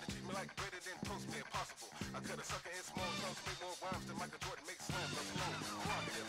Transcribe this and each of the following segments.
treat me like greater than toast me impossible. I cut a sucker in small chunks, make more rhymes than Michael Jordan makes slams. I'm slow, prerogative.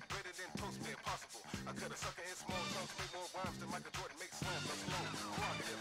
Greater than toast me impossible. I cut a sucker in small chunks, make more rhymes than Michael Jordan makes slams. I'm slow, prerogative.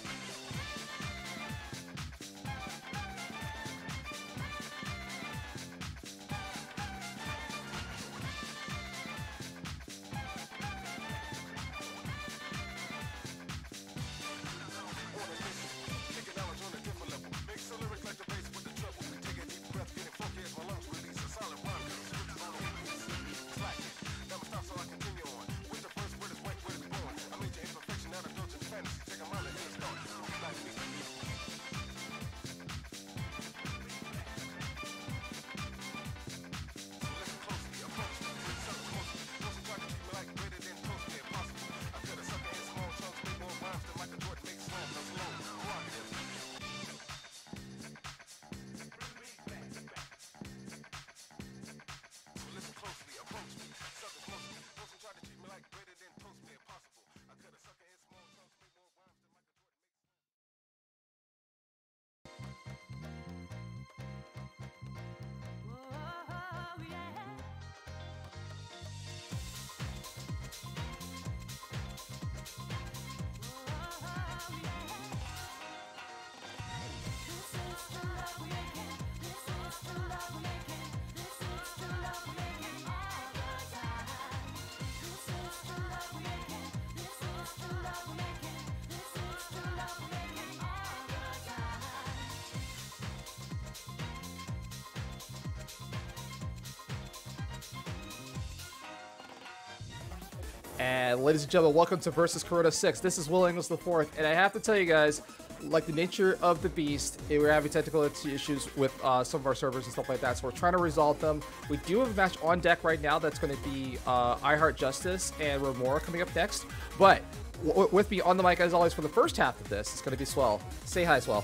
And ladies and gentlemen, welcome to Versus Corona 6. This is Will Ingles IV, and I have to tell you guys, like the nature of the beast, we're having technical issues with some of our servers and stuff like that, so we're trying to resolve them. We do have a match on deck right now that's going to be I Heart Justice and Remora coming up next, but with me on the mic as always for the first half of this, it's going to be Swell. Say hi, Swell.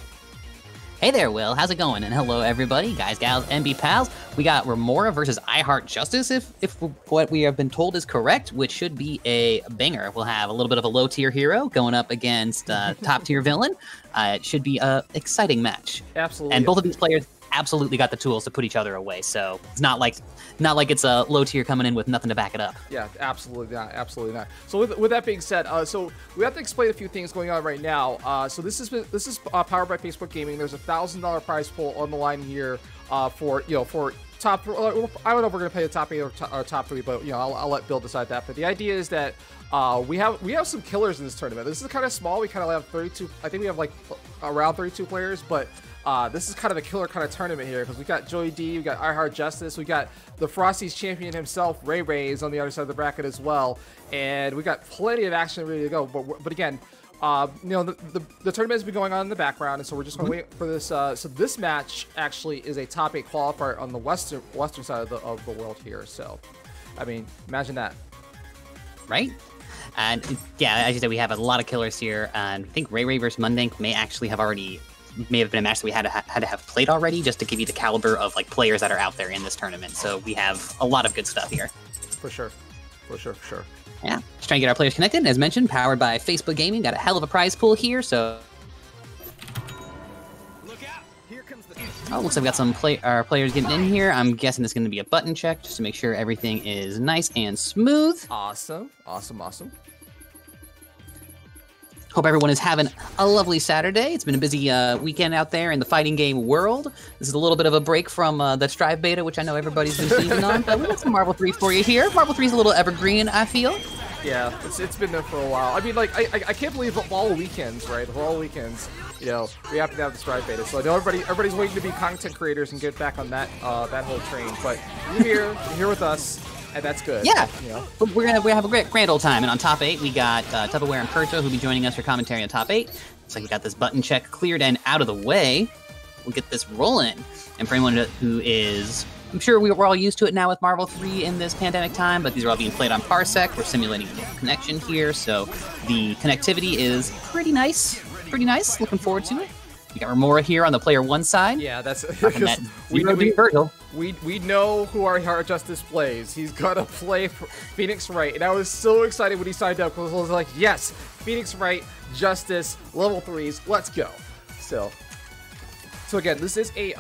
Hey there, Will. How's it going? And hello, everybody, guys, gals, MB pals. We got Remora versus I Heart Justice, if what we have been told is correct, which should be a banger. We'll have a little bit of a low-tier hero going up against top-tier villain. It should be an exciting match. Absolutely. And both of these players absolutely got the tools to put each other away, so it's not like it's a low tier coming in with nothing to back it up. Yeah, absolutely not, absolutely not. So with that being said, so we have to explain a few things going on right now. So this is powered by Facebook Gaming. There's $1,000 prize pool on the line here for top. I don't know if we're gonna play the top 8 or top 3, but I'll let Bill decide that. But the idea is that we have some killers in this tournament. This is kind of small. We kind of have 32. I think we have like around 32 players, but this is kind of a killer kind of tournament here because we got Joey D, we got I Heart Justice, we got the Frosty's champion himself, Ray Ray, on the other side of the bracket as well, and we got plenty of action ready to go. But again, the tournament has been going on in the background, and so we're just going to wait for this. So this match actually is a top 8 qualifier on the western side of the world here. So, I mean, imagine that, right? And yeah, as you said, we have a lot of killers here, and I think Ray Ray versus Mundink may have been a match that we had to have played already, just to give you the caliber of like players that are out there in this tournament. So we have a lot of good stuff here. For sure. Yeah, just trying to get our players connected. As mentioned, powered by Facebook Gaming. Got a hell of a prize pool here, so... Oh, looks like we got some players getting in here. I'm guessing it's going to be a button check, just to make sure everything is nice and smooth. Awesome. Hope everyone is having a lovely Saturday. It's been a busy weekend out there in the fighting game world. This is a little bit of a break from the Strive beta, which I know everybody's been feeding on, but we got some Marvel 3 for you here. Marvel 3 is a little evergreen, I feel. Yeah, it's been there for a while. I mean, like, I can't believe all weekends, right? For all weekends, you know, we have to have the Strive beta. So I know everybody's waiting to be content creators and get back on that that whole train. But you're here with us, and that's good. Yeah, you know? we're gonna have a grand old time. And on top 8, we got Tupperware and Percho, who'll be joining us for commentary on top 8. So you got this button check cleared and out of the way. We'll get this rolling. And for anyone who is, I'm sure we're all used to it now with Marvel 3 in this pandemic time, but these are all being played on Parsec. We're simulating a connection here, so the connectivity is pretty nice. Pretty nice. Looking forward to it. We got Remora here on the player 1 side. Yeah, that's we Virgil. We know who our Heart Justice plays. He's gonna play Phoenix Wright, and I was so excited when he signed up because I was like, yes, Phoenix Wright, Justice, level 3s, let's go. So again, this is a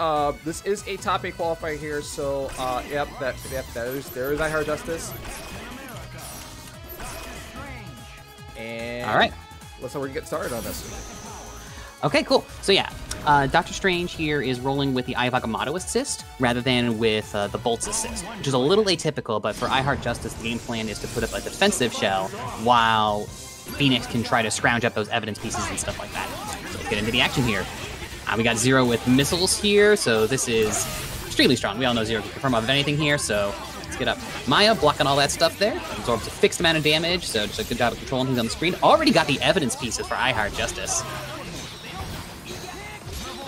top 8 qualifier here. So yep, there is I Heart Justice. And all right, let's get started on this. Okay, cool. So yeah, Doctor Strange here is rolling with the Eye of Agamotto assist rather than with the Bolts assist, which is a little atypical, but for I Heart Justice, the game plan is to put up a defensive shell while Phoenix can try to scrounge up those evidence pieces and stuff like that. So let's get into the action here. We got Zero with missiles here, so this is extremely strong. We all know Zero can confirm off of anything here, so let's get up. Maya blocking all that stuff there. Absorbs a fixed amount of damage, so just a good job of controlling things on the screen. Already got the evidence pieces for I Heart Justice.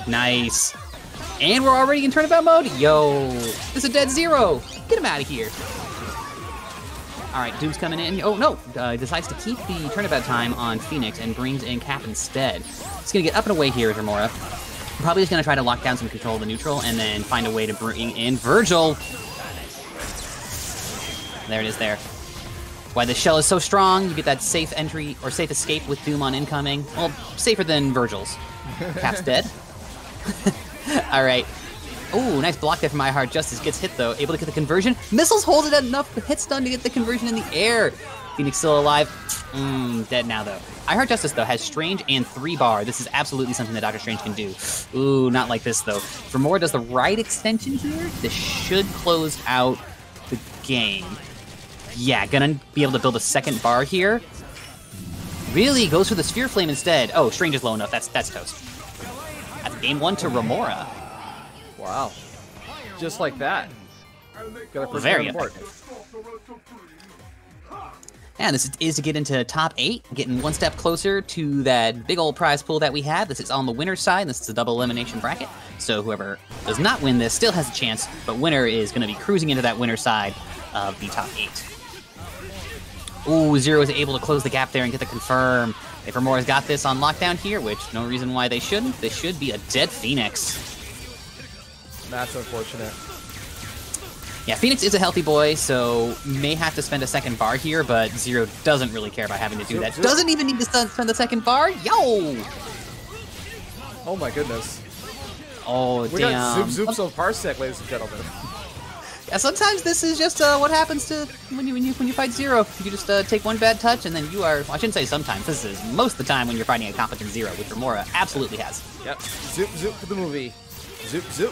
Nice. And we're already in turnabout mode? Yo, this is a dead Zero. Get him out of here. All right, Doom's coming in. Oh, no. Decides to keep the turnabout time on Phoenix and brings in Cap instead. He's going to get up and away here with Remora. Probably just going to try to lock down some control of the neutral and then find a way to bring in Virgil. There it is there. Why the shell is so strong, you get that safe entry or safe escape with Doom on incoming. Well, safer than Virgil's. Cap's dead. All right. Oh, nice block there from I Heart Justice. Gets hit, though. Able to get the conversion. Missiles hold it at enough hit stun to get the conversion in the air. Phoenix still alive. Dead now, though. I Heart Justice, though, has Strange and 3-bar. This is absolutely something that Doctor Strange can do. Ooh, not like this, though. Remora does the right extension here. This should close out the game. Yeah, gonna be able to build a second bar here. Really goes for the Sphere Flame instead. Oh, Strange is low enough. That's toast. That's game 1 to Remora. Wow. Just like that. Very effective. And this is to get into top 8, getting one step closer to that big old prize pool that we have. This is on the winner's side. This is a double elimination bracket. So whoever does not win this still has a chance, but winner is going to be cruising into that winner's side of the top 8. Ooh, Zero is able to close the gap there and get the confirm. If Remora's got this on lockdown here, which no reason why they shouldn't, this should be a dead Phoenix. That's unfortunate. Yeah, Phoenix is a healthy boy, so may have to spend a second bar here, but Zero doesn't really care about having to do that. Doesn't even need to spend the second bar? Yo! Oh my goodness. Oh, we damn. got zoops of Parsec, ladies and gentlemen. Yeah, sometimes this is just what happens to when you fight Zero. You just take one bad touch, and then you are. Well, I shouldn't say sometimes. This is most of the time when you're fighting a competent Zero, which Remora absolutely has. Yep. Zoop for the movie. Zoop.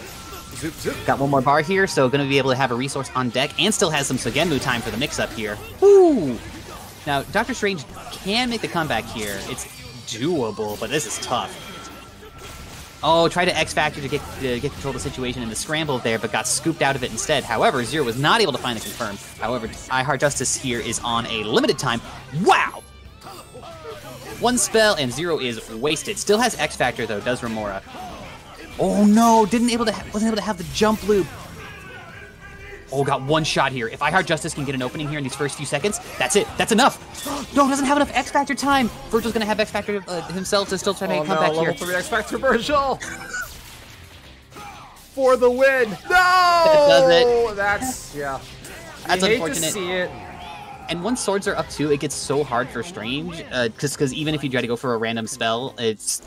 Got one more bar here, so going to be able to have a resource on deck, and still has some Sogenmu time for the mix-up here. Woo! Now, Doctor Strange can make the comeback here. It's doable, but this is tough. Oh, try to X-Factor to get control of the situation in the scramble there, but got scooped out of it instead. However, Zero was not able to find the confirm. However, I Heart Justice here is on a limited time. Wow! One spell, and Zero is wasted. Still has X-Factor, though, does Remora. Oh, no! Wasn't able to have the jump loop. Oh, got one shot here. If I Heart Justice can get an opening here in these first few seconds, that's it. That's enough. No, doesn't have enough X-Factor time. Virgil's going to have X-Factor himself to still try to come back here. Level 3 X-Factor Virgil! For the win! No! That does it. That's, yeah. That's unfortunate. Hate to see it. And once swords are up too, it gets so hard for Strange, just because even if you try to go for a random spell, it's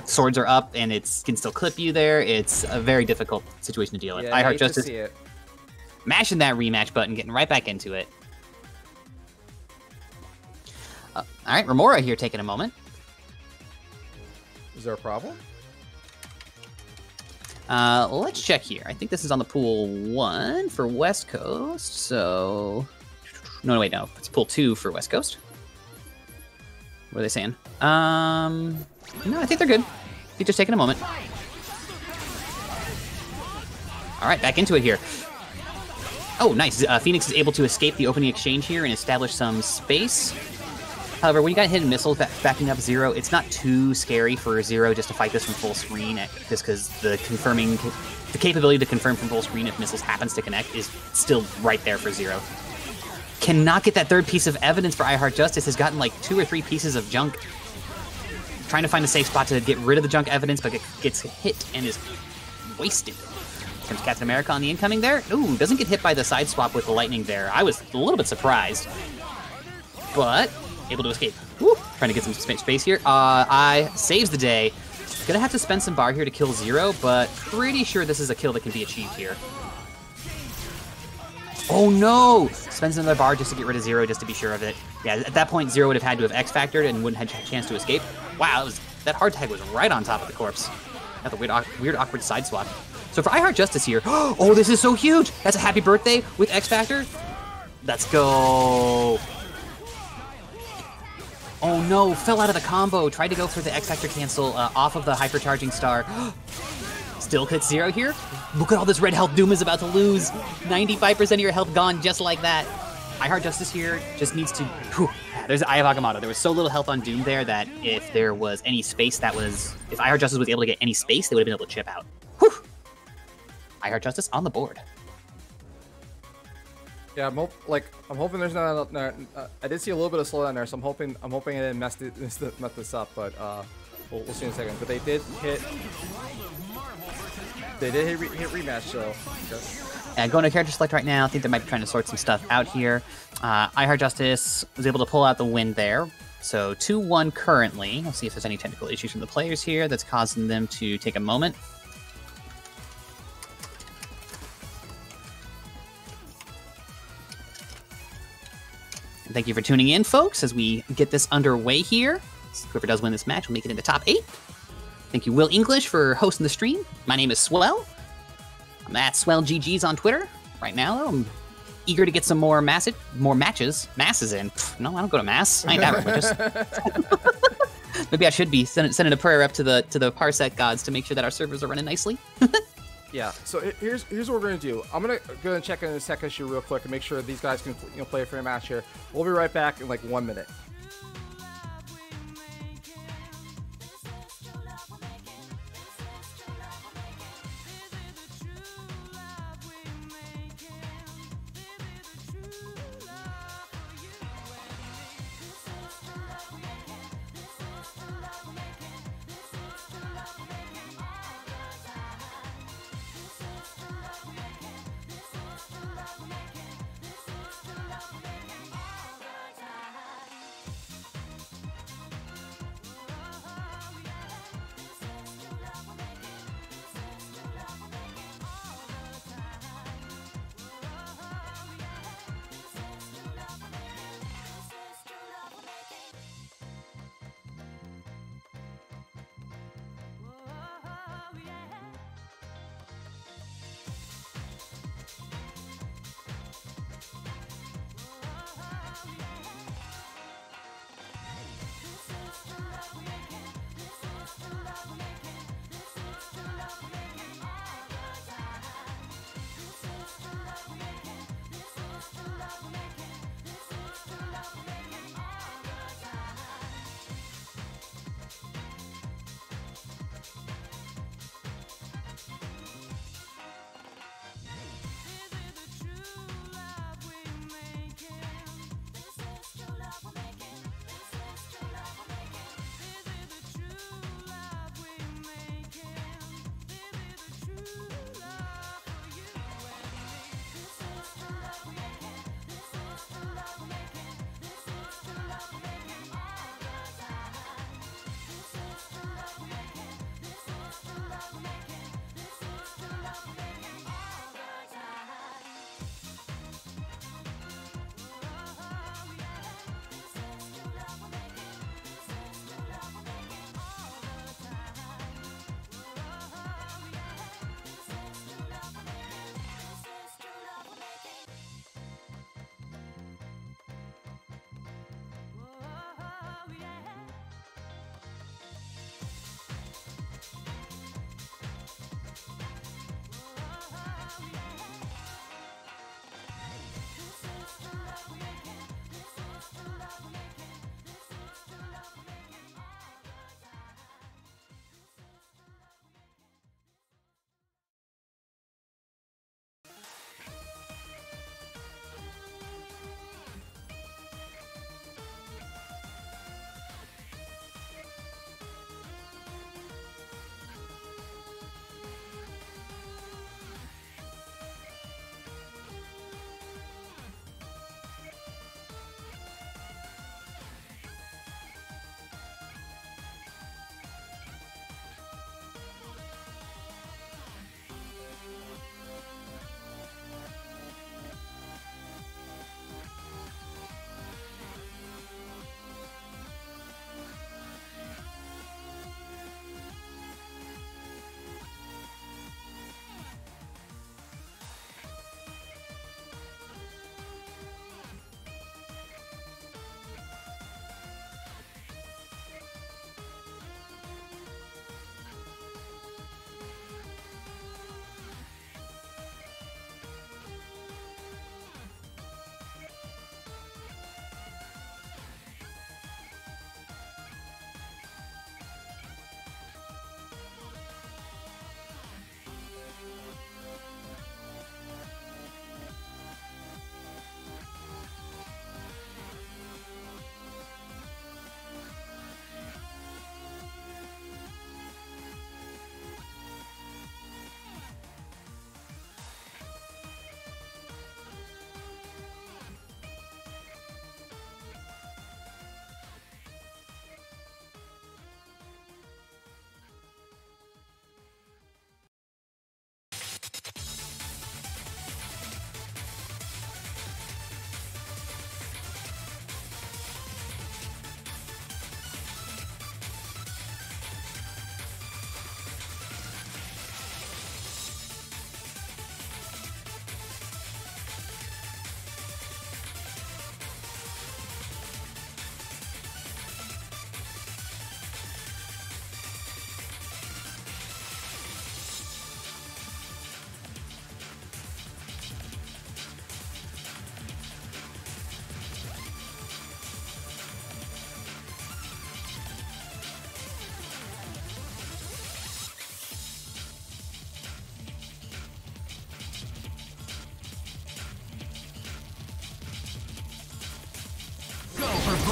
swords are up and it can still clip you there. It's a very difficult situation to deal with. Yeah, I Heart Justice. To see it. Mashing that rematch button, getting right back into it. All right, Remora here taking a moment. Is there a problem? Let's check here. I think this is on the pool 1 for West Coast. So, no, wait, no. It's pool 2 for West Coast. What are they saying? No, I think they're good. I think just taking a moment. All right, back into it here. Oh, nice. Phoenix is able to escape the opening exchange here and establish some space. However, when you got hidden missiles backing up Zero, it's not too scary for Zero just to fight this from full screen, just because the capability to confirm from full screen if missiles happens to connect is still right there for Zero. Cannot get that third piece of evidence for I Heart Justice. Has gotten like 2 or 3 pieces of junk. Trying to find a safe spot to get rid of the junk evidence, but gets hit and is wasted. Comes Captain America on the incoming there. Ooh, doesn't get hit by the side swap with the lightning there. I was a little bit surprised, but able to escape. Woo! Trying to get some space here. I saves the day. Gonna have to spend some bar here to kill Zero, but pretty sure this is a kill that can be achieved here. Oh no! Spends another bar just to get rid of Zero, just to be sure of it. Yeah, at that point, Zero would have had to have X-Factored and wouldn't have had a chance to escape. Wow, that hard tag was right on top of the corpse. Got the weird awkward side swap. So for I Heart Justice here, oh, this is so huge! That's a happy birthday with X-Factor. Let's go. Oh no, fell out of the combo. Tried to go for the X-Factor cancel off of the hypercharging star. Still hits Zero here. Look at all this red health Doom is about to lose. 95% of your health gone just like that. I Heart Justice here just needs to... Whew, there's Eye of Agamotto. There was so little health on Doom there that if there was any space that was... If I Heart Justice was able to get any space, they would have been able to chip out. Whew. I Heart Justice on the board. Yeah, I'm hoping there's not. I did see a little bit of slowdown there, so I'm hoping it didn't mess this up. But we'll see in a second. But they did hit. Hit rematch, so. And going to character select right now. I think they might be trying to sort some stuff out here. I Heart Justice was able to pull out the win there. So 2-1 currently. Let's see if there's any technical issues from the players here that's causing them to take a moment. And thank you for tuning in, folks, as we get this underway here. Whoever does win this match will make it in the top 8. Thank you, Will English, for hosting the stream. My name is Swell. I'm at SwellGGs on Twitter. Right now, I'm eager to get some more masses in. No, I don't go to mass. I ain't that religious. Maybe I should be sending a prayer up to the Parsec gods to make sure that our servers are running nicely. Yeah, so here's what we're gonna do. I'm gonna go and check in the second issue real quick and make sure these guys can play for a match here. We'll be right back in like 1 minute.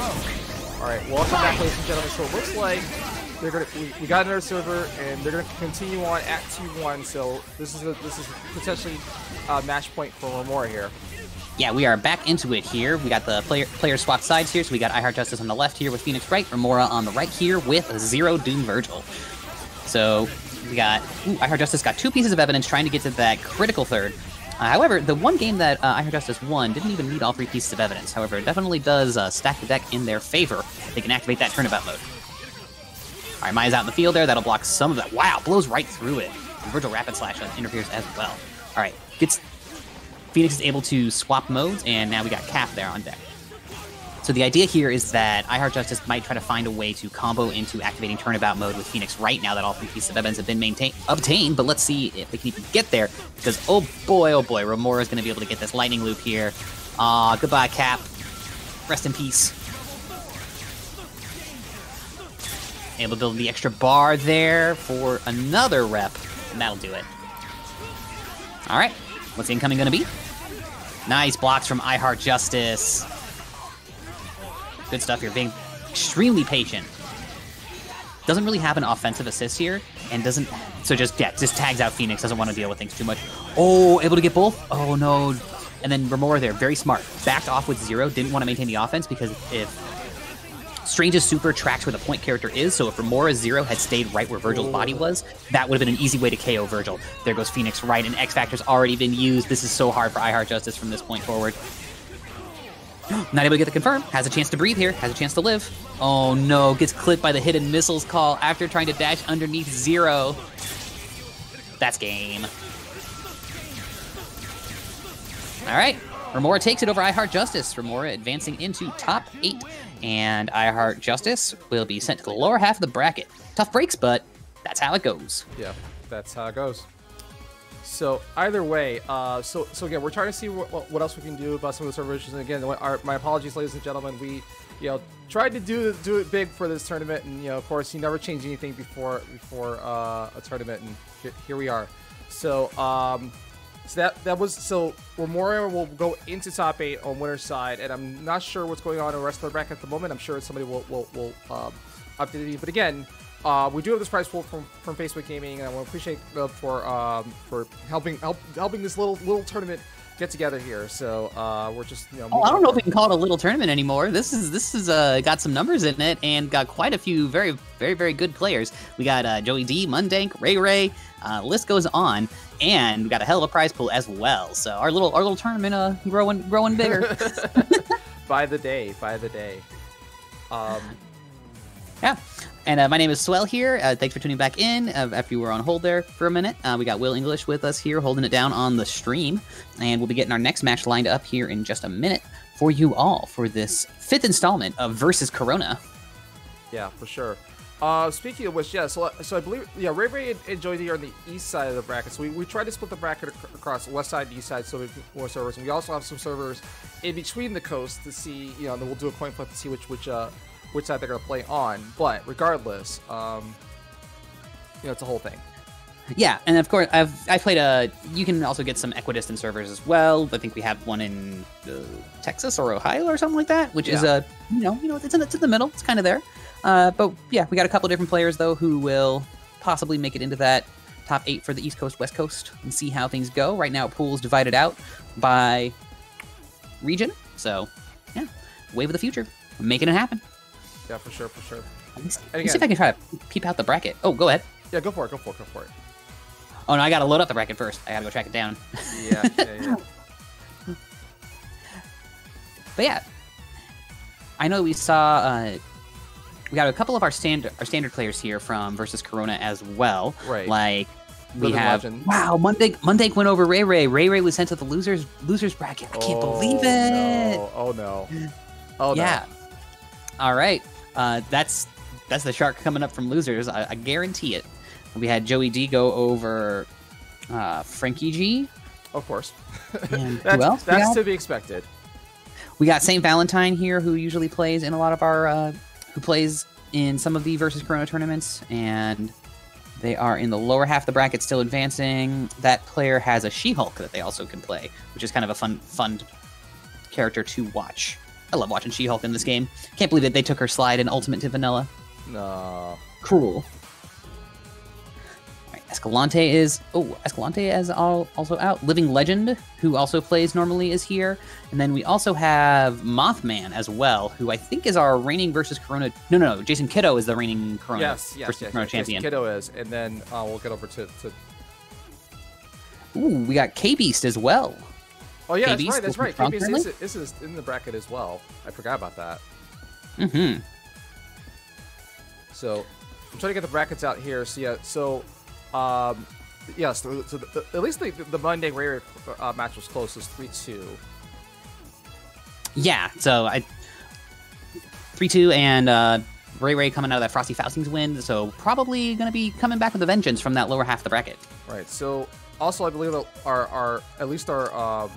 All right, welcome back, ladies and gentlemen. So it looks like they're gonna we got another server, and they're gonna continue on at 2-1. So this is potentially a match point for Remora here. Yeah, we are back into it here. We got the player swap sides here. So we got iHeartJustice on the left here with Phoenix right, Remora on the right here with Zero Doom Virgil. So we got iHeartJustice got 2 pieces of evidence trying to get to that critical third. However, the one game that iHeartJustice won didn't even need all 3 pieces of evidence. However, it definitely does stack the deck in their favor. They can activate that turnabout mode. All right, Maya's out in the field there. That'll block some of that. Wow, blows right through it. And Virgil Rapid Slash interferes as well. All right, Phoenix is able to swap modes, and now we got Cap there on deck. So the idea here is that iHeartJustice might try to find a way to combo into activating turnabout mode with Phoenix right now that all 3 pieces of evidence have been obtained, but let's see if they can even get there, because oh boy, Remora is going to be able to get this lightning loop here. Goodbye, Cap. Rest in peace. Able to build the extra bar there for another rep, and that'll do it. All right, what's the incoming going to be? Nice blocks from iHeartJustice. Good stuff here, being extremely patient. Doesn't really have an offensive assist here, and doesn't, so just tags out Phoenix, doesn't want to deal with things too much. Oh, able to get both? Oh no. And then Remora there, very smart. Backed off with 0, didn't want to maintain the offense, because if Strange's super tracks where the point character is, so if Remora's 0 had stayed right where Virgil's body was, that would have been an easy way to KO Virgil. There goes Phoenix right, and X Factor's already been used. This is so hard for iHeartJustice from this point forward. Not able to get the confirm. Has a chance to breathe here. Has a chance to live. Oh no, gets clipped by the hidden missiles call after trying to dash underneath 0. That's game. All right, Remora takes it over iHeartJustice. Remora advancing into top 8, and iHeartJustice will be sent to the lower half of the bracket. Tough breaks, but that's how it goes. Yeah, that's how it goes. So either way, so again, we're trying to see what else we can do about some of the server issues. And again, my apologies, ladies and gentlemen. We, tried to do it big for this tournament, and of course, you never change anything before a tournament, and here we are. So so Remora will go into top 8 on winner's side, and I'm not sure what's going on in the rest of the bracket at the moment. I'm sure somebody will update me, but again. We do have this prize pool from Facebook Gaming, and I want to appreciate them for helping this little tournament get together here. So we're just I don't know if we can call it a little tournament anymore. This is got some numbers in it and got quite a few very very good players. We got Joey D, Mundank, Ray. List goes on, and we got a hell of a prize pool as well. So our little tournament growing bigger by the day. Yeah. And my name is Swell here. Thanks for tuning back in after you were on hold there for a minute. We got Will English with us here holding it down on the stream. And we'll be getting our next match lined up here in just a minute for you all for this 5th installment of Versus Corona. Yeah, for sure. Speaking of which, yeah, so I believe, Ray and Joey D are on the east side of the bracket. So we tried to split the bracket across west side and east side so we have more servers. And we also have some servers in between the coast to see, then we'll do a coin flip to see which side they're going to play on. But regardless, it's a whole thing. Yeah, and of course, I played you can also get some equidistant servers as well. I think we have one in Texas or Ohio or something like that, which is it's in the middle. It's kind of there. But yeah, we got a couple different players though who will possibly make it into that top 8 for the East Coast, West Coast, and see how things go. Right now, pool's divided out by region. So yeah, wave of the future, making it happen. Yeah, for sure. Let me see if I can try to peep out the bracket. Oh, go ahead. Yeah, go for it. Oh, no, I gotta load up the bracket first. I gotta go track it down. Yeah. But yeah, I know we saw, we got a couple of our standard players here from Versus Corona as well. Right. Like, we Living have, legend. wow, Mundank went over Ray. Ray was sent to the losers bracket. I can't believe it. Oh, no. Yeah. All right. That's the shark coming up from losers. I guarantee it. We had Joey D go over Frankie G. Of course. And who else? That's to be expected. We got St. Valentine here, who usually plays in a lot of our, who plays in some of the Versus Corona tournaments, and they are in the lower half of the bracket, still advancing. That player has a She-Hulk that they also can play, which is kind of a fun character to watch. I love watching She-Hulk in this game. Can't believe that they took her slide in Ultimate to vanilla. No. Cruel. Escalante is also out. Living Legend, who also plays normally, is here. And then we also have Mothman as well, who I think is our reigning versus Corona. No. Jason Kiddo is the reigning Corona versus Corona champion. Jason Kiddo is, and then we'll get over to. Ooh, we got K-Beast as well. Oh yeah, K-Beast that's right. K-Beast currently? is in the bracket as well. I forgot about that. Mm-hmm. So I'm trying to get the brackets out here. So yeah, yes, so at least the Monday Ray match was close. It was 3-2. Yeah, so 3-2, and Ray coming out of that Frosty Faustings win, so probably going to be coming back with a vengeance from that lower half of the bracket. Right. So also, I believe that our at least our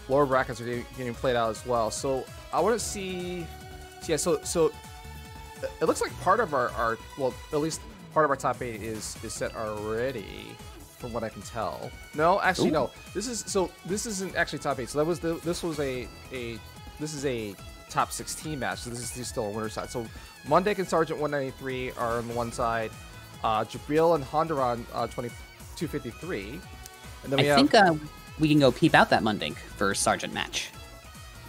lower brackets are getting played out as well. So I want to see. Yeah. So it looks like part of our well, at least part of our top 8 is set already, from what I can tell. No, actually, no. This isn't actually top 8. So this is a top 16 match. So this is still a winner side. So Monday and Sergeant 193 are on the one side. Jabril and Honduran 253. And then I think we can go peep out that Mundink for Sergeant match.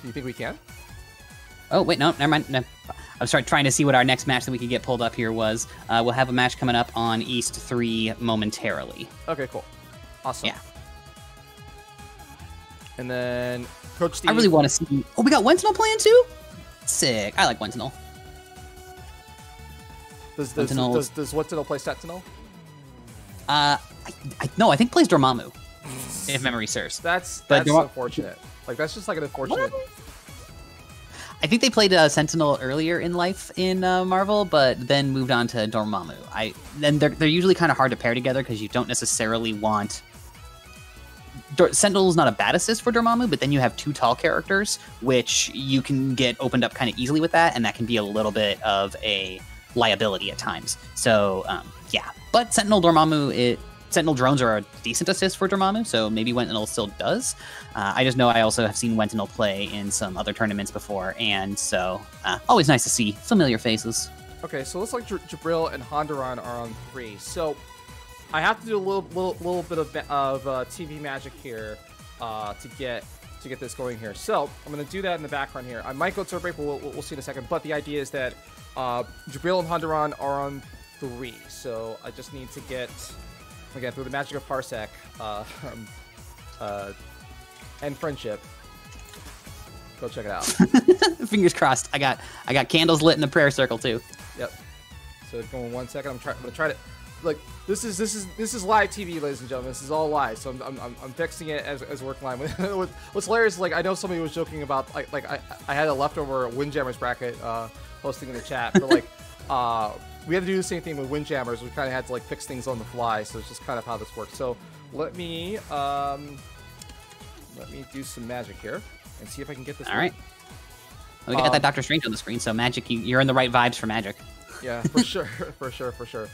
Do you think we can? Oh, wait, no, never mind. No. I'm trying to see what our next match that we could get pulled up here was. We'll have a match coming up on East 3 momentarily. Okay, cool. Awesome. Yeah. And then Coach Steve. I really want to see... Oh, we got Wentinel playing too? Sick. I like Wentinel. Does Wentinel play Sentinel? No, I think plays Dormammu, if memory serves. That's unfortunate. Like, that's just like an unfortunate... What? I think they played Sentinel earlier in life in Marvel, but then moved on to Dormammu. Then they're usually kind of hard to pair together because you don't necessarily want... Sentinel's not a bad assist for Dormammu, but then you have 2 tall characters, which you can get opened up kind of easily with that, and that can be a little bit of a liability at times. So, yeah. But Sentinel Dormammu, Sentinel drones are a decent assist for Dormammu, so maybe Wentinel still does. I just know I also have seen Wentinel play in some other tournaments before, and so always nice to see familiar faces. Okay, so it looks like Jabril and Honduran are on 3. So I have to do a little bit of TV magic here to get this going here. So I'm going to do that in the background here. I might go to a break, but we'll see in a second. But the idea is that Jabril and Honduran are on 3. So I just need to get, again, through the magic of Parsec and friendship. Go check it out. Fingers crossed. I got candles lit in the prayer circle too. Yep. So going 1 second. I'm gonna try to. Like, this is live TV, ladies and gentlemen. This is all live, so I'm fixing it as working live. What's hilarious is, like, I know somebody was joking about like I had a leftover Windjammers bracket posting in the chat, but like we had to do the same thing with Windjammers. We kind of had to like fix things on the fly, so it's just kind of how this works. So let me do some magic here and see if I can get this. All right. We got that Doctor Strange on the screen, so magic. You're in the right vibes for magic. Yeah, for sure, for sure.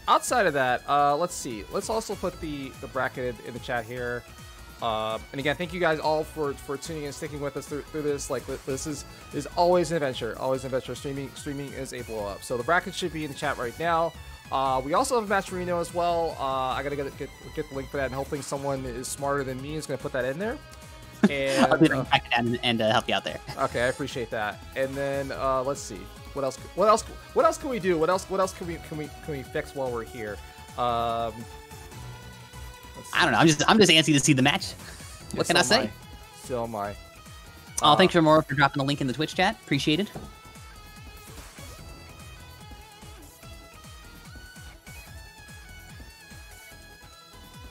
Outside of that, let's see. Let's also put the bracket in the chat here. And again, thank you guys all for tuning in and sticking with us through this. Like, this is always an adventure. Always an adventure. Streaming is a blow up. So the bracket should be in the chat right now. We also have Match Reno as well. I gotta get the link for that, and hopefully someone is smarter than me is gonna put that in there. And I'll be back and help you out there. Okay, I appreciate that. And then let's see. What else can we do? What else can we fix while we're here? I don't know. I'm just antsy to see the match. What can I say? So am I. Oh, thanks for dropping the link in the Twitch chat. Appreciated.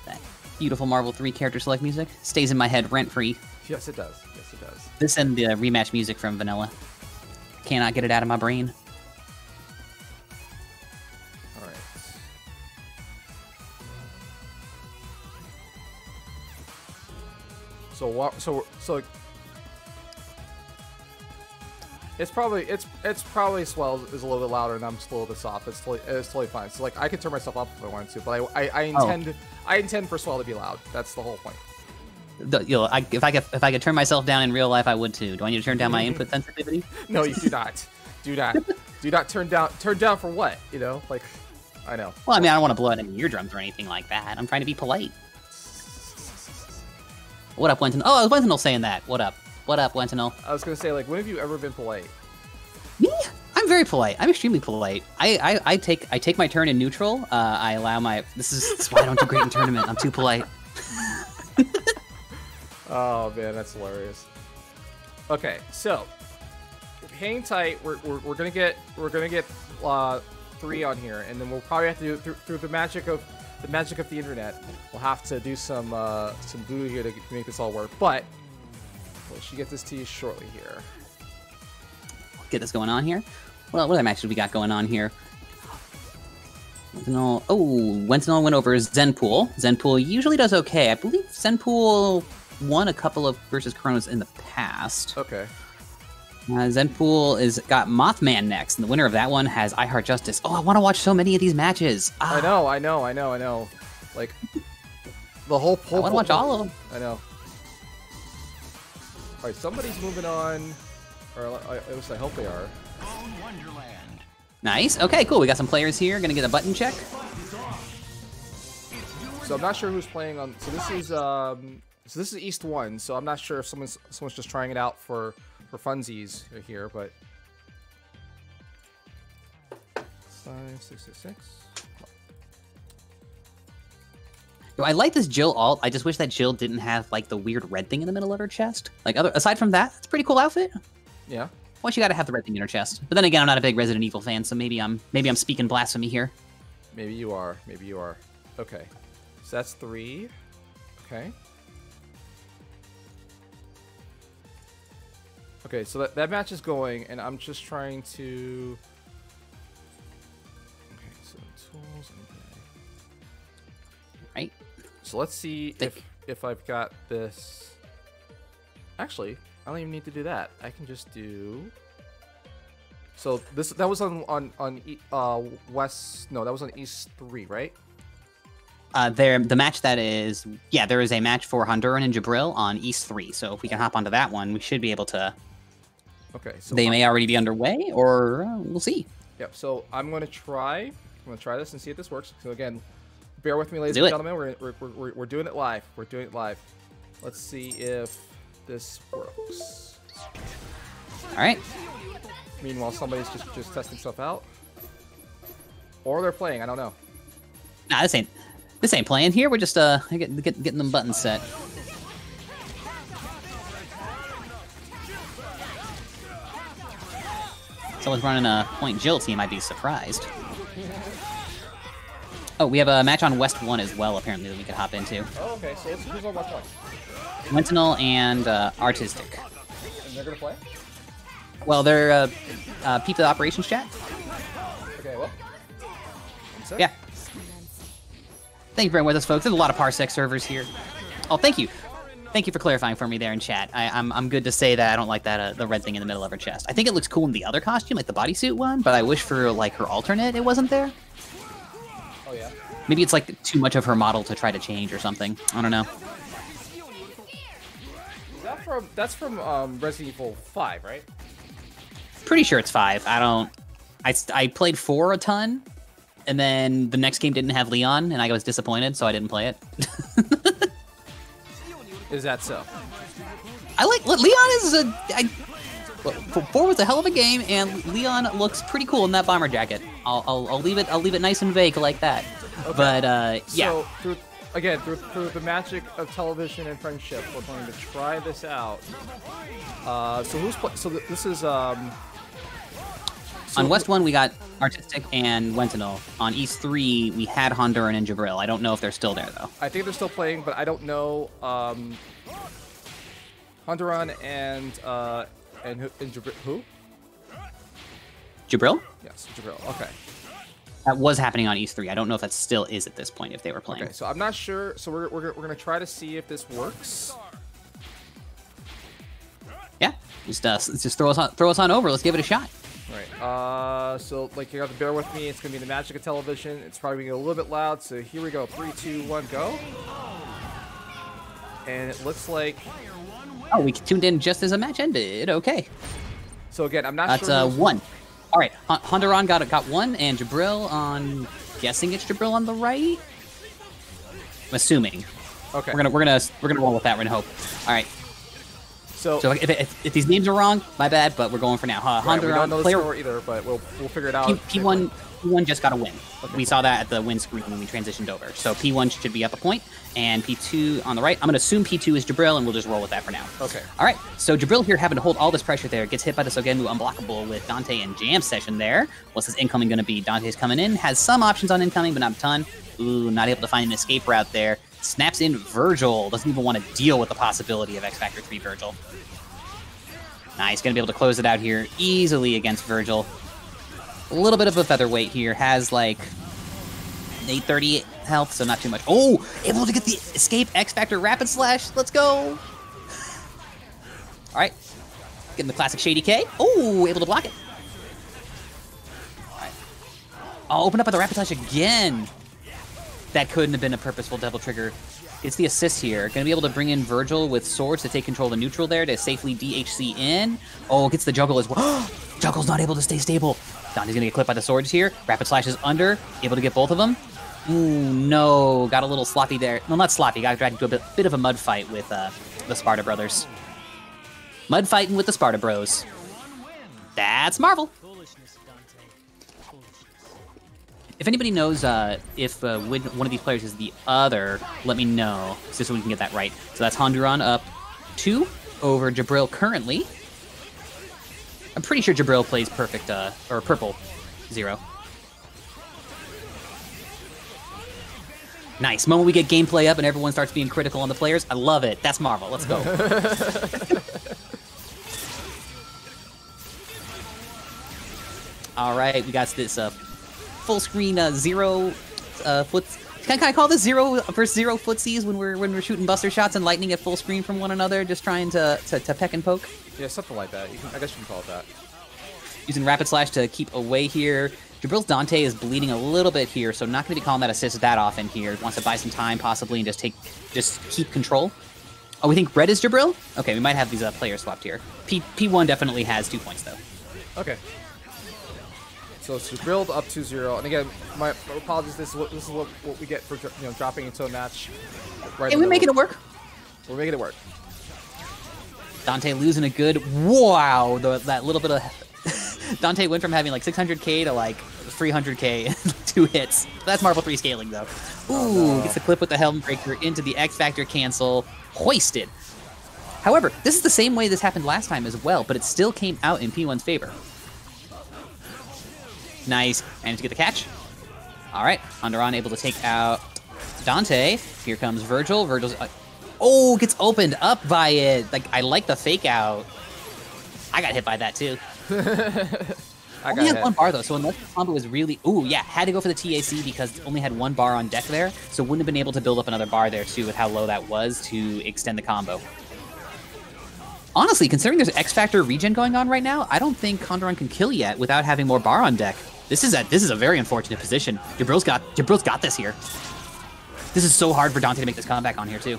That beautiful Marvel 3 character select music stays in my head rent free. Yes, it does. Yes, it does. This and the rematch music from Vanilla. Cannot get it out of my brain. All right. So what? So it's probably Swell is a little bit louder and I'm just a little bit soft. It's totally fine. So like I could turn myself up if I wanted to, but I intend for Swell to be loud. That's the whole point. if I could turn myself down in real life, I would too. Do I need to turn down my input sensitivity? No, you do not. Do not. Do not turn down. Turn down for what? You know, like, I know. Well, I mean, I don't want to blow out any eardrums or anything like that. I'm trying to be polite. What up, Wentinel? Oh, Wentinel saying that. What up? What up, Wentinel? I was gonna say, like, when have you ever been polite? Me? I'm very polite. I'm extremely polite. I take my turn in neutral. I allow my. This is why I don't do great in tournament. I'm too polite. Oh man, that's hilarious. Okay, so hang tight. We're gonna get 3 on here, and then we'll probably have to do through the magic of the internet. We'll have to do some voodoo here to make this all work. But we should get this to you shortly here. Get this going on here. Well, what other matches we got going on here? Wentinel. Oh, Wentinel went over Zenpool. Zenpool usually does okay. I believe Zenpool won a couple of versus Chronos in the past. Okay. Zenpool is got Mothman next, and the winner of that one has I Heart Justice. Oh, I want to watch so many of these matches. Ah. I know. Like the whole I want to watch all of them. I know. All right, somebody's moving on, or at least I hope they are. Nice. Okay, cool. We got some players here. Gonna get a button check. So I'm not sure who's playing on. So this is East 1. So I'm not sure if someone's just trying it out for funsies here, but 5, 6, 6, 6. Yo, I like this Jill alt. I just wish that Jill didn't have like the weird red thing in the middle of her chest. Like aside from that, it's a pretty cool outfit. Yeah. Well, you gotta have the red thing in her chest. But then again, I'm not a big Resident Evil fan, so maybe I'm speaking blasphemy here. Maybe you are. Okay. So that's 3. Okay. Okay, so that match is going, and I'm just trying to. Okay, so tools. Okay. Right. So let's see if I've got this. Actually, I don't even need to do that. I can just do. So that was on West. No, that was on East 3, right? The match that is, yeah, there is a match for Honduran and Jabril on East 3. So if we can hop onto that one, we should be able to. Okay, so they may already be underway, or we'll see. Yep. So I'm gonna try this and see if this works. So again, bear with me, ladies and gentlemen. We're doing it live. We're doing it live. Let's see if this works. All right. Meanwhile, somebody's just testing stuff out, or they're playing. I don't know. Nah, this ain't playing here. We're just getting them buttons set. Someone's running a Point Jill team. I'd be surprised. Oh, we have a match on West 1 as well, apparently, that we could hop into. Oh, okay. So who's on West 1? Wentinel and Artistic. And they're gonna play? Well, they're peep the operations chat. Okay, well. Yeah. Thank you for being with us, folks. There's a lot of Parsec servers here. Oh, thank you. Thank you for clarifying for me there in chat. I'm good to say that I don't like that the red thing in the middle of her chest. I think it looks cool in the other costume, like the bodysuit one, but I wish for like her alternate it wasn't there. Oh yeah. Maybe it's like too much of her model to try to change or something. I don't know. That's from Resident Evil 5, right? Pretty sure it's 5. I played 4 a ton, and then the next game didn't have Leon, and I was disappointed, so I didn't play it. Is that so? I like Leon is 4 was a hell of a game, and Leon looks pretty cool in that bomber jacket. I'll leave it nice and vague like that. Okay. But yeah. So through the magic of television and friendship, we're going to try this out. This is on West 1 we got Artistic and Wentinel. On East 3 we had Honduran and Jabril. I don't know if they're still there though. I think they're still playing, but I don't know. Honduran and Jabril, who? Jabril? Yes, Jabril. Okay. That was happening on East 3. I don't know if that still is at this point if they were playing. Okay, so I'm not sure. So we're gonna try to see if this works. Yeah, just throw us on over. Let's give it a shot. Right. So like you have to bear with me. It's gonna be the magic of television. It's probably gonna get a little bit loud. So here we go. 3, 2, 1, go. And it looks like... Oh, we tuned in just as a match ended. Okay. So again, I'm not That's sure... That's 1. All right, Hondoran got 1, and Jabril on... Guessing it's Jabril on the right? I'm assuming. Okay. We're gonna roll with that. We're gonna hope. All right. So if these names are wrong, my bad, but we're going for now. Right, we don't know the score either, but we'll figure it out. P1 just got a win. Okay. We saw that at the win screen when we transitioned over. So P1 should be up a point, and P2 on the right. I'm going to assume P2 is Jabril, and we'll just roll with that for now. Okay. All right. So Jabril here having to hold all this pressure there. Gets hit by the Sogenmu unblockable with Dante and Jam Session there. What's his incoming going to be? Dante's coming in. Has some options on incoming, but not a ton. Ooh, not able to find an escape route there. Snaps in Virgil. Doesn't even want to deal with the possibility of X Factor 3 Virgil. Nice. Going to be able to close it out here easily against Virgil. A little bit of a featherweight here. Has like 830 health, so not too much. Oh, able to get the escape X Factor Rapid Slash. Let's go. All right. Getting the classic Shady K. Oh, able to block it. All right. I'll open up with the Rapid Slash again. That couldn't have been a purposeful double trigger. It's the assist here. Going to be able to bring in Virgil with swords to take control of the neutral there to safely DHC in. Oh, gets the juggle as well. Juggle's not able to stay stable. Dante's going to get clipped by the swords here. Rapid Slash is under. Able to get both of them. Ooh, no. Got a little sloppy there. Well, not sloppy. Got dragged into a bit of a mud fight with the Sparta brothers. Mud fighting with the Sparta bros. That's Marvel. If anybody knows if one of these players is the other, let me know, just so we can get that right. So that's Honduran up 2 over Jabril currently. I'm pretty sure Jabril plays perfect, or purple 0. Nice. Moment we get gameplay up and everyone starts being critical on the players. I love it. That's Marvel. Let's go. All right, we got this full screen 0 foot. Can I call this 0 versus 0 footsies when we're shooting buster shots and lightning at full screen from one another, just trying to peck and poke? Yeah, something like that. I guess you can call it that. Using Rapid Slash to keep away here. Jabril's Dante is bleeding a little bit here, so not going to be calling that assist that often here. Wants to buy some time possibly and just keep control. Oh, we think red is Jabril? Okay, we might have these players swapped here. P1 definitely has 2 points though. Okay. So it's Jabril up 2-0, and again, my apologies. This is what we get for dropping into a match. Right. Hey, we're making it work. We're making it work. Dante losing a good. Wow, that little bit of Dante went from having like 600k to like 300k in 2 hits. That's Marvel 3 scaling though. Ooh, oh, no. Gets the clip with the Helm Breaker into the X Factor cancel. Hoisted. However, this is the same way this happened last time as well, but it still came out in P1's favor. Nice. Managed to get the catch. All right. Hondoran able to take out Dante. Here comes Virgil. Virgil's... oh, gets opened up by it. Like, I like the fake out. I got hit by that, too. Only had 1 bar, though, so unless the combo was really... ooh, yeah, had to go for the TAC because it only had 1 bar on deck there, so wouldn't have been able to build up another bar there, too, with how low that was to extend the combo. Honestly, considering there's X Factor regen going on right now, I don't think Hondoran can kill yet without having more bar on deck. This is a very unfortunate position. Jabril's got this here. This is so hard for Dante to make this comeback on here too.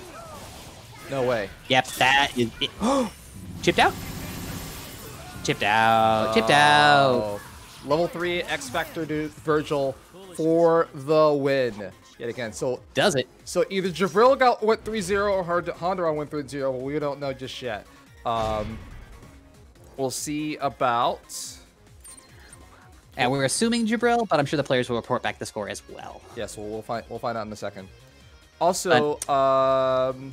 No way. Yep, that is it. Chipped out? Chipped out. Chipped out. Level 3 X Factor dude Virgil for the win. Yet again, so does it. So either Jabril went 3-0 or Hondoran went 3-0, but we don't know just yet. We'll see about... and we're assuming Jabril, but I'm sure the players will report back the score as well. Yes, we'll find out in a second. Also, can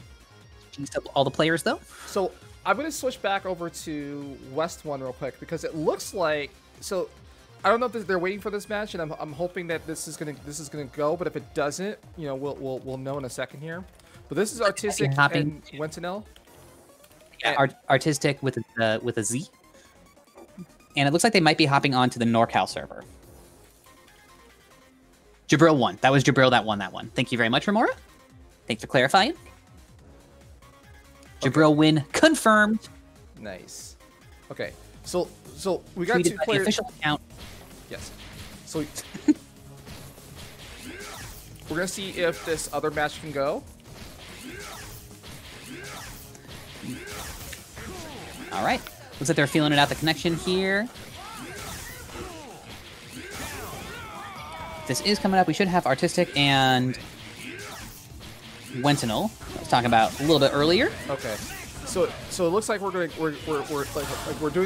you tell all the players though? So I'm gonna switch back over to West 1 real quick because it looks like I don't know if they're waiting for this match, and I'm hoping that this is gonna go. But if it doesn't, we'll know in a second here. But this is Artistic and Wentinel. Yeah, Artistic with a Z. And it looks like they might be hopping on to the NorCal server. Jabril won. That was Jabril that won that one. Thank you very much, Remora. Thanks for clarifying. Okay. Jabril win confirmed. Nice. Okay. So we got 2 players. The official account. Yes. So we're gonna see if this other match can go. All right. Looks like they're feeling it out the connection here. This is coming up. We should have Artistic and Wentinel. I was talking about a little bit earlier. Okay. So it looks like we're doing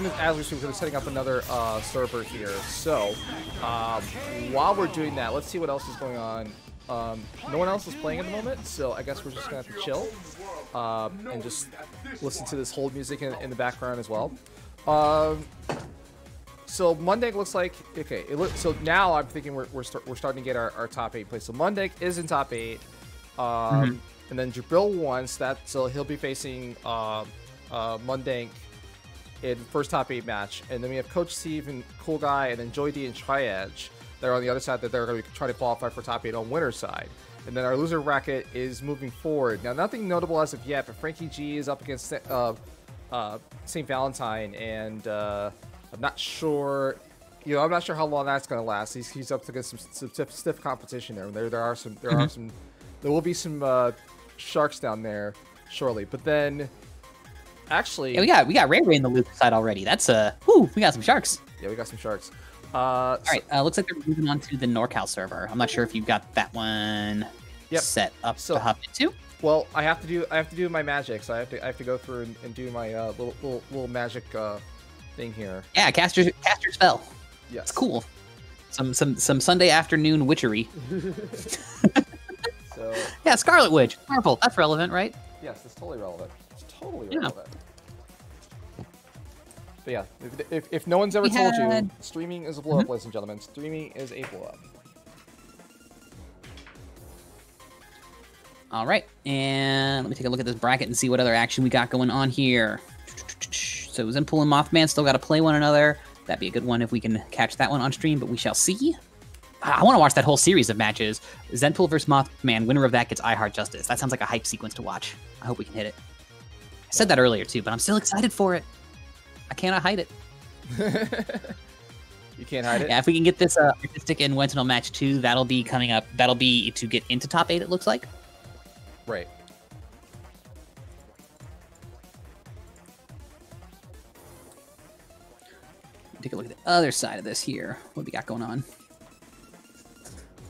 this as we speak. We're setting up another server here. So while we're doing that, let's see what else is going on. No one else is playing at the moment, so I guess we're just gonna have to chill and just listen to this hold music in the background as well. So Mundek looks like okay. So now I'm thinking we're starting to get our top 8 place. So Mundek is in top 8. And then Jabril wants that, so he'll be facing Mundank in first top 8 match. And then we have Coach Steve and Cool Guy, and then Joy D and Triedge. They're on the other side that they're going to be trying to qualify for top 8 on winner's side. And then our loser bracket is moving forward. Now, nothing notable as of yet, but Frankie G is up against St. Valentine, and I'm not sure. I'm not sure how long that's going to last. He's up against some stiff competition there. There will be some sharks down there shortly, but then actually yeah, we got Ray Ray in the loser side already. That's we got some sharks. Yeah, we got some sharks. All right, looks like they're moving on to the NorCal server. I'm not sure if you've got that one set up to hop into. Well, I have to do my magic, so I have to go through and do my little magic thing here. Yeah, cast your spell. Yes, it's cool. Some Sunday afternoon witchery. So, yeah, Scarlet Witch, purple. That's relevant, right? Yes, it's totally relevant. It's totally relevant. But yeah, if no one's ever told you, streaming is a blow up, ladies and gentlemen. Streaming is a blow up. All right, and let me take a look at this bracket and see what other action we got going on here. So Zenpool and Mothman still got to play one another. That'd be a good one if we can catch that one on stream, but we shall see. I want to watch that whole series of matches. Zenpool versus Mothman, winner of that gets iHeart Justice. That sounds like a hype sequence to watch. I hope we can hit it. I said that earlier too, but I'm still excited for it. I cannot hide it. You can't hide it? Yeah, if we can get this Artistic and Wentinel match too, that'll be coming up. That'll be to get into top 8, it looks like. Right. Take a look at the other side of this here. What we got going on?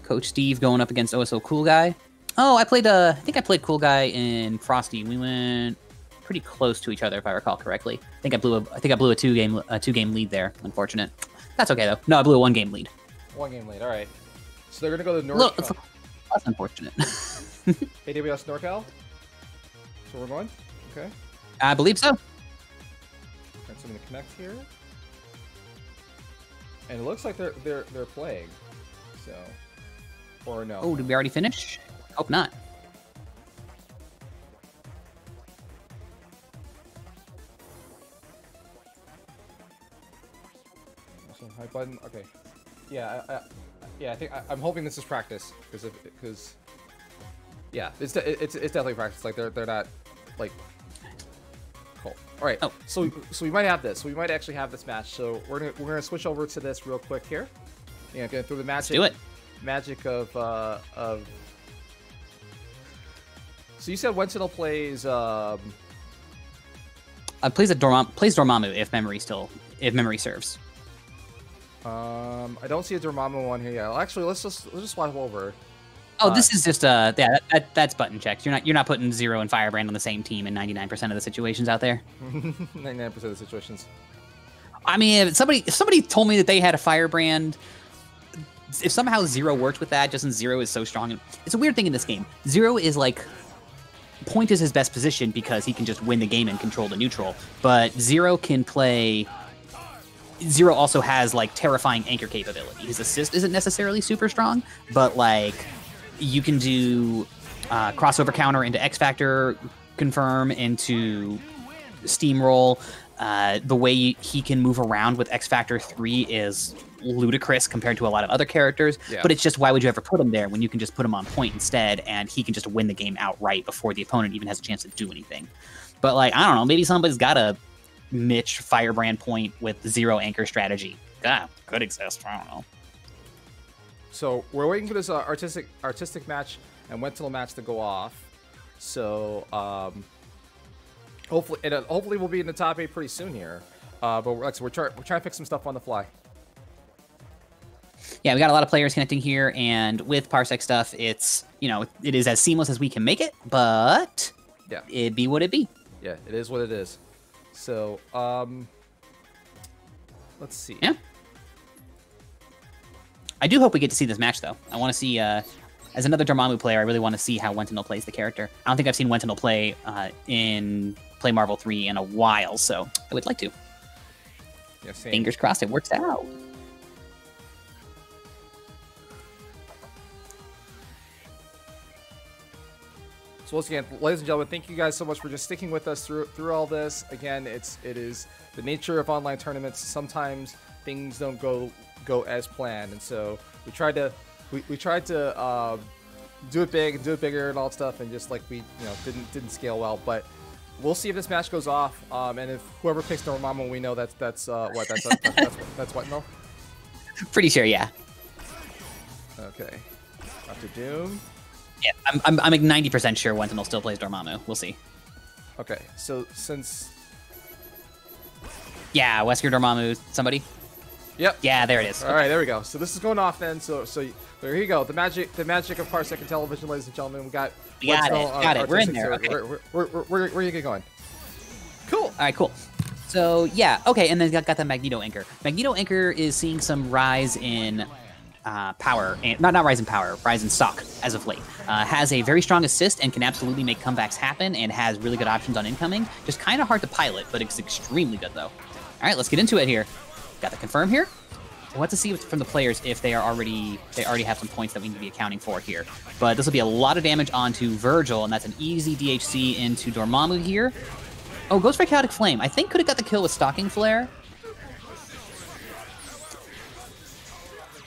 Coach Steve going up against OSO Cool Guy. Oh, I think I played Cool Guy in Frosty. We went pretty close to each other, if I recall correctly. I think I blew a two game lead there. Unfortunate. That's okay though. No, I blew a 1 game lead. 1 game lead. All right. So they're gonna go to North. That's unfortunate. AWS NorCal. So we're going. Okay. I believe so. Alright, so I'm gonna connect here. And it looks like they're playing. So, or no? Oh, did we already finish? Hope not. So, high button. Okay. Yeah. I think I'm hoping this is practice because yeah, it's definitely practice. Like they're not like. Cool. All right. Oh. So we might have this. So we might actually have this match. So we're gonna switch over to this real quick here. Yeah, going through the magic. Let's do it. Magic of. So you said Wentinel plays. Plays Dormammu if memory serves. I don't see a Dormammu one here yet. Well, actually, let's just swap over. Oh, this is just that's button checks. You're not putting Zero and Firebrand on the same team in 99% of the situations out there. 99% of the situations. I mean, if somebody told me that they had a Firebrand. If somehow Zero worked with that, just since Zero is so strong, it's a weird thing in this game. Zero is like, point is his best position because he can just win the game and control the neutral. But Zero can play. Zero also has like terrifying anchor capability. His assist isn't necessarily super strong, but like you can do crossover counter into X Factor confirm into Steamroll. The way he can move around with X Factor 3 is ludicrous compared to a lot of other characters, but it's just, why would you ever put him there when you can just put him on point instead and he can just win the game outright before the opponent even has a chance to do anything. But like, I don't know, maybe somebody's got a niche Firebrand point with Zero anchor strategy. God, could exist. I don't know. So we're waiting for this artistic match and Wentinel match to go off. So Hopefully we'll be in the top 8 pretty soon here. But we're trying to fix some stuff on the fly. Yeah, we got a lot of players connecting here, and with Parsec stuff, it's, you know, it is as seamless as we can make it, but yeah, it'd be what it be. Yeah, it is what it is. So, let's see. Yeah. I do hope we get to see this match, though. I want to see, as another Dormammu player, I really want to see how Wentinel plays the character. I don't think I've seen Wentinel play in Play Marvel 3 in a while, so I would like to. Yeah, same. Fingers crossed it works out. So once again, ladies and gentlemen, thank you guys so much for just sticking with us through all this. Again, it is the nature of online tournaments. Sometimes things don't go as planned, and so we tried to do it big and do it bigger and all that stuff, and just like we didn't scale well. But we'll see if this match goes off, and if whoever picks Dormammu, we know that's what, no? Pretty sure, yeah. Okay. After Doom. Yeah, I'm like 90% sure Wentinel still plays Dormammu. We'll see. Okay, so since... Yeah, Wesker Dormammu, somebody? Yep. Yeah, there it is. All right, there we go. So this is going off then. So there you go. The magic of Parsec and television, ladies and gentlemen. We got it. We're in there. Okay. We're gonna get going. Cool. All right, cool. So yeah, okay, and then got the Magneto Anchor. Magneto Anchor is seeing some rise in power, and not rise in power, rise in stock as of late. Has a very strong assist and can absolutely make comebacks happen, and has really good options on incoming. Just kind of hard to pilot, but it's extremely good though. All right, let's get into it here. Got the confirm here. We'll have to see from the players if they already have some points that we need to be accounting for here. But this will be a lot of damage onto Virgil, and that's an easy DHC into Dormammu here. Oh, goes for Chaotic Flame. I think could have got the kill with Stalking Flare.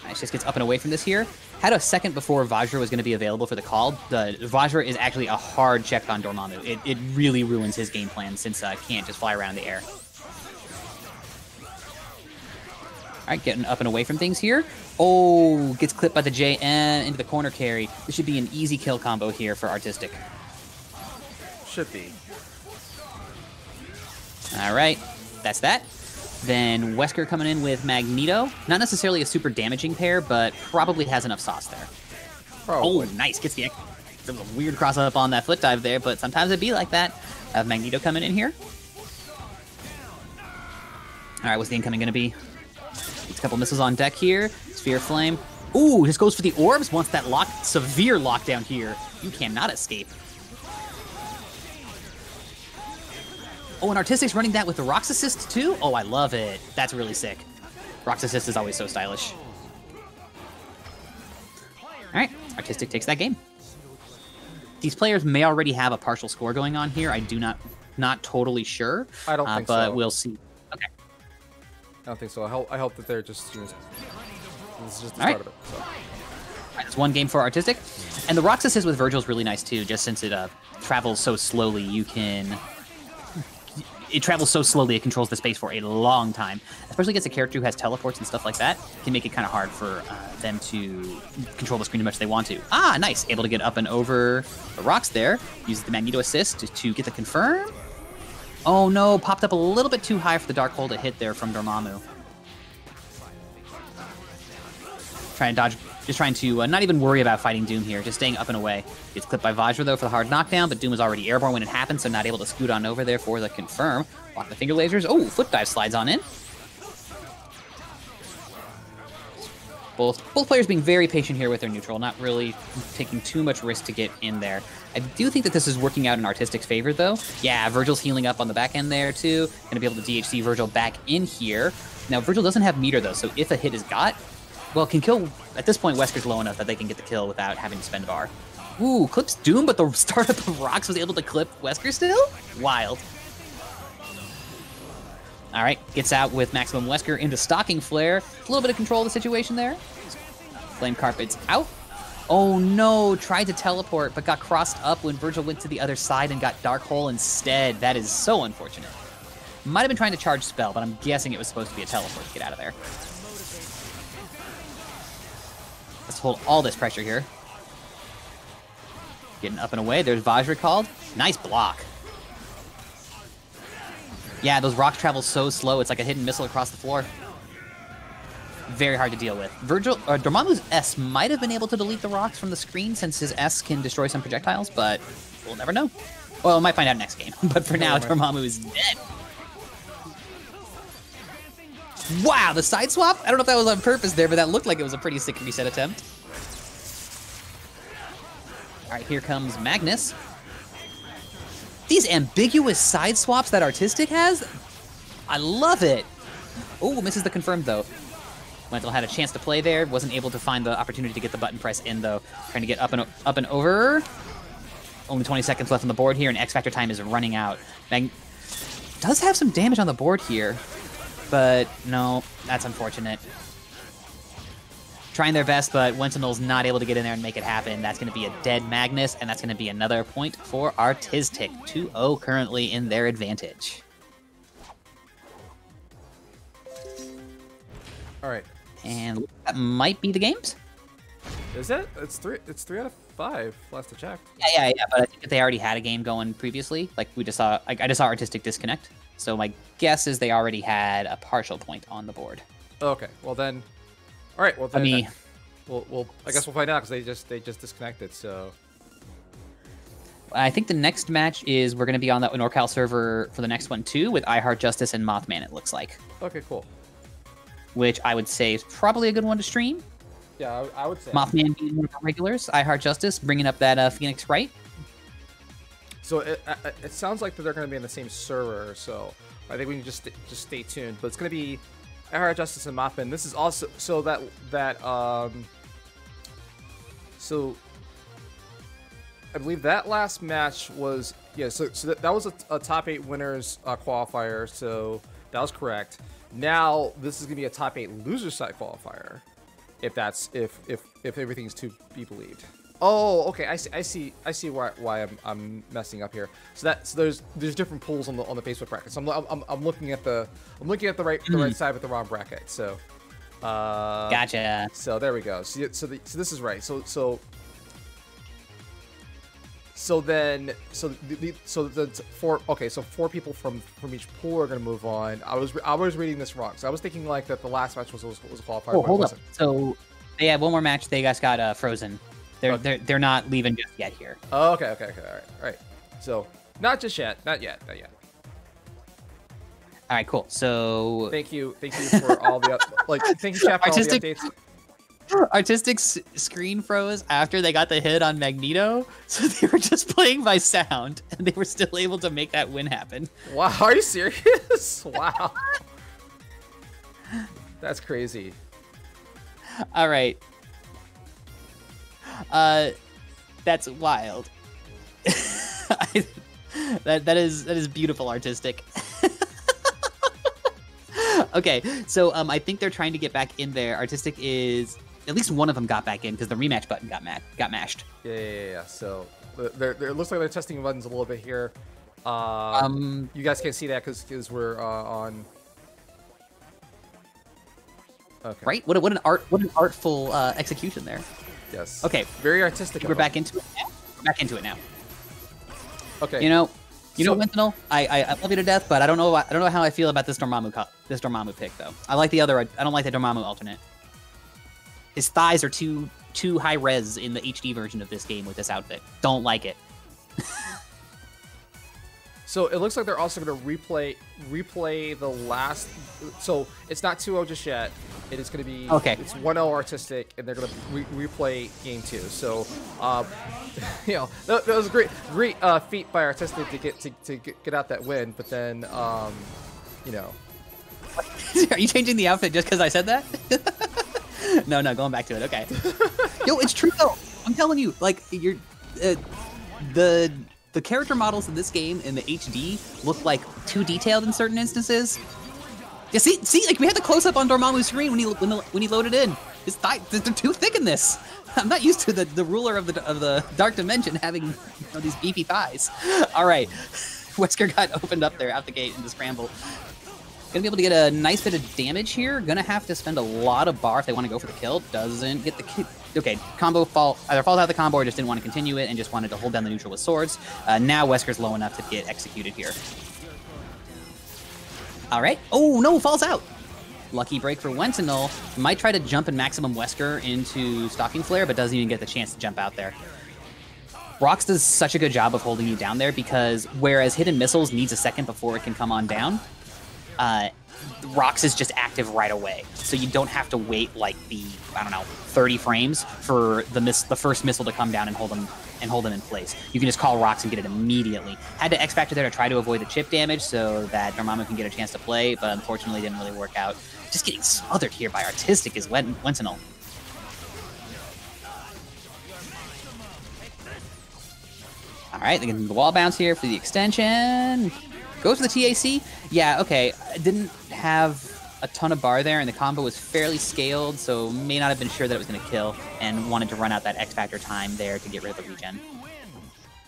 Nice, just gets up and away from this here. Had a second before Vajra was going to be available for the call. The Vajra is actually a hard check on Dormammu. It really ruins his game plan since can't just fly around in the air. All right, getting up and away from things here. Oh, gets clipped by the JN into the corner carry. This should be an easy kill combo here for Artistic. Should be. All right, that's that. Then Wesker coming in with Magneto. Not necessarily a super damaging pair, but probably has enough sauce there. Probably. Oh, nice. Gets the there was a weird cross up on that foot dive there, but sometimes it'd be like that. Have Magneto coming in here. All right, what's the incoming going to be? Gets a couple missiles on deck here. Sphere Flame. Ooh, just goes for the orbs. Wants that severe lockdown here. You cannot escape. Oh, and Artistic's running that with the Rock's Assist too? Oh, I love it. That's really sick. Rock's Assist is always so stylish. All right, Artistic takes that game. These players may already have a partial score going on here. I do not totally sure. I don't think but so. We'll see. Okay. I don't think so. I hope that they're just... This is just the All start of it. So. All right, it's one game for Artistic. And the Rock's Assist with Virgil is really nice too, just since it travels so slowly, it travels so slowly, it controls the space for a long time. Especially against a character who has teleports and stuff like that, it can make it kind of hard for them to control the screen as much as they want to. Ah, nice. Able to get up and over the rocks there. Uses the Magneto Assist to get the confirm. Oh no, popped up a little bit too high for the Dark Hole to hit there from Dormammu. Trying to dodge, just trying to not even worry about fighting Doom here, just staying up and away. Gets clipped by Vajra though for the hard knockdown, but Doom was already airborne when it happened, so not able to scoot on over there for the confirm. Block the finger lasers. Oh, foot dive slides on in. Both players being very patient here with their neutral, not really taking too much risk to get in there. I do think that this is working out in Artistic's favor, though. Yeah, Virgil's healing up on the back end there, too. Going to be able to DHC Virgil back in here. Now, Virgil doesn't have meter, though, so if a hit is got, well, can kill... At this point, Wesker's low enough that they can get the kill without having to spend a bar. Ooh, clips Doom, but the startup of Rocks was able to clip Wesker still? Wild. All right, gets out with Maximum Wesker into Stalking Flare. A little bit of control of the situation there. Flame Carpet's out. Oh no, tried to teleport, but got crossed up when Virgil went to the other side and got Dark Hole instead. That is so unfortunate. Might have been trying to charge spell, but I'm guessing it was supposed to be a teleport to get out of there. Let's hold all this pressure here. Getting up and away. There's Vajra called. Nice block. Yeah, those rocks travel so slow. It's like a hidden missile across the floor. Very hard to deal with. Dormammu's S might have been able to delete the rocks from the screen since his S can destroy some projectiles, but we'll never know. Well, we might find out next game. But for now, Dormammu is dead. Wow, the side swap? I don't know if that was on purpose there, but that looked like it was a pretty sick reset attempt. All right, here comes Magnus. These ambiguous side swaps that Artistic has, I love it. Oh, misses the confirmed, though. Wenzel had a chance to play there, wasn't able to find the opportunity to get the button press in, though. Trying to get up and over. Only 20 seconds left on the board here, and X Factor time is running out. Does have some damage on the board here, but no, that's unfortunate. Trying their best, but Wentinel's not able to get in there and make it happen. That's going to be a dead Magnus, and that's going to be another point for Artistic. 2-0 currently in their advantage. All right. And that might be the games. Is it? It's 3 out of 5. Last I checked. Yeah. But I think that they already had a game going previously. Like we just saw, I just saw Artistic disconnect. So my guess is they already had a partial point on the board. Okay. Well then. All right. Well then. I mean, I guess we'll find out because they just disconnected. So. I think the next match is we're going to be on that NorCal server for the next one too, with iHeart Justice and Mothman. It looks like. Okay. Cool. Which I would say is probably a good one to stream. Yeah, I would say. Mothman being one of our regulars. iHeart Justice bringing up that Phoenix Wright. So it sounds like that they're going to be in the same server. So I think we can just stay tuned. But it's going to be iHeart Justice and Mothman. This is also so I believe that last match was So that was a top 8 winners qualifier. So that was correct. Now this is gonna be a top 8 loser side qualifier, if everything's to be believed. Oh, okay. I see why I'm messing up here. So there's different pools on the Facebook bracket. So I'm looking at the right side with the wrong bracket. So Gotcha. So there we go. So this is right. So then four people from each pool are gonna move on. I was reading this wrong. So I was thinking like that the last match was a qualifier. Oh, hold up. So they have one more match. They guys got frozen. They're not leaving just yet here. Oh, okay. All right. So not yet. All right, cool. So thank you for all the thank you, chat, for all the updates. Artistic's screen froze after they got the hit on Magneto, so they were just playing by sound, and they were still able to make that win happen. Wow, are you serious? Wow. That's crazy. All right. That's wild. that is beautiful, Artistic. Okay, so I think they're trying to get back in there. Artistic is... At least one of them got back in because the rematch button got mashed. Yeah. So it looks like they're testing buttons a little bit here. You guys can't see that because we're on. Okay. Right? What an artful execution there. Yes. Okay. Very artistic. We're back into it now. We're back into it now. Okay. You know, Wentinel, I love you to death, but I don't know how I feel about this Dormammu pick though. I like the other. I don't like the Dormammu alternate. His thighs are too high res in the HD version of this game with this outfit. Don't like it. So it looks like they're also going to replay the last. So it's not 2-0 just yet. It is going to be okay. It's 1-0 Artistic, and they're going to replay game 2. So, that was a great feat by Artistic to get out that win. But then, Are you changing the outfit just because I said that? No, going back to it. Okay. Yo, it's true though. I'm telling you, like you're the character models in this game in the HD look like too detailed in certain instances. Yeah, see, like we had the close up on Dormammu's screen when he loaded in. His thighs, they're too thick in this. I'm not used to the ruler of the dark dimension having these beefy thighs. All right, Wesker got opened up there out the gate in the scramble. Gonna be able to get a nice bit of damage here. Gonna have to spend a lot of bar if they want to go for the kill. Doesn't get the kill. Okay, combo either falls out of the combo or just didn't want to continue it and just wanted to hold down the neutral with swords. Now Wesker's low enough to get executed here. All right. Oh, no, falls out. Lucky break for Wentinel. Might try to jump in Maximum Wesker into Stalking Flare, but doesn't even get the chance to jump out there. Rox does such a good job of holding you down there because whereas Hidden Missiles needs a second before it can come on down, Rox is just active right away. So you don't have to wait like the, I don't know, 30 frames for the first missile to come down and hold them in place. You can just call Rox and get it immediately. Had to X-Factor there to try to avoid the chip damage so that Dormammu can get a chance to play, but unfortunately didn't really work out. Just getting smothered here by Artistic is Wentinel. All right, they get the wall bounce here for the extension. Goes for the TAC. Yeah, okay. I didn't have a ton of bar there, and the combo was fairly scaled, so may not have been sure that it was going to kill, and wanted to run out that X-Factor time there to get rid of the regen.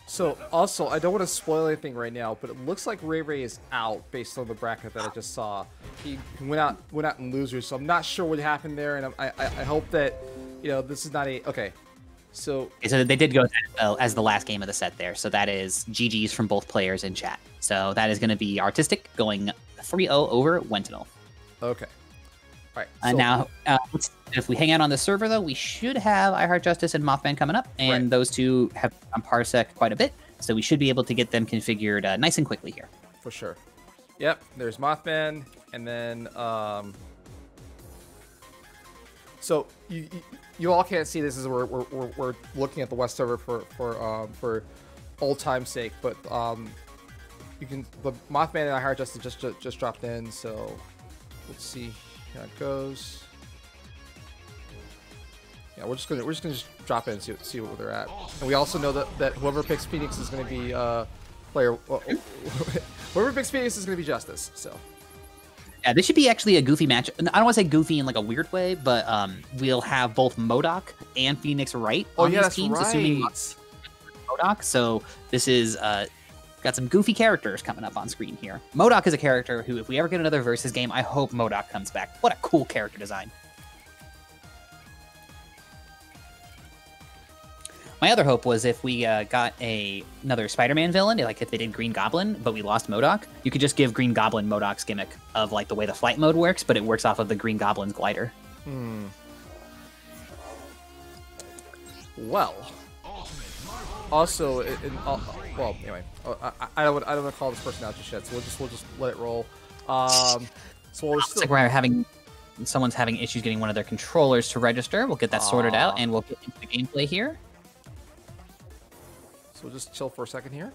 So, also, I don't want to spoil anything right now, but it looks like Ray Ray is out based on the bracket that I just saw. He went out in losers, so I'm not sure what happened there, and I hope that, you know, this is not a... Okay, so they did go as the last game of the set there, so that is GG's from both players in chat. So that is going to be Artistic going 3-0 over Wentinel. Okay. All right. And now, if we hang out on the server, though, we should have iHeart Justice and Mothman coming up, and those two have on Parsec quite a bit, so we should be able to get them configured nice and quickly here. For sure. Yep, there's Mothman, and then, so you all can't see this as we're looking at the West server for old time's sake, but you can the Mothman and iHeart Justice just dropped in, so let's see how it goes. Yeah, we're just gonna drop in and see where they're at. And we also know that whoever picks Phoenix is gonna be whoever picks Phoenix is gonna be Justice. So yeah, this should be actually a goofy match. I don't want to say goofy in like a weird way, but we'll have both MODOK and Phoenix Wright on these teams, assuming MODOK. So this is got some goofy characters coming up on screen here. MODOK is a character who, if we ever get another Versus game, I hope MODOK comes back. What a cool character design. My other hope was if we got another Spider-Man villain, like if they did Green Goblin, but we lost MODOK, you could just give Green Goblin MODOK's gimmick of like the way the flight mode works, but it works off of the Green Goblin's glider. Well, also, well, anyway, I don't want to call this person out just yet, so we'll just let it roll. So it's like we're someone's having issues getting one of their controllers to register. We'll get that sorted out, and we'll get into the gameplay here. So we'll just chill for a second here.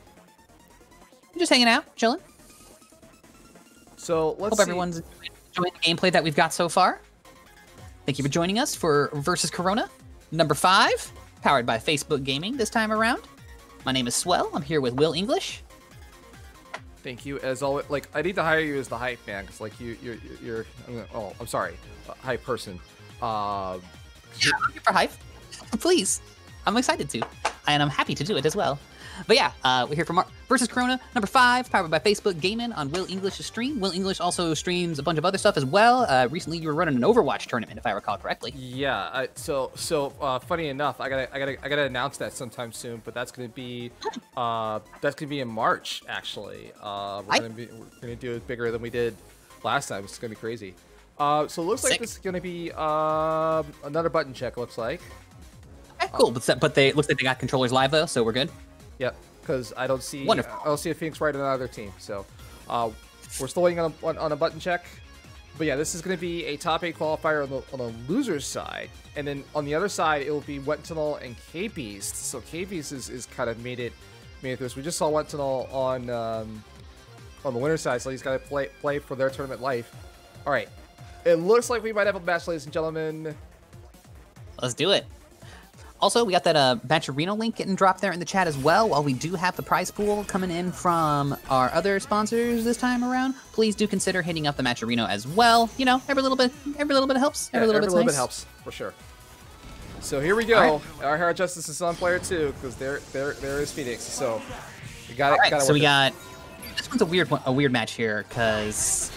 I'm just hanging out, chilling. So let's hope everyone's enjoying the gameplay that we've got so far. Thank you for joining us for Versus Corona number 5, powered by Facebook Gaming this time around. My name is Swell. I'm here with Will English. Thank you. As always, like, I need to hire you as the hype man, because like you're I'm sorry, hype person. Yeah, I'm here for hype. Please, I'm excited to, and I'm happy to do it as well. But yeah, we're here for Versus Corona number 5, powered by Facebook Gaming on Will English's stream. Will English also streams a bunch of other stuff as well. Recently, you were running an Overwatch tournament, if I recall correctly. Yeah. So funny enough, I gotta announce that sometime soon. But that's gonna be in March actually. We're gonna do it bigger than we did last time. It's gonna be crazy. So it looks like this is gonna be another button check. Looks like. Okay, cool. But it looks like they got controllers live though, so we're good. Yep, because I don't see a Phoenix Wright on another team, so we're still waiting on a button check. But yeah, this is going to be a top 8 qualifier on the loser's side, and then on the other side it will be Wentinel and K-Beast. So K-Beast is kind of made it through this. We just saw Wentinel on the winner's side, so he's got to play for their tournament life. All right, it looks like we might have a match, ladies and gentlemen. Let's do it. Also, we got that Matcherino link getting dropped there in the chat as well. While we do have the prize pool coming in from our other sponsors this time around, please do consider hitting up the Matcherino as well. You know, every little bit helps. Every little bit helps for sure. So here we go. Right. Our Hero Justice is on player 2 because there is Phoenix. So we got it. So we got this one's a weird match here because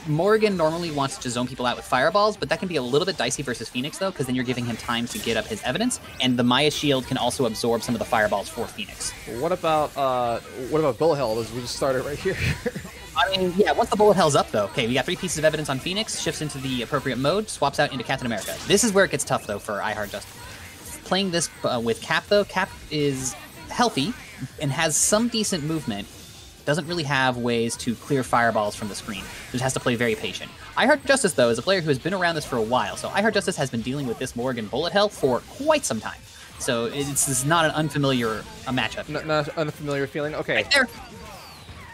Morgan normally wants to zone people out with fireballs, but that can be a little bit dicey versus Phoenix, though, because then you're giving him time to get up his evidence, and the Maya Shield can also absorb some of the fireballs for Phoenix. What about Bullet Hell, as we just started right here? I mean, yeah, once the bullet hell's up, though. Okay, we got 3 pieces of evidence on Phoenix, shifts into the appropriate mode, swaps out into Captain America. This is where it gets tough, though, for I Heart Justice. Playing this with Cap, though, Cap is healthy and has some decent movement. Doesn't really have ways to clear fireballs from the screen. Just has to play very patient. I Heart Justice, though, is a player who has been around this for a while, so I Heart Justice has been dealing with this Morgan bullet hell for quite some time. So it's not an unfamiliar matchup. Not an unfamiliar feeling. Okay. Right there.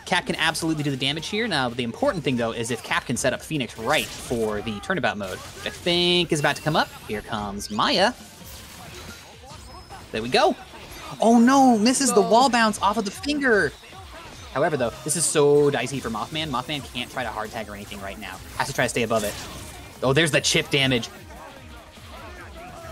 Cap can absolutely do the damage here. Now, the important thing, though, is if Cap can set up Phoenix right for the turnabout mode, which I think is about to come up. Here comes Maya. There we go. Oh, no, misses the wall bounce off of the finger. However, though, this is so dicey for Mothman. Mothman can't try to hard tag or anything right now. Has to try to stay above it. Oh, there's the chip damage.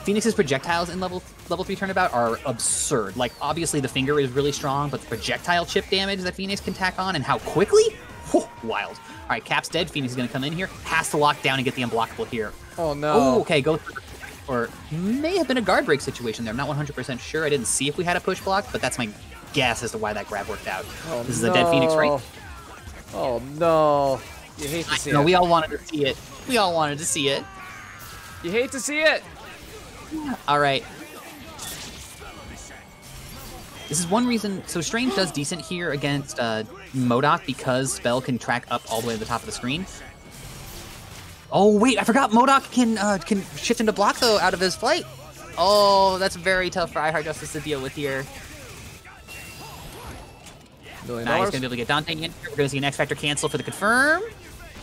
Phoenix's projectiles in level 3 turnabout are absurd. Like, obviously the finger is really strong, but the projectile chip damage that Phoenix can tack on and how quickly? Whew, wild. All right, Cap's dead. Phoenix is going to come in here. Has to lock down and get the unblockable here. Oh, no. Oh, okay, go through. Or may have been a guard break situation there. I'm not 100% sure. I didn't see if we had a push block, but that's my guess as to why that grab worked out. Oh, this is a dead Phoenix, right? Oh, no. You hate to see it. No, we all wanted to see it. We all wanted to see it. You hate to see it. All right. This is one reason. So Strange does decent here against MODOK because Spell can track up all the way to the top of the screen. Oh wait, I forgot MODOK can shift into block though out of his flight. Oh, that's very tough for I Heart Justice to deal with here. Nah, he's gonna be able to get Dante in. We're gonna see an X Factor cancel for the confirm.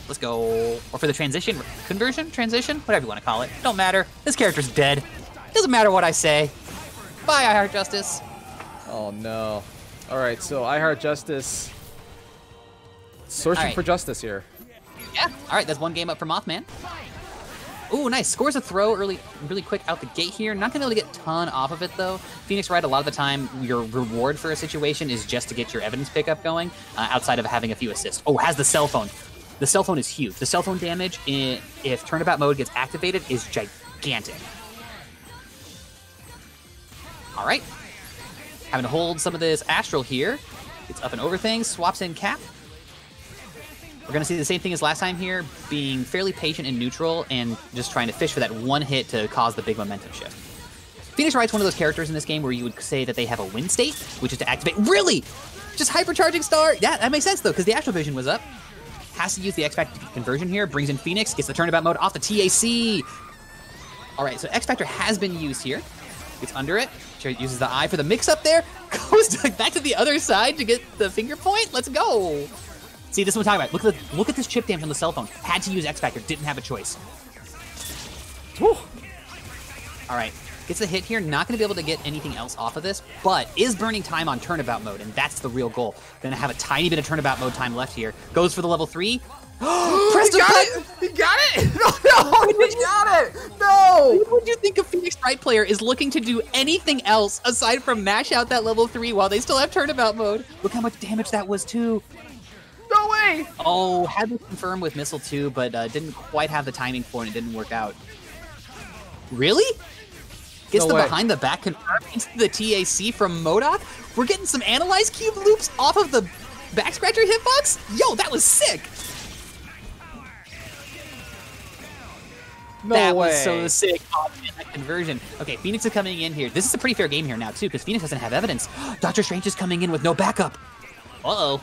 Let's go. Or for the transition, conversion, transition, whatever you want to call it. Don't matter. This character's dead. Doesn't matter what I say. Bye, I Heart Justice. Oh, no. All right, so I Heart Justice searching for justice here. Yeah. All right, that's one game up for Mothman. Ooh, nice. Scores a throw early, really quick out the gate here. Not going to be able to get a ton off of it, though. Phoenix Wright, a lot of the time, your reward for a situation is just to get your evidence pickup going, outside of having a few assists. Oh, has the cell phone. The cell phone is huge. The cell phone damage, if turnabout mode gets activated, is gigantic. All right. Having to hold some of this Astral here. Gets up and over things, swaps in Cap. We're going to see the same thing as last time here, being fairly patient and neutral and just trying to fish for that one hit to cause the big momentum shift. Phoenix Wright's one of those characters in this game where you would say that they have a win state, which is to activate. Really? Just hypercharging star? Yeah, that makes sense, though, because the Astral Vision was up. Has to use the X-Factor conversion here, brings in Phoenix, gets the turnabout mode off the TAC. All right, so X-Factor has been used here. Gets under it, uses the eye for the mix-up there, goes back to the other side to get the finger point. Let's go. See, this is what I'm talking about. Look at this chip damage on the cell phone. Had to use X-Factor, didn't have a choice. Whew. All right, gets the hit here. Not going to be able to get anything else off of this, but is burning time on turnabout mode, and that's the real goal. Going to have a tiny bit of turnabout mode time left here. Goes for the level 3. Presto cut! He got it! No, he got it! No! What do you think a Phoenix Wright player is looking to do anything else aside from mash out that level 3 while they still have turnabout mode? Look how much damage that was, too. No way! Oh, had to confirm with Missile 2, but didn't quite have the timing for it and it didn't work out. Really? Gets No the way. behind the back confirm into the TAC from MODOK? We're getting some Analyze Cube loops off of the back scratcher hitbox? Yo, that was sick! No that way. was so sick. Oh, man, that conversion. Okay, Phoenix is coming in here. This is a pretty fair game here now, too, because Phoenix doesn't have evidence. Doctor Strange is coming in with no backup. Uh-oh.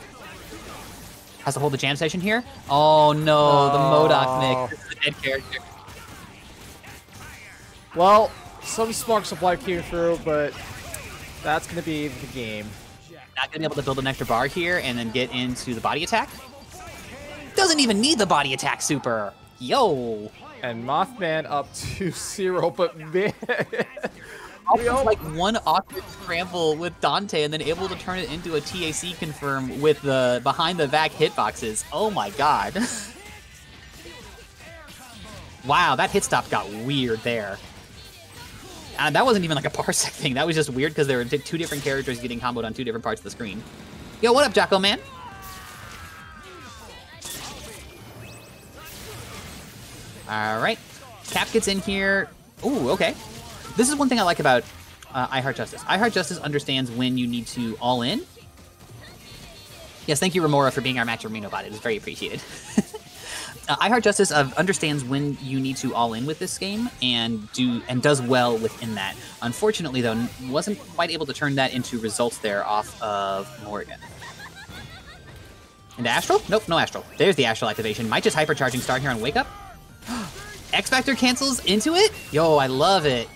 Has to hold the jam session here. Oh, no, the MODOK mix. This is a dead character. Well, some sparks of life came through, but that's going to be the game. Not going to be able to build an extra bar here and then get into the body attack. Doesn't even need the body attack super. Yo. And Mothman up 2-0, but man... Almost like one awkward scramble with Dante and then able to turn it into a TAC confirm with the behind the back hitboxes. Oh my god. Wow, that hit stop got weird there. And that wasn't even like a parsec thing. That was just weird because there were two different characters getting comboed on two different parts of the screen. Yo, what up, Jocko Man? All right. Cap gets in here. Ooh, okay. This is one thing I like about I Heart Justice. I Heart Justice understands when you need to all in Yes, thank you, Remora, for being our Match Arena bot. It was very appreciated. iHeart Justice understands when you need to all in with this game and does well within that. Unfortunately, though, wasn't quite able to turn that into results there off of Morgan. Into Astral? Nope, no Astral. There's the Astral activation. Might just hypercharging start here on Wake Up. X-Factor cancels into it? Yo, I love it.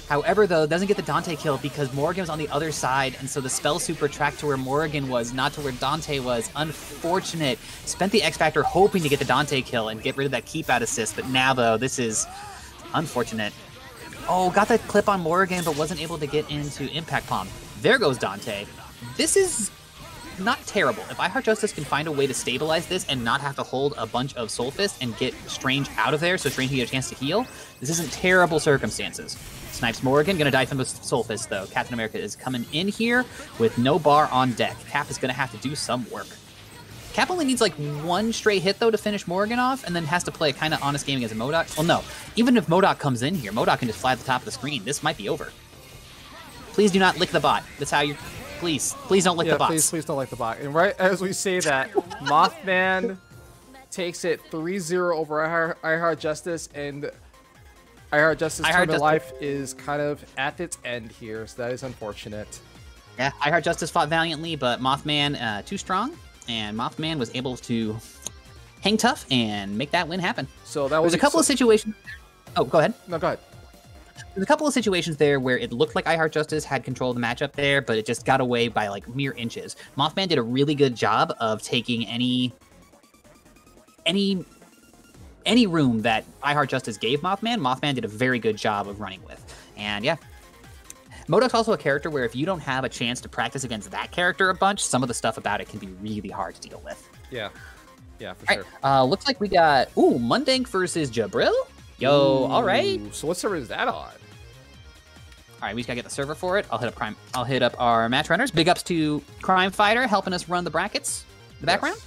However, though, doesn't get the Dante kill because Morgan was on the other side, and so the spell super tracked to where Morgan was, not to where Dante was. Unfortunate. Spent the X-Factor hoping to get the Dante kill and get rid of that keep out assist, but now, though, this is unfortunate. Oh, got that clip on Morgan, but wasn't able to get into Impact Palm. There goes Dante. This is not terrible. If iHeart Justice can find a way to stabilize this and not have to hold a bunch of Soul Fist and get Strange out of there so Strange can get a chance to heal, this isn't terrible circumstances. Snipes Morgan, gonna die from the Soul Fist though. Captain America is coming in here with no bar on deck. Cap is gonna have to do some work. Cap only needs like one stray hit though to finish Morgan off, and then has to play a kind of honest game against MODOK. Well, no, even if MODOK comes in here, MODOK can just fly at the top of the screen. This might be over. Please do not lick the bot. That's how you're. Please don't lick the bots. Please don't lick the bot. And right as we say that, Mothman takes it 3-0 over iHeart Justice, and iHeart Justice Tournament Life is kind of at its end here, so that is unfortunate. Yeah, iHeart Justice fought valiantly, but Mothman too strong, and Mothman was able to hang tough and make that win happen. So that was a couple of situations. Oh, go ahead. No, go ahead. There's a couple of situations there where it looked like iHeart Justice had control of the matchup there, but it just got away by like mere inches. Mothman did a really good job of taking any room that iHeart Justice gave Mothman. Mothman did a very good job of running with. And yeah. MODOK's also a character where if you don't have a chance to practice against that character a bunch, some of the stuff about it can be really hard to deal with. Yeah. Yeah, for sure. Right. Looks like we got Mundank versus Jabril. Yo, all right. So what server is that on? All right, we just gotta get the server for it. I'll hit up our match runners. Big ups to Crime Fighter helping us run the brackets in the background.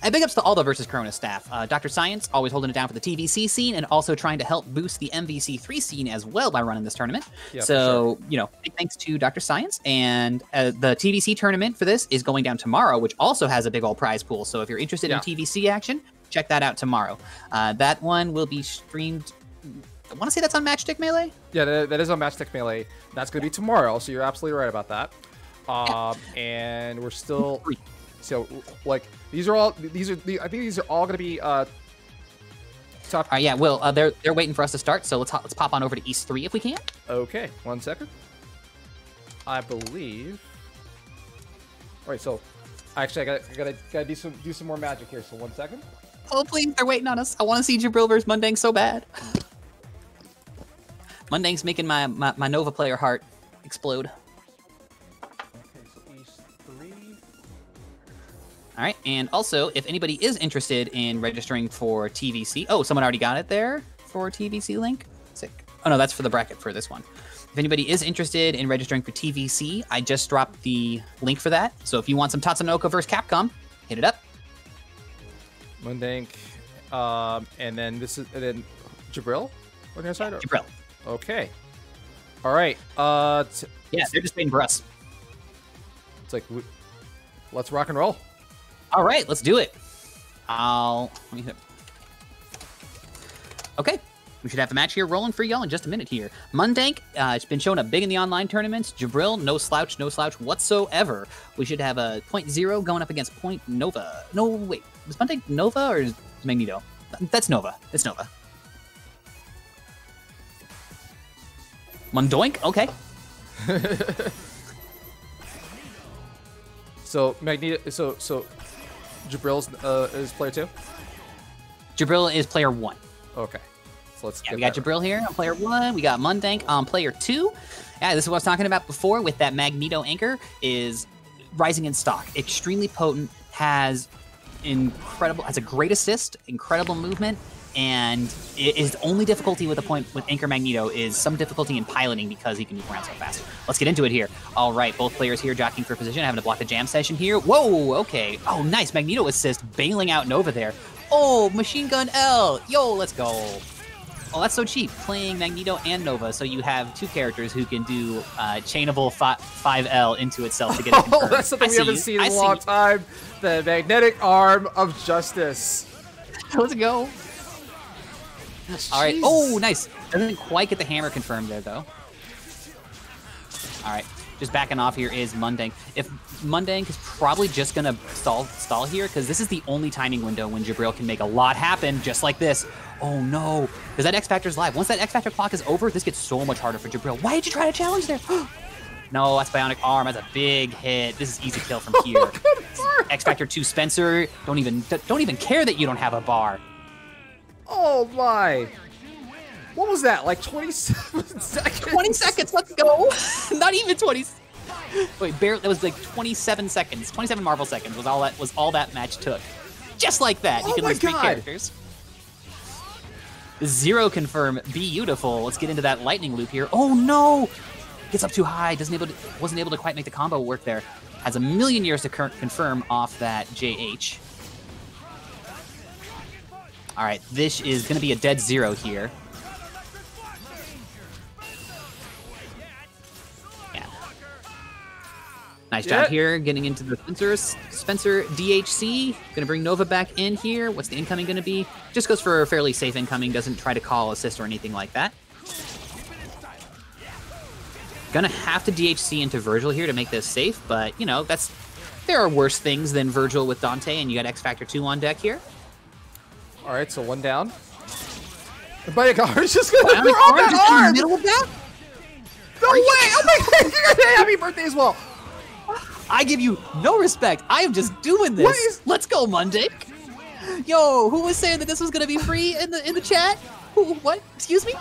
And big ups to all the Versus Corona staff. Dr. Science always holding it down for the TVC scene and also trying to help boost the MVC3 scene as well by running this tournament. Yeah, so, you know, big thanks to Dr. Science. And the TVC tournament for this is going down tomorrow, which also has a big old prize pool. So if you're interested in TVC action, check that out tomorrow. That one will be streamed. I want to say that's on Matchstick Melee? Yeah, that is on Matchstick Melee. That's going to be tomorrow, so you're absolutely right about that. And we're still... So, like, I think these are all going to be top... yeah, well, they're waiting for us to start, so let's pop on over to East 3 if we can. Okay, 1 second. I believe... Alright, so... Actually, I gotta do some more magic here, so 1 second. Oh, please, they're waiting on us. I want to see Jabril versus Mundank so bad. Mundank's making my Nova player heart explode. Okay, so East 3. All right, and also, if anybody is interested in registering for TVC... Oh, someone already got it there for TVC link? Sick. Oh, no, that's for the bracket for this one. If anybody is interested in registering for TVC, I just dropped the link for that. So if you want some Tatsunoko versus Capcom, hit it up. Mundank, and then Jabril on your side? Jabril. Okay. All right. Yeah, they're just waiting for us. It's like, let's rock and roll. All right, let's do it. Let me hit. Okay. We should have a match here rolling for y'all in just a minute here. Mundank, it's been showing up big in the online tournaments. Jabril, no slouch whatsoever. We should have a .0 going up against .Nova. No, wait. Was Mundank Nova or is Magneto? That's Nova. It's Nova. Mundoink? Okay. So Magneto. So Jabril's is player 2. Jabril is player 1. Okay. So let's. Yeah, we got Jabril here on player 1. We got Mundank on player 2. Yeah, this is what I was talking about before with that Magneto anchor. Is rising in stock, extremely potent, has a great assist, incredible movement. And his only difficulty with Anchor Magneto is some difficulty in piloting because he can move around so fast. Let's get into it here. All right, both players here jockeying for position, having to block the jam session here. Whoa, okay. Oh, nice. Magneto assist, bailing out Nova there. Oh, Machine Gun L. Yo, let's go. Oh, that's so cheap. Playing Magneto and Nova, so you have two characters who can do chainable 5L into itself to get it confirmed. Oh, that's something we haven't seen in a long time. The magnetic arm of justice. Let's go. All right. Oh, nice. Doesn't quite get the hammer confirmed there, though. All right. Just backing off here is Mundank. If Mundank is probably just going to stall here, because this is the only timing window when Jibril can make a lot happen, just like this. Oh, no. Because that X Factor's live. Once that X Factor clock is over, this gets so much harder for Jibril. Why did you try to challenge there? No, that's Bionic Arm. That's a big hit. This is easy kill from here. X Factor 2 Spencer. Don't even care that you don't have a bar. Oh, my. What was that? Like 27 seconds? 20 seconds. Let's go. Not even 20. Wait, barely. That was like 27 seconds. 27 Marvel seconds was all that match took. Just like that. You can lose 3 characters. Zero confirm. Beautiful. Let's get into that lightning loop here. Oh no! Gets up too high. Wasn't able to quite make the combo work there. Has a million years to confirm off that JH. All right, this is going to be a dead zero here. Yeah. Nice job here, getting into the Spencer DHC. Gonna bring Nova back in here. What's the incoming gonna be? Just goes for a fairly safe incoming, doesn't try to call assist or anything like that. Gonna have to DHC into Virgil here to make this safe, but you know, there are worse things than Virgil with Dante, and you got X Factor 2 on deck here. All right, so one down. The Bionic Arm is just gonna throw that arm! In the middle of that? No way! Oh my god, happy birthday as well! I give you no respect. I am just doing this. Let's go, Monday. Yo, who was saying that this was gonna be free in the chat? Who? What? Excuse me?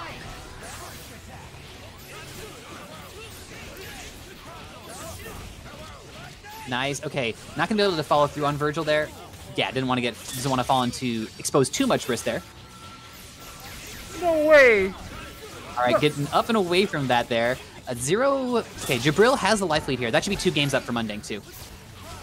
Nice. Okay, not gonna be able to follow through on Virgil there. Yeah, doesn't want to fall into expose too much risk there. No way. All right, getting up and away from that there. A zero. Okay, Jibril has the life lead here. That should be 2 games up for Mundang too.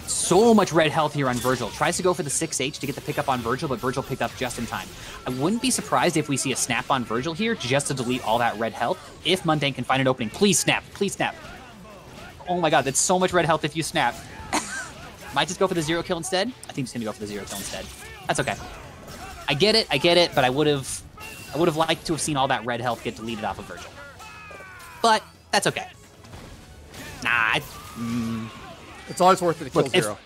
So much red health here on Virgil. Tries to go for the 6H to get the pickup on Virgil, but Virgil picked up just in time. I wouldn't be surprised if we see a snap on Virgil here just to delete all that red health. If Mundang can find an opening, please snap. Please snap. Oh my god, that's so much red health if you snap. Might just go for the 0 kill instead. I think he's gonna go for the 0 kill instead. That's okay. I get it, but I would have liked to have seen all that red health get deleted off of Virgil. But that's okay. Nah, it's always worth it to kill look, 0.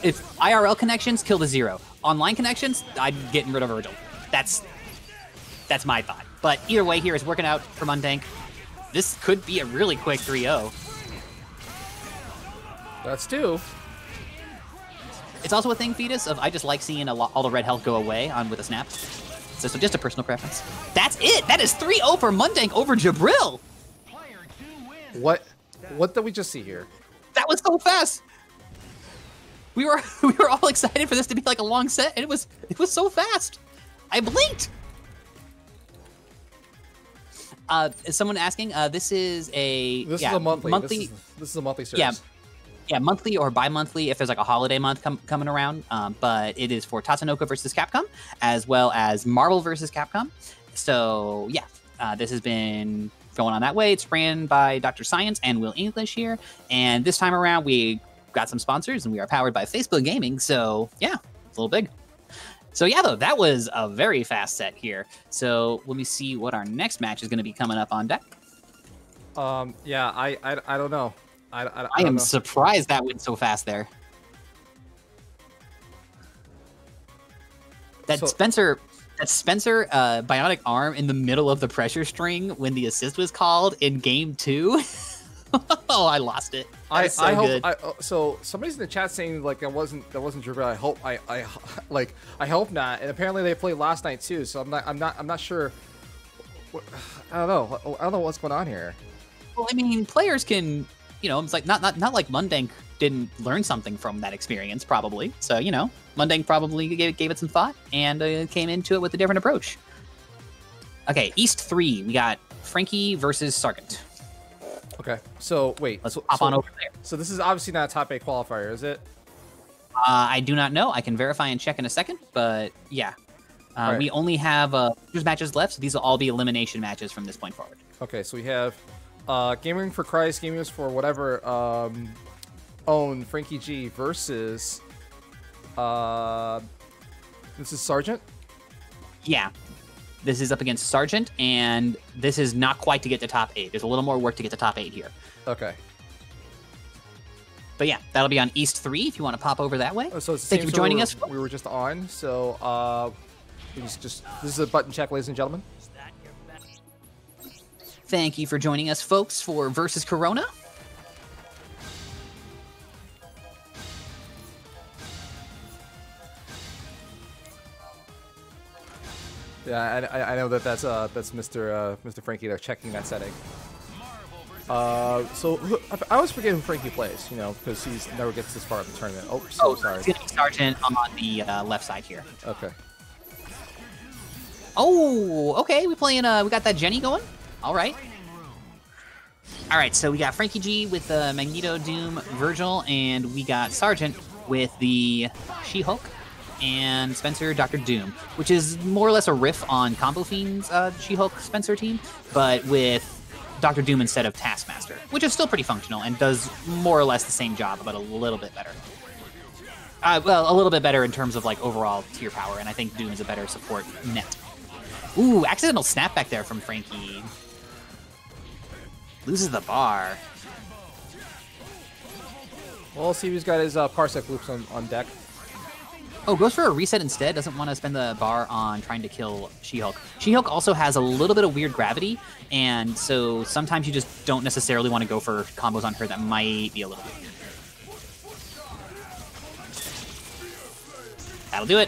If IRL connections, kill the 0. Online connections, I'm getting rid of Virgil. That's my thought. But either way here is working out for Mundank. This could be a really quick 3-0. That's 2. It's also a thing, Fetus, of I just like seeing all the red health go away with a snap. So just a personal preference. That's it! That is 3-0 for Mundank over Jibril! What did we just see here? That was so fast! We were all excited for this to be like a long set, and it was so fast! I blinked! Is someone asking? This is a monthly. This is a monthly service. Yeah, monthly or bi-monthly if there's like a holiday month coming around. But it is for Tatsunoko versus Capcom, as well as Marvel versus Capcom. So yeah, this has been going on that way. It's ran by Dr. Science and Will English here. And this time around, we got some sponsors, and we are powered by Facebook Gaming. So yeah, it's a little big. So yeah, though, that was a very fast set here. So let me see what our next match is going to be coming up on deck. Yeah, I don't know. I am know. surprised that went so fast there. That Spencer bionic arm in the middle of the pressure string when the assist was called in game 2. Oh, I lost it. I hope. So somebody's in the chat saying like that wasn't Jibril. I hope I hope not. And apparently they played last night too. So I'm not sure. I don't know what's going on here. Well, I mean, players can, you know, it's like not like Mundank didn't learn something from that experience probably. So you know, Mundank probably gave it some thought and came into it with a different approach. Okay, East 3. We got Frankie versus Sargent. Okay, so wait, let's hop on over there. So this is obviously not a top 8 qualifier, is it? I do not know. I can verify and check in a second, but yeah. Right. We only have matches left, so these will all be elimination matches from this point forward. Okay, so we have Gaming for Christ, Gaming for whatever, own Frankie G versus this is Sergeant? Yeah. This is up against Sergeant, and this is not quite to get to top 8. There's a little more work to get to top 8 here. Okay. But yeah, that'll be on East 3 if you want to pop over that way. So it's the Thank same you for joining us. We were just on, so this is a button check, ladies and gentlemen. Thank you for joining us, folks, for Versus Corona. Yeah, I know that's Mr. Frankie there checking that setting. So I always forget who Frankie plays, because he never gets this far in the tournament. Oh, sorry. It's gonna be Sergeant on the left side here. Okay. Oh, okay. We got that Jenny going. All right. All right. So we got Frankie G with Magneto, Doom, Virgil, and we got Sergeant with the She-Hulk and Spencer, Dr. Doom, which is more or less a riff on Combo Fiend's She-Hulk Spencer team, but with Dr. Doom instead of Taskmaster, which is still pretty functional and does more or less the same job, but a little bit better. Well, a little bit better in terms of like overall tier power, and I think Doom is a better support net. Ooh, accidental snapback there from Frankie. Loses the bar. Well, see, he's got his Parsec loops on deck. Oh, goes for a reset instead. Doesn't want to spend the bar on trying to kill She-Hulk. She-Hulk also has a little bit of weird gravity, and so sometimes you just don't necessarily want to go for combos on her that might be a little weird. That'll do it.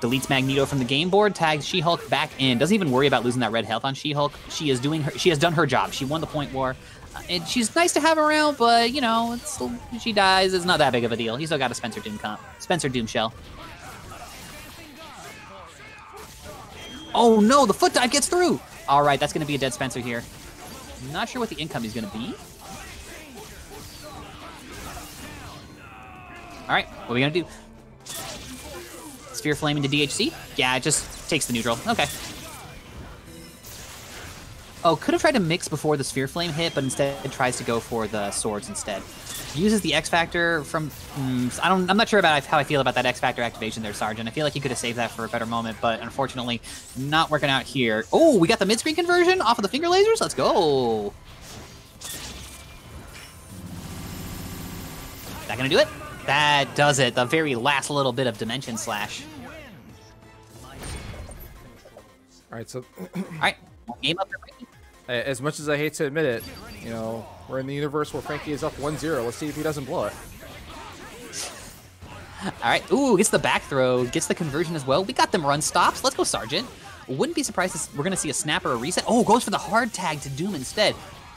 Deletes Magneto from the game board, tags She-Hulk back in. Doesn't even worry about losing that red health on She-Hulk. She has done her job. She won the point war. And she's nice to have around, but if she dies, it's not that big of a deal. He's still got a Spencer Doom shell. Oh no, the foot dive gets through. All right, that's going to be a dead Spencer here. Not sure what the income is going to be. All right, what are we going to do? Sphere Flame into DHC? Yeah, it just takes the neutral. Okay. Oh, could have tried to mix before the Sphere Flame hit, but instead it tries to go for the swords instead. Uses the X Factor from... I'm not sure about how I feel about that X Factor activation there, Sergeant. I feel like you could have saved that for a better moment, but unfortunately, not working out here. Oh, we got the mid-screen conversion off of the finger lasers? Let's go! That gonna do it? That does it. The very last little bit of Dimension Slash. Alright, so... Alright, game up there, Frankie. As much as I hate to admit it, we're in the universe where Frankie is up 1-0. Let's see if he doesn't blow it. Alright, ooh, gets the back throw, gets the conversion as well. We got them run stops. Let's go, Sergeant. Wouldn't be surprised if we're going to see a snap or a reset. Oh, goes for the hard tag to Doom instead.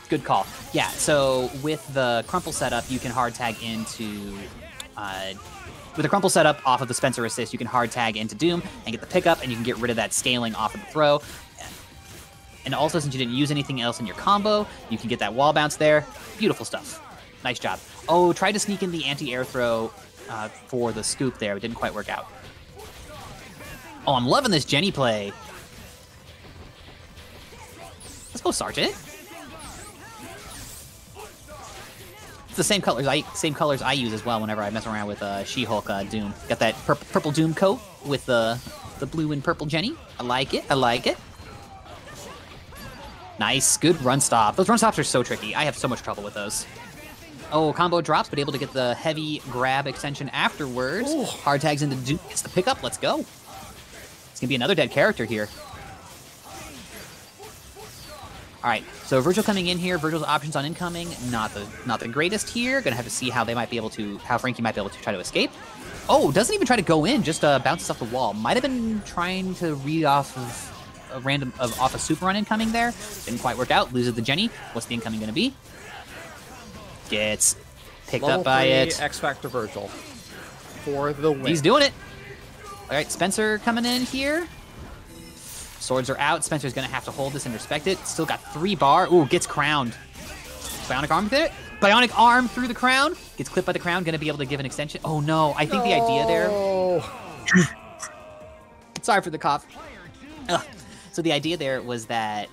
Good call. Yeah, so with the crumple setup, you can hard tag into... with a crumple setup off of the Spencer assist, you can hard tag into Doom and get the pickup, and you can get rid of that scaling off of the throw. And also, since you didn't use anything else in your combo, you can get that wall bounce there. Beautiful stuff. Nice job. Oh, tried to sneak in the anti-air throw for the scoop there. It didn't quite work out. Oh, I'm loving this Jenny play. Let's go, Sergeant. It's the same colors I use as well whenever I mess around with She-Hulk Doom. Got that purple Doom coat with the blue and purple Jenny. I like it. I like it. Nice, good run stop. Those run stops are so tricky. I have so much trouble with those. Oh, combo drops, but able to get the heavy grab extension afterwards. Ooh. Hard tags into Doom, gets the pickup. Let's go. It's gonna be another dead character here. All right, so Virgil coming in here. Virgil's options on incoming, not the greatest here. Gonna have to see how Frankie might be able to try to escape. Oh, doesn't even try to go in, just bounces off the wall. Might have been trying to read off of off a super run incoming there. Didn't quite work out. Loses the Jenny. What's the incoming gonna be? Gets picked up by it. X Factor Virgil for the win. He's doing it. All right, Spencer coming in here. Swords are out. Spencer's gonna have to hold this and respect it. Still got 3 bar. Ooh, gets crowned. Bionic arm with it. Bionic arm through the crown. Gets clipped by the crown. Gonna be able to give an extension. Oh no, I think the idea there. Sorry for the cough. Ugh. So the idea there was that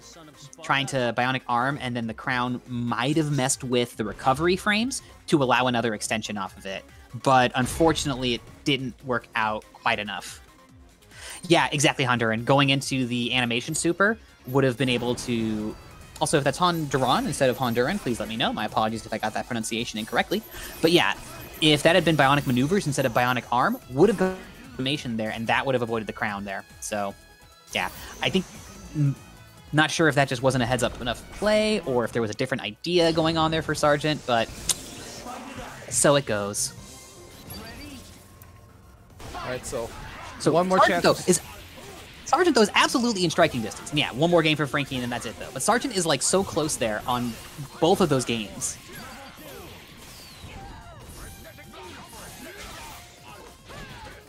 trying to Bionic Arm and then the crown might have messed with the recovery frames to allow another extension off of it. But unfortunately, it didn't work out quite enough. Yeah, exactly, Honduran. Going into the animation super would have been able to... Also, if that's Honduran instead of Honduran, please let me know. My apologies if I got that pronunciation incorrectly. But yeah, if that had been Bionic Maneuvers instead of Bionic Arm, would have been animation there, and that would have avoided the crown there. So, yeah, I think... Not sure if that just wasn't a heads-up enough play, or if there was a different idea going on there for Sargent, but so it goes. All right, so one more Sargent, chance. Sargent, though, is absolutely in striking distance. And yeah, one more game for Frankie, and then that's it, though. But Sargent is, like, so close there on both of those games.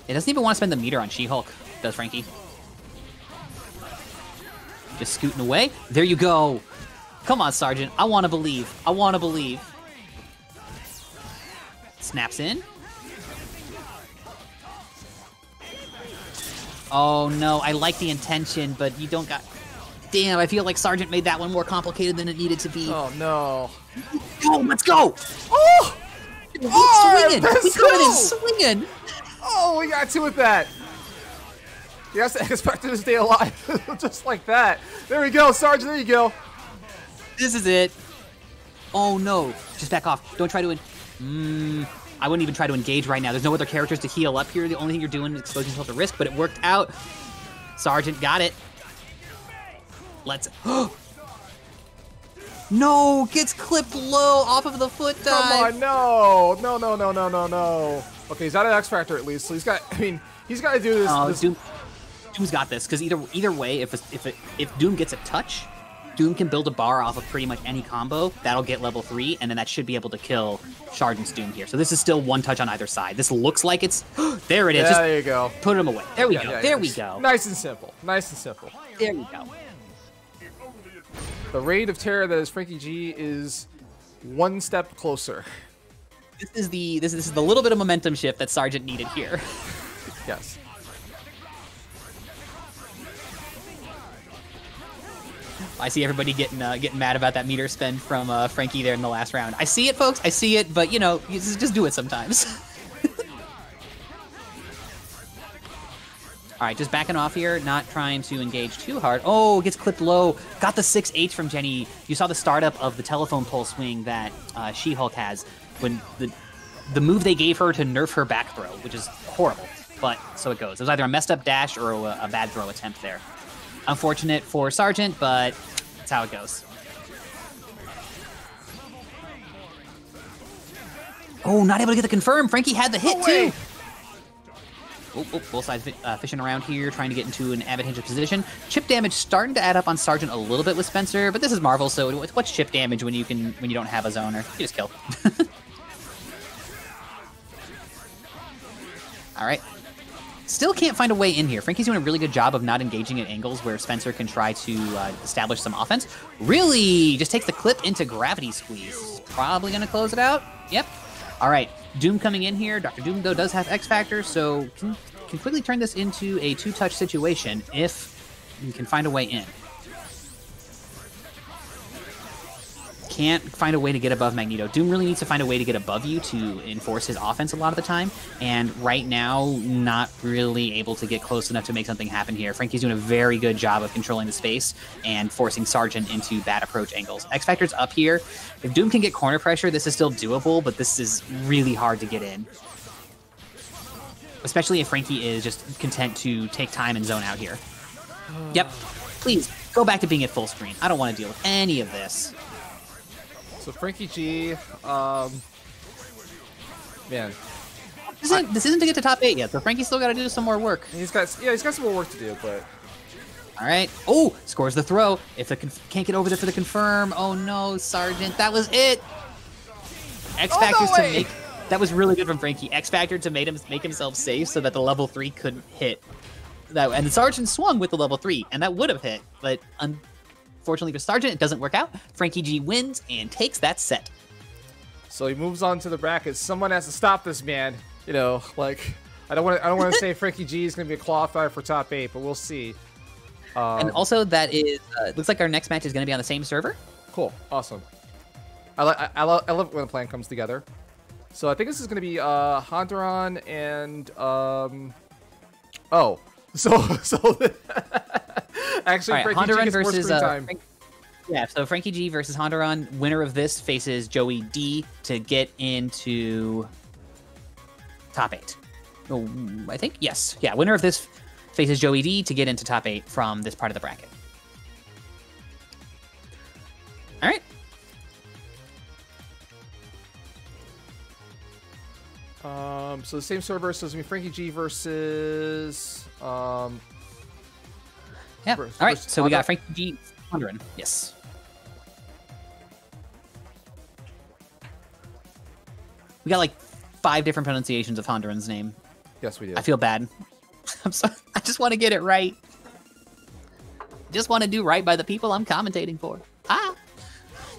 It doesn't even want to spend the meter on She-Hulk, does Frankie? Just scooting away. There you go. Come on, Sargent. I want to believe. I want to believe. Snaps in. Oh, no. I like the intention, but you don't got... Damn, I feel like Sargent made that one more complicated than it needed to be. Oh, no. Go, let's go. Oh! Swinging. We coming in swinging. Oh, we got two with that. You have to expect to stay alive. Just like that. There we go, Sargent. There you go. This is it. Oh, no. Just back off. Don't try to... I wouldn't even try to engage right now. There's no other characters to heal up here. The only thing you're doing is exposing yourself to risk, but it worked out. Sargent got it. Let's... No! Gets clipped low off of the foot dive. Come on, no. No, no, no, no, no, no. Okay, he's out of X Factor at least, so he's got... I mean, he's got to do this... Doom's got this, because either way, if Doom gets a touch, Doom can build a bar off of pretty much any combo. That'll get level 3, and then that should be able to kill Sargent's Doom here. So this is still one touch on either side. This looks like it's... There it is. Yeah, Just there you go. Put him away. There we go. Yeah, there we go. Nice and simple. Nice and simple. There we go. The Reign of Terror that is Frankie G is one step closer. This is the little bit of momentum shift that Sargent needed here. Yes. I see everybody getting mad about that meter spend from Frankie there in the last round. I see it, folks. I see it, but, you know, you just do it sometimes. All right, just backing off here, not trying to engage too hard. Oh, gets clipped low. Got the 6H from Jenny. You saw the startup of the telephone pole swing that She-Hulk has when the move they gave her to nerf her back throw, which is horrible. But so it goes. It was either a messed up dash or a bad throw attempt there. Unfortunate for Sargent, but that's how it goes. Oh, not able to get the confirm. Frankie had the hit, too. Oh, both sides fishing around here, trying to get into an advantageous position. Chip damage starting to add up on Sargent a little bit with Spencer, but this is Marvel, so what's chip damage when you don't have a zoner? You just kill. All right. Still can't find a way in here. Frankie's doing a really good job of not engaging at angles where Spencer can try to establish some offense. Really just takes the clip into Gravity Squeeze. Probably going to close it out. Yep. All right. Doom coming in here. Dr. Doom, though, does have X Factor, so can quickly turn this into a two-touch situation if you can find a way in. Can't find a way to get above Magneto. Doom really needs to find a way to get above you to enforce his offense a lot of the time, and right now, not really able to get close enough to make something happen here. Frankie's doing a very good job of controlling the space and forcing Sargent into bad approach angles. X Factor's up here. If Doom can get corner pressure, this is still doable, but this is really hard to get in. Especially if Frankie is just content to take time and zone out here. Yep. Please, go back to being at full screen. I don't want to deal with any of this. So Frankie G, man. This isn't to get to top 8 yet, so Frankie's still got to do some more work. He's got some more work to do, but... All right. Oh, scores the throw. If the can't get over there for the confirm. Oh no, Sargent, that was it. X Factors to make. That was really good from Frankie. X Factor to make himself safe so that the level 3 couldn't hit. And the Sargent swung with the level 3, and that would have hit, but unfortunately for Sargent, it doesn't work out. Frankie G wins and takes that set. So he moves on to the brackets. Someone has to stop this man. You know, like, I don't want to say Frankie G is going to be a qualifier for top 8, but we'll see. And also, that is looks like our next match is going to be on the same server. Cool, awesome. I love it when a plan comes together. So I think this is going to be Hondoran and actually, All right, Frankie G Hondoran gets more versus screen time. yeah. So Frankie G versus Hondoran. Winner of this faces Joey D to get into top 8. Oh, I think yes. Yeah, winner of this faces Joey D to get into top 8 from this part of the bracket. All right. So the same server, so it's going to be Frankie G versus Yeah. All right. So we got Frankie G, Hondoran. Yes. We got like 5 different pronunciations of Hondoran's name. Yes, we do. I feel bad. I'm sorry. I just want to get it right. Just want to do right by the people I'm commentating for.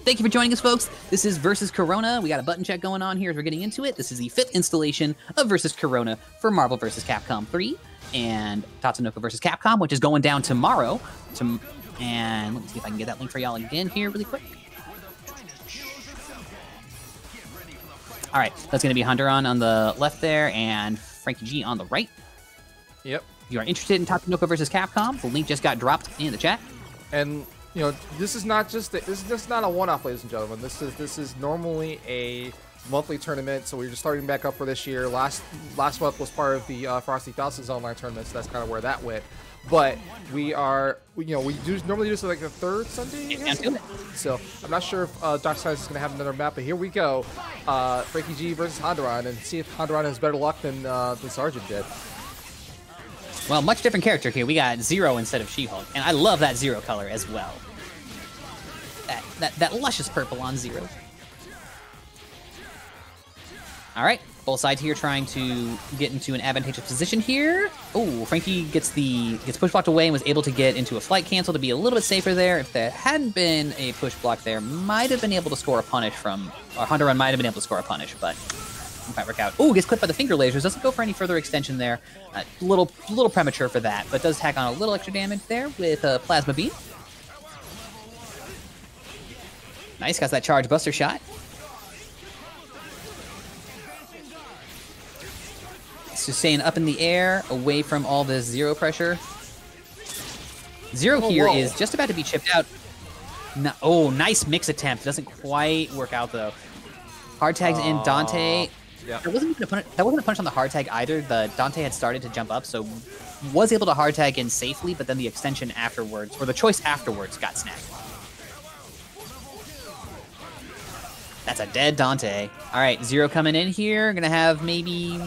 Thank you for joining us, folks. This is Versus Corona. We got a button check going on here as we're getting into it. This is the 5th installation of Versus Corona for Marvel vs. Capcom 3 and Tatsunoko vs. Capcom, which is going down tomorrow. And let me see if I can get that link for y'all again here really quick. All right, that's going to be Hondoran on the left there and Frankie G on the right. Yep. If you are interested in Tatsunoko vs. Capcom, the link just got dropped in the chat. And you know, this is not a one-off, ladies and gentlemen. This is normally a monthly tournament, so we're just starting back up for this year. Last month was part of the Frosty Thousands online tournament, so that's kind of where that went. But we normally do this like the 3rd Sunday. I guess? So I'm not sure if Dark Science is going to have another map, but here we go. Frankie G versus Hondoran, and see if Hondoran has better luck than Sergeant did. Well, much different character here. We got Zero instead of She-Hulk, and I love that Zero color as well. That luscious purple on Zero. All right, both sides here trying to get into an advantageous position here. Oh, Frankie gets push blocked away and was able to get into a flight cancel to be a little bit safer there. If there hadn't been a push block there, might have been able to score a punish from, or Hondoran might have been able to score a punish, but might work out. Oh, gets clipped by the finger lasers. Doesn't go for any further extension there. Little premature for that, but does tack on a little extra damage there with a plasma beam. Nice, got that charge buster shot. So staying up in the air, away from all this Zero pressure. Zero here is just about to be chipped out. No, oh, nice mix attempt. Doesn't quite work out though. Hard tags in Dante. Yeah. That wasn't a punch on the hard tag either. The Dante had started to jump up, so was able to hard tag in safely, but then the extension afterwards, or the choice afterwards, got snagged. That's a dead Dante. All right, Zero coming in here. Gonna have maybe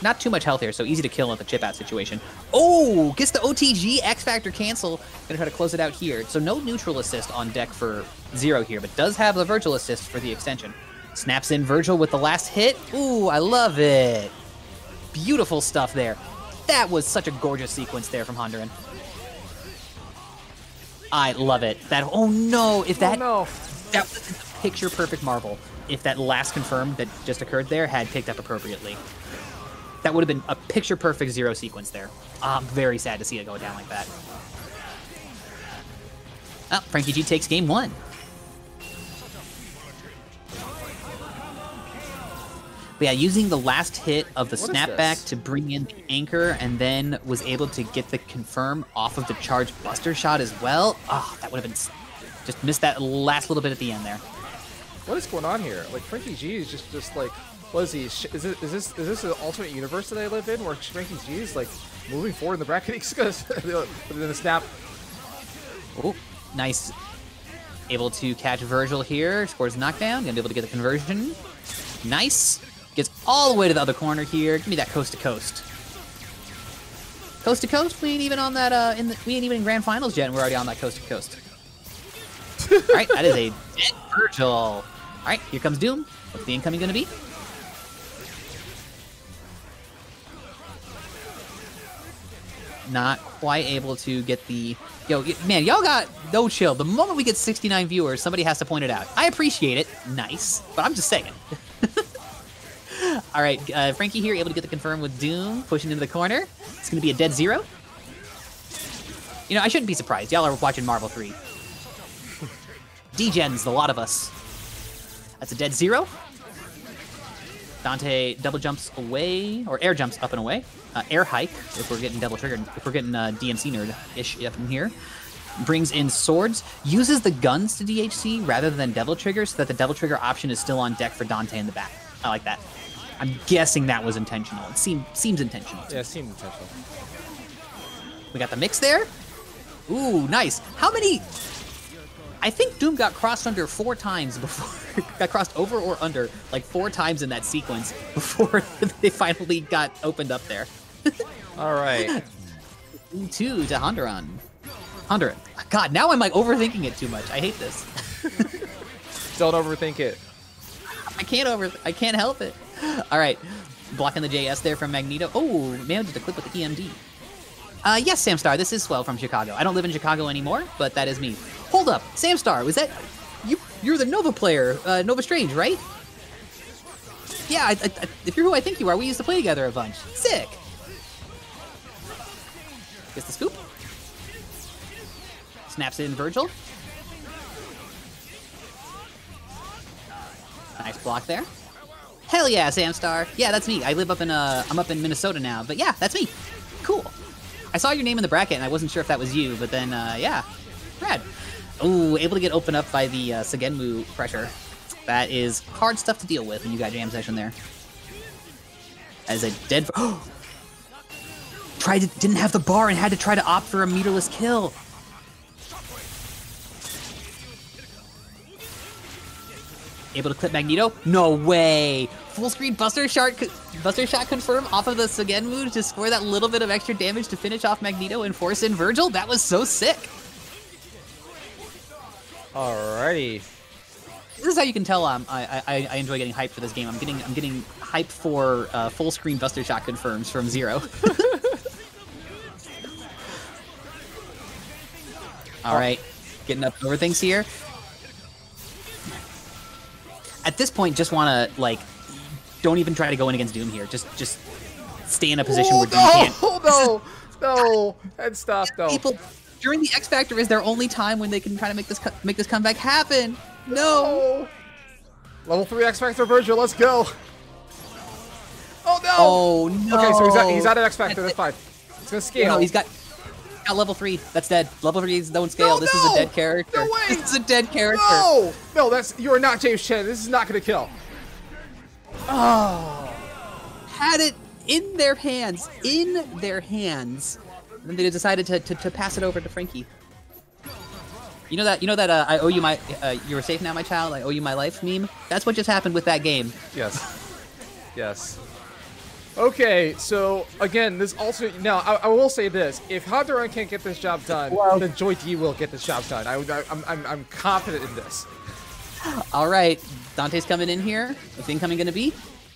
not too much health here, so easy to kill at the chip out situation. Oh, gets the OTG X Factor cancel. Gonna try to close it out here. So no neutral assist on deck for Zero here, but does have the Virgil assist for the extension. Snaps in Virgil with the last hit. Ooh, I love it. Beautiful stuff there. That was such a gorgeous sequence there from Hondoran. I love it. That, oh no, if that, that was a picture perfect Marvel. If that last confirmed that just occurred there had picked up appropriately. That would have been a picture perfect Zero sequence there. I'm very sad to see it go down like that. Oh, Frankie G takes game 1. But yeah, using the last hit of the snapback to bring in the anchor and then was able to get the confirm off of the charge buster shot as well. Oh, that would have been... Just missed that last little bit at the end there. What is going on here? Like, Frankie G is just like... What is he? Is this an alternate universe that I live in where Frankie G is like moving forward in the bracket? He's gonna put it in the snap. Oh, nice. Able to catch Virgil here. Scores a knockdown. Gonna be able to get the conversion. Nice. Gets all the way to the other corner here. Give me that coast to coast. Coast to coast. We ain't even on that. We ain't even in grand finals yet, and we're already on that coast to coast. All right, that is a dead Virgil. All right, here comes Doom. What's the incoming gonna be? Not quite able to get the... Yo, man, y'all got no chill. The moment we get 69 viewers, somebody has to point it out. I appreciate it. Nice. But I'm just saying. All right, Frankie here, able to get the confirm with Doom, pushing into the corner. It's going to be a dead 0. You know, I shouldn't be surprised. Y'all are watching Marvel 3. D-gens, the lot of us. That's a dead 0. Dante double jumps away, or air jumps up and away. Air hike, if we're getting double triggered, if we're getting DMC nerd-ish up in here. Brings in swords, uses the guns to DHC rather than devil trigger, so that the devil trigger option is still on deck for Dante in the back. I like that. I'm guessing that was intentional. It seems intentional. Yeah, it seemed intentional. We got the mix there. Ooh, nice. How many? I think Doom got crossed under 4 times before. Got crossed over or under like 4 times in that sequence before they finally got opened up there. All right. 2 to Honduran. Honduran. God, now I'm like overthinking it too much. I hate this. Don't overthink it. I can't help it. All right. Blocking the JS there from Magneto. Oh, managed to clip with the EMD. Yes, Samstar, this is Swell from Chicago. I don't live in Chicago anymore, but that is me. Hold up, Samstar, was that... You're the Nova player, Nova Strange, right? Yeah, if you're who I think you are, we used to play together a bunch. Sick! Gets the scoop. Snaps in Virgil. Nice block there. Hell yeah, Samstar. Yeah, that's me. I live up in, I'm up in Minnesota now, but yeah, that's me. Cool. I saw your name in the bracket, and I wasn't sure if that was you, but then, yeah. Rad. Ooh, able to get opened up by the Segenmu pressure. That is hard stuff to deal with when you got jam session there. As a dead... didn't have the bar and had to try to opt for a meterless kill. Able to clip Magneto? No way! Full screen Buster Shot confirm off of the Segenmu to score that little bit of extra damage to finish off Magneto and force in Virgil? That was so sick! Alrighty. This is how you can tell I enjoy getting hyped for this game. I'm getting hyped for full screen Buster Shot confirms from Zero. All right, getting up over things here. At this point, just want to like, don't even try to go in against Doom here. Just stay in a position where Doom can't. No, and stop though. People during the X Factor is their only time when they can try to make this comeback happen. No. Level 3 X Factor Virgil, let's go. Oh no. Oh no. Okay, so he's out of X Factor. That's fine. It's gonna scale. No, he's got level 3. That's dead. Level 3 don't scale. This is a dead character. No way. This is a dead character. No, you are not James Chen. This is not gonna kill. Oh. Had it in their hands. And then they decided to pass it over to Frankie. You know that I owe you my you were safe now, my child. I owe you my life meme. That's what just happened with that game. Yes. Okay, so again, this also now I will say this: if Honduran can't get this job done, then Joy D will get this job done. I'm confident in this. All right, Dante's coming in here. What's incoming going to be?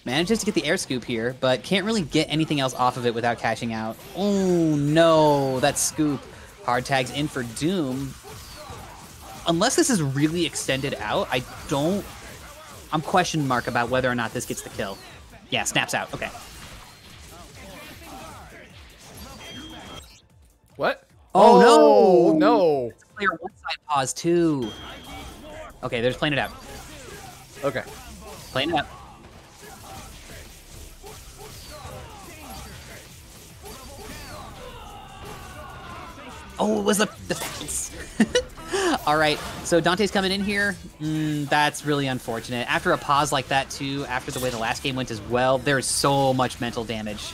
Manages to get the air scoop here, but can't really get anything else off of it without cashing out. Oh no, that scoop. Hard tags in for Doom. Unless this is really extended out, I'm question mark about whether or not this gets the kill. Yeah, snaps out. Okay. What? Oh no! Player one side pause too. Okay, they're just playing it out. Okay. Playing it out. Oh, it was the defense. All right, so Dante's coming in here. That's really unfortunate. After a pause like that, too, after the way the last game went as well, there's so much mental damage.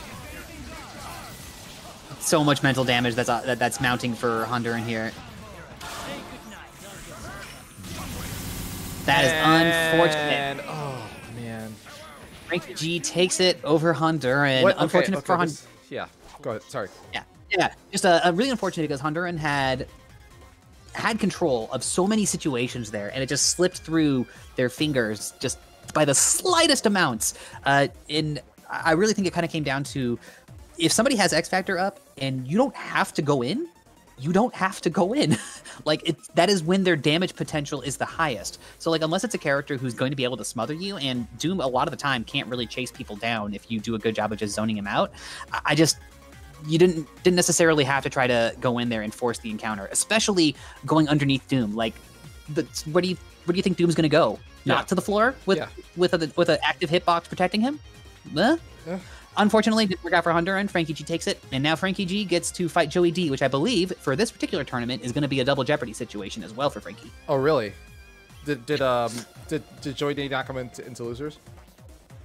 So much mental damage that's mounting for Honduran here. That is unfortunate. Oh, man. Frankie G takes it over Honduran. Unfortunate for Honduran. Yeah, go ahead. Sorry. Yeah. Just a really unfortunate because Honduran had control of so many situations there, and it just slipped through their fingers just by the slightest amounts. And I really think it kind of came down to if somebody has X Factor up and you don't have to go in, you don't have to go in. Like, that is when their damage potential is the highest. So, like, unless it's a character who's going to be able to smother you, and Doom a lot of the time can't really chase people down if you do a good job of just zoning him out. You didn't necessarily have to try to go in there and force the encounter, especially going underneath Doom. Like, where do you think Doom's going to go? Not to the floor with an active hitbox protecting him? Yeah. Unfortunately, didn't work out for Hunter, and Frankie G takes it. And now Frankie G gets to fight Joey D, which I believe, for this particular tournament, is going to be a double Jeopardy situation as well for Frankie. Oh, really? Did Joey D not come into losers?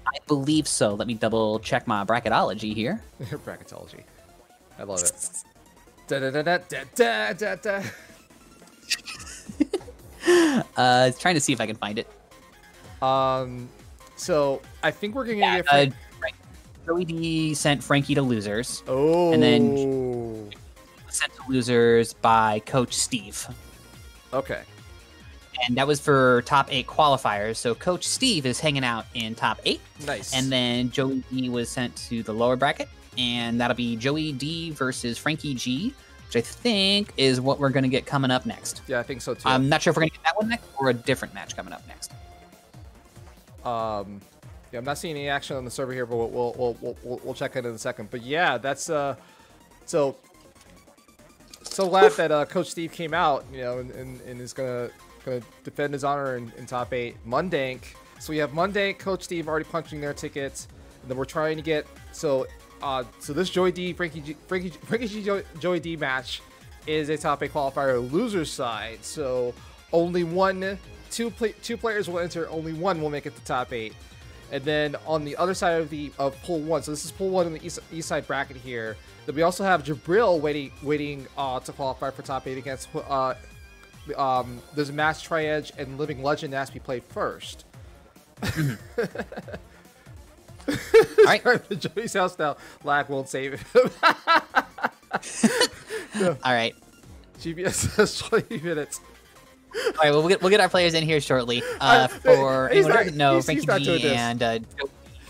I believe so. Let me double check my bracketology here. Bracketology. I love it. Da da da da da da da da. Trying to see if I can find it. So I think we're gonna get Joey D sent Frankie to losers. Oh. And then sent to losers by Coach Steve. Okay. And that was for top 8 qualifiers. So Coach Steve is hanging out in top 8. Nice. And then Joey D was sent to the lower bracket. And that'll be Joey D versus Frankie G, which I think is what we're going to get coming up next. Yeah, I think so too. I'm not sure if we're going to get that one next or a different match coming up next. Yeah, I'm not seeing any action on the server here, but we'll check it in a second. But yeah, that's so glad that Coach Steve came out, you know, and is gonna defend his honor in top 8. Mundank. So we have Mundank, Coach Steve already punching their tickets, and then we're trying to get so this Joey D Frankie G Joey D match is a top 8 qualifier loser side. So only two players will enter. Only one will make it to top 8. And then on the other side of pool 1, so this is pool 1 in the east side bracket here. Then we also have Jabril waiting to qualify for top 8 against. There's a match Tri-Edge and Living Legend that has to be played first. All right. Joey's house now. Lag won't save him. No. All right. GPS says 20 minutes. All right, well, we'll get our players in here shortly. For anyone who doesn't know, Frankie G and Joey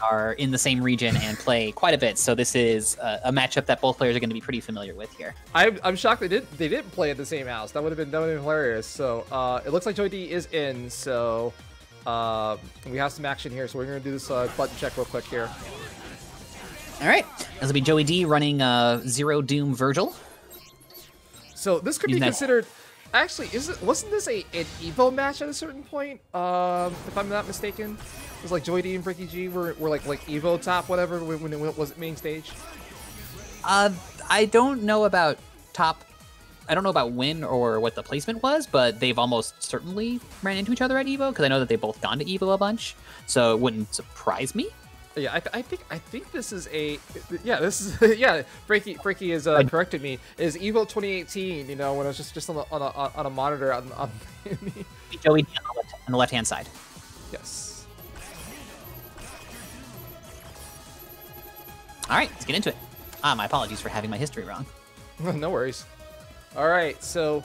are in the same region and play quite a bit, so this is a matchup that both players are going to be pretty familiar with here. I'm shocked they didn't play at the same house. That would have been hilarious. So it looks like Joey D is in. So we have some action here. So we're going to do this button check real quick here. All right, this will be Joey D running Zero Doom Virgil. So this could be considered. Actually, wasn't this an Evo match at a certain point? If I'm not mistaken, it was like Joey D and Frankie G were like Evo top whatever when it was main stage. I don't know about top. I don't know about when or what the placement was, but they've almost certainly ran into each other at Evo because I know that they've both gone to Evo a bunch, so it wouldn't surprise me. Yeah, I think this is Frankie is corrected me. Is Evo 2018? You know, when it was just on a monitor on Joey on the left hand side. Yes. All right, let's get into it. My apologies for having my history wrong. No worries. All right, so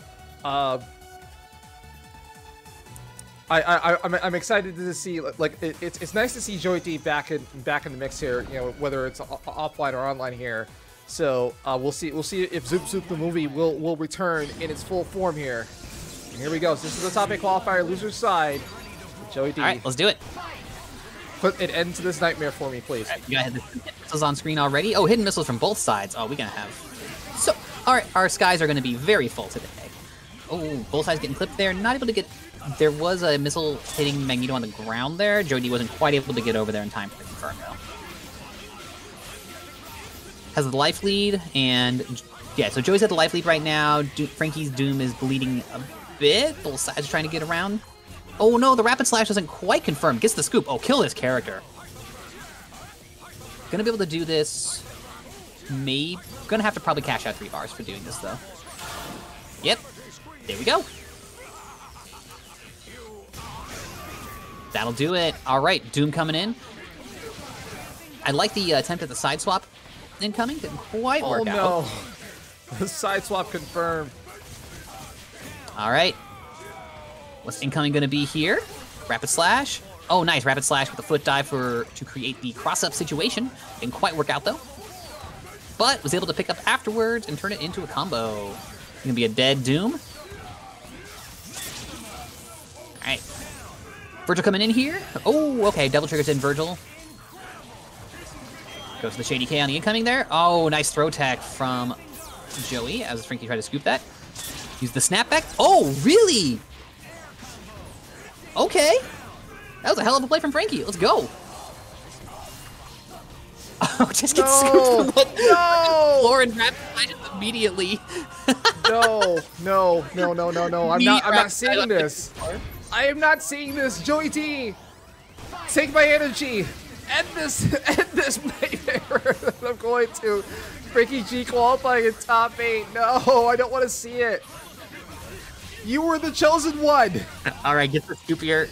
I'm excited to see it's nice to see Joey D back in the mix here. You know, whether it's offline or online here. So we'll see if Zoop Zoop the movie will return in its full form here. And here we go. So this is the top 8 qualifier, loser side. Joey D. All right, let's do it. Put an end to this nightmare for me, please. All right, you got hidden missiles on screen already. Oh, hidden missiles from both sides. Oh, we're gonna have. So, all right, our skies are gonna be very full today. Oh, both sides getting clipped there. Not able to get. There was a missile hitting Magneto on the ground there. Joey D wasn't quite able to get over there in time for the confirm, though. Has the life lead, and yeah, so Joey's at the life lead right now. Frankie's Doom is bleeding a bit. Both sides are trying to get around. Oh no, the rapid slash doesn't quite confirm. Gets the scoop. Oh, kill this character. Gonna be able to do this. Maybe gonna have to probably cash out 3 bars for doing this though. Yep. There we go. That'll do it. All right, Doom coming in. I like the attempt at the side swap incoming. Didn't quite work out. Oh no. The side swap confirmed. All right. What's incoming going to be here? Rapid slash. Oh, nice. Rapid slash with a foot dive to create the cross-up situation. Didn't quite work out, though. But was able to pick up afterwards and turn it into a combo. Gonna be a dead Doom. All right. Virgil coming in here. Oh, okay. Double triggers in Virgil. Goes to the Shady K on the incoming there. Oh, nice throw tech from Joey as Frankie tried to scoop that. Use the snapback. Oh, really? Okay. That was a hell of a play from Frankie. Let's go. Oh, just get scooped from the floor and rapid flash immediately. No. I'm not seeing this. I am not seeing this. Joey D, take my energy. End this nightmare. I'm going to. Frankie G qualifying in top 8. No, I don't want to see it. You were the chosen one. All right, gets the scoop here.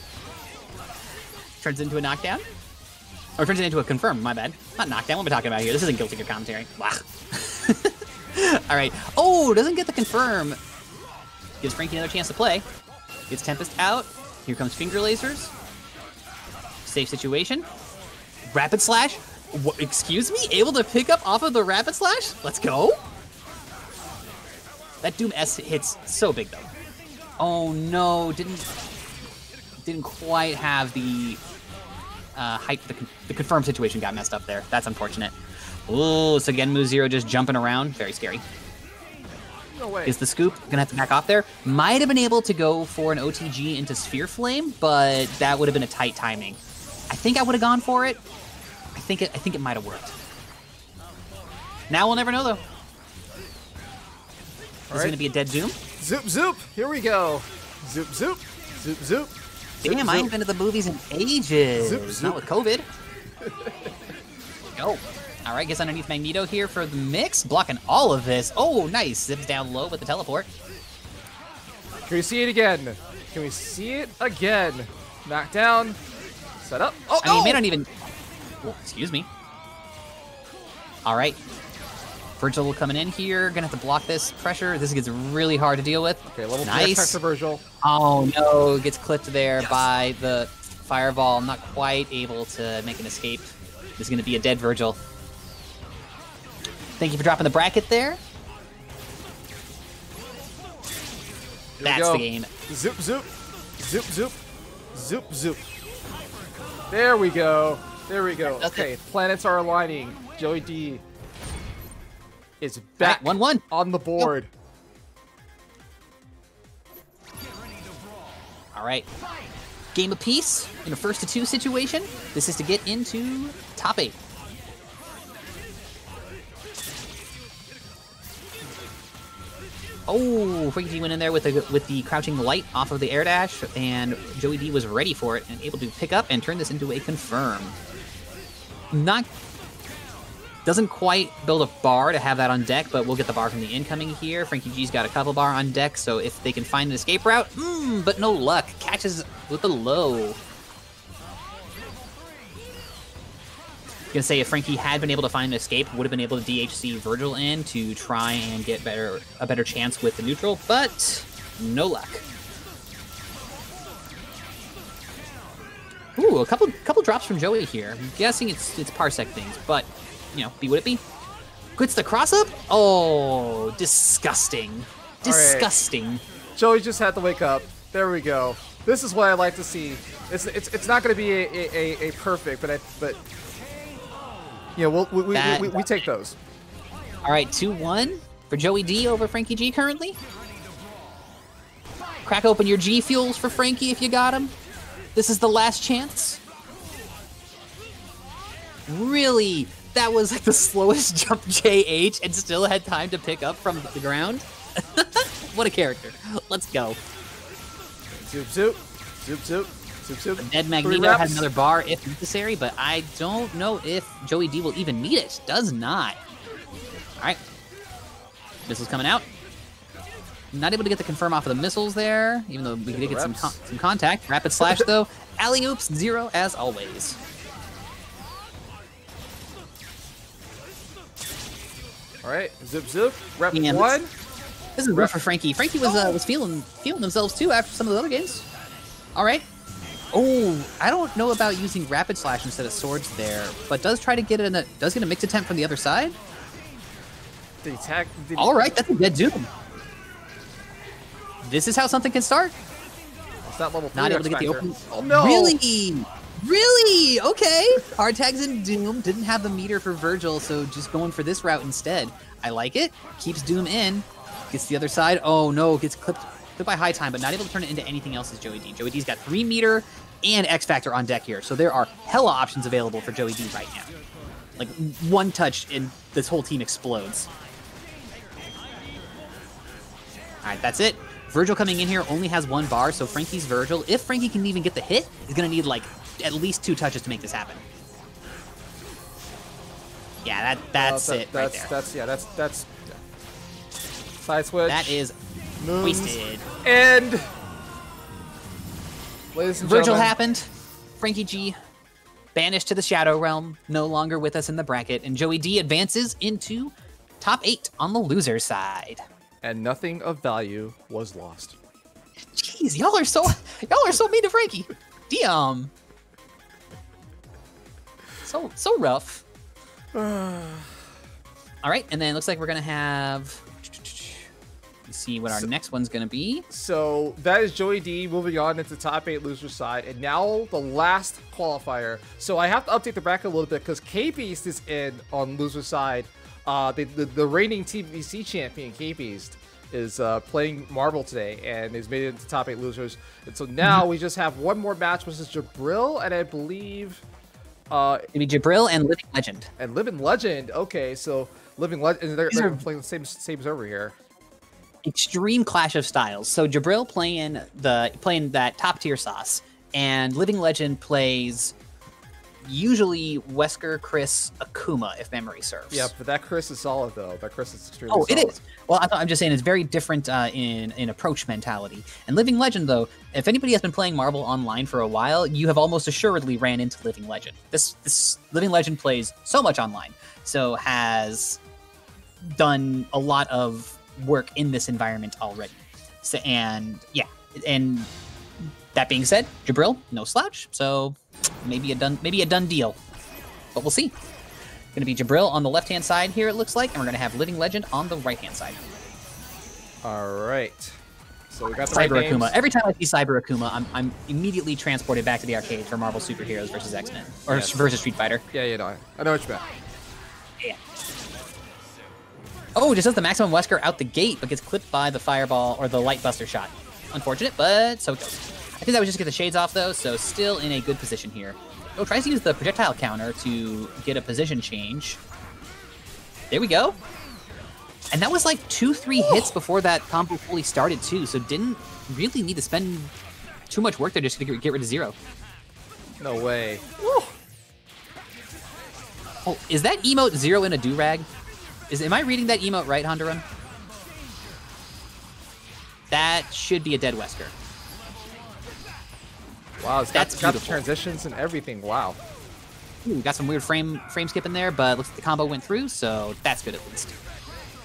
Turns into a knockdown. Or turns it into a confirm, my bad. Not knockdown, what am I talking about here? This isn't Guilty Gear commentary. Blah. All right. Oh, doesn't get the confirm. Gives Frankie another chance to play. Gets Tempest out. Here comes Finger Lasers. Safe situation. Rapid Slash. What, excuse me? Able to pick up off of the Rapid Slash? Let's go. That Doom S hits so big, though. Oh, no. Didn't quite have the height. The confirm situation got messed up there. That's unfortunate. Oh, so again, Mu0 just jumping around. Very scary. No way. Is the scoop gonna have to back off there? Might have been able to go for an OTG into Sphere Flame, but that would have been a tight timing. I think I would have gone for it. I think it might have worked. Now we'll never know though. This is gonna be a dead Doom. Zoop zoop. Here we go. Zoop zoop. Zoop zoop. Damn, I ain't been to the movies in ages. Zoop, zoop. Not with COVID. Go. All right, gets underneath Magneto here for the mix, blocking all of this. Oh, nice. Zips down low with the teleport. Can we see it again? Can we see it again? Knockdown. Set up. Oh, I mean, no! it may not even... Oh, excuse me. All right. Virgil coming in here. Gonna have to block this pressure. This gets really hard to deal with. Okay, level 3 nice. attack to Virgil. Oh, no. Gets clipped there by the fireball. Not quite able to make an escape. This is going to be a dead Virgil. Thank you for dropping the bracket there. That's the game. Zoop, zoop. Zoop, zoop. Zoop, zoop. There we go. There we go. Okay, planets are aligning. Joey D is back 1-1 on the board. All right. Game apiece in a 1-2 situation. This is to get into top 8. Oh, Frankie D went in there with the crouching light off of the air dash, and Joey D was ready for it and able to pick up and turn this into a confirm. Doesn't quite build a bar to have that on deck, but we'll get the bar from the incoming here. Frankie G's got a couple bar on deck, so if they can find an escape route, but no luck. Catches with the low. Gonna say if Frankie had been able to find an escape, would have been able to DHC Virgil in to try and get a better chance with the neutral, but no luck. Ooh, a couple drops from Joey here. I'm guessing it's Parsec things, but you know, would it be? Quits the cross up? Oh, disgusting. Disgusting. Right. Joey just had to wake up. There we go. This is what I like to see. It's not going to be a perfect, but you know, we take those. All right, 2-1 for Joey D over Frankie G currently. Crack open your G fuels for Frankie if you got him. This is the last chance. Really? That was like the slowest jump JH and still had time to pick up from the ground? What a character. Let's go. Zoop, zoop. Zoop, zoop. Zoop, zoop. Dead Magneto has another bar if necessary, but I don't know if Joey D will even meet it. Does not. All right. Missiles coming out. Not able to get the confirm off of the missiles there, even though we did get some contact. Rapid slash, though. Alley-oops, 0 as always. All right, zip, zip. Rep Man, 1. This is rough for Frankie. Frankie was feeling themselves, too, after some of the other games. All right. Oh, I don't know about using Rapid Slash instead of Swords there, but does try to get it does get a mix attempt from the other side. The attack. All right, that's a dead Doom. This is how something can start. It's not level 3 Not able to get the X-Factor. open. Oh no! Really? Really? Okay. Hard tags in Doom. Didn't have the meter for Virgil, so just going for this route instead. I like it. Keeps Doom in. Gets the other side. Oh no, gets clipped by High Time, but not able to turn it into anything else as Joey D. Joey D's got 3 meter and X Factor on deck here, so there are hella options available for Joey D right now. Like, one touch and this whole team explodes. All right, that's it. Virgil coming in here only has 1 bar, so Frankie's Virgil, if Frankie can even get the hit, is going to need, like, at least 2 touches to make this happen. Yeah, that's it right there. That's side switch. That is Moons. wasted. And ladies and Virgil gentlemen, happened. Frankie G banished to the Shadow Realm, no longer with us in the bracket, and Joey D advances into top 8 on the loser side. and nothing of value was lost. Jeez, y'all are so mean to Frankie. Damn. So rough. All right, and then it looks like we're gonna have. Let's see what our next one's gonna be. So that is Joey D moving on into top 8 loser side, and now the last qualifier. So I have to update the bracket a little bit because K-Beast is in on loser side. The reigning TBC champion K-Beast is playing Marvel today and has made it into top 8 losers. And so now we just have one more match, which is Jabril, and I believe Maybe Jabril and Living Legend. and Living Legend. Okay, so Living Legend, and they're These are- playing the same as over here. Extreme clash of styles. So Jabril playing that top tier sauce, and Living Legend plays usually Wesker, Chris, Akuma, if memory serves. Yeah, but that Chris is solid though. That Chris is extremely Oh, solid. it is. Well, I'm just saying it's very different in approach mentality. And Living Legend, though, if anybody has been playing Marvel online for a while, you have almost assuredly ran into Living Legend. This Living Legend plays so much online, so has done a lot of work in this environment already. So, and that being said, Jabril, no slouch, so maybe a done deal. But we'll see. Gonna be Jabril on the left-hand side here, it looks like, and we're gonna have Living Legend on the right-hand side. All right. So we got the Cyber right names. Akuma. Every time I see Cyber Akuma, I'm immediately transported back to the arcade for Marvel Superheroes versus X-Men, or Yes. versus Street Fighter. Yeah, no, I know what you meant. Yeah. Oh, just does the maximum Wesker out the gate, but gets clipped by the fireball or the light buster shot. Unfortunate, but so it goes. I think that would just get the shades off though, so still in a good position here. Oh, tries to use the projectile counter to get a position change. There we go. And that was like 2-3 hits before that combo fully started too, so didn't really need to spend too much work there just to get rid of zero. No way. Oh, is that emote zero in a do-rag? Am I reading that emote right, Honduran? That should be a dead Wesker. Wow, it's got That's the beautiful. transitions and everything. Wow. Ooh, got some weird frame skip in there, but looks like the combo went through, so that's good at least.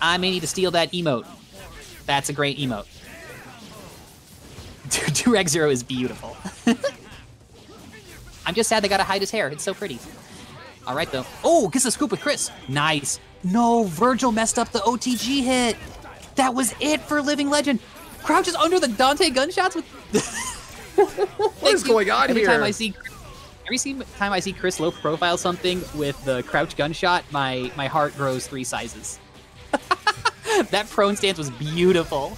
I may need to steal that emote. That's a great emote. Do-rag zero is beautiful. I'm just sad they gotta hide his hair. It's so pretty. All right, though. Oh, gets a scoop with Chris. Nice. No, Virgil messed up the OTG hit. That was it for Living Legend. Crouches under the Dante gunshots with... What is going on Every here? time I see Chris low profile something with the crouch gunshot, my heart grows 3 sizes. That prone stance was beautiful.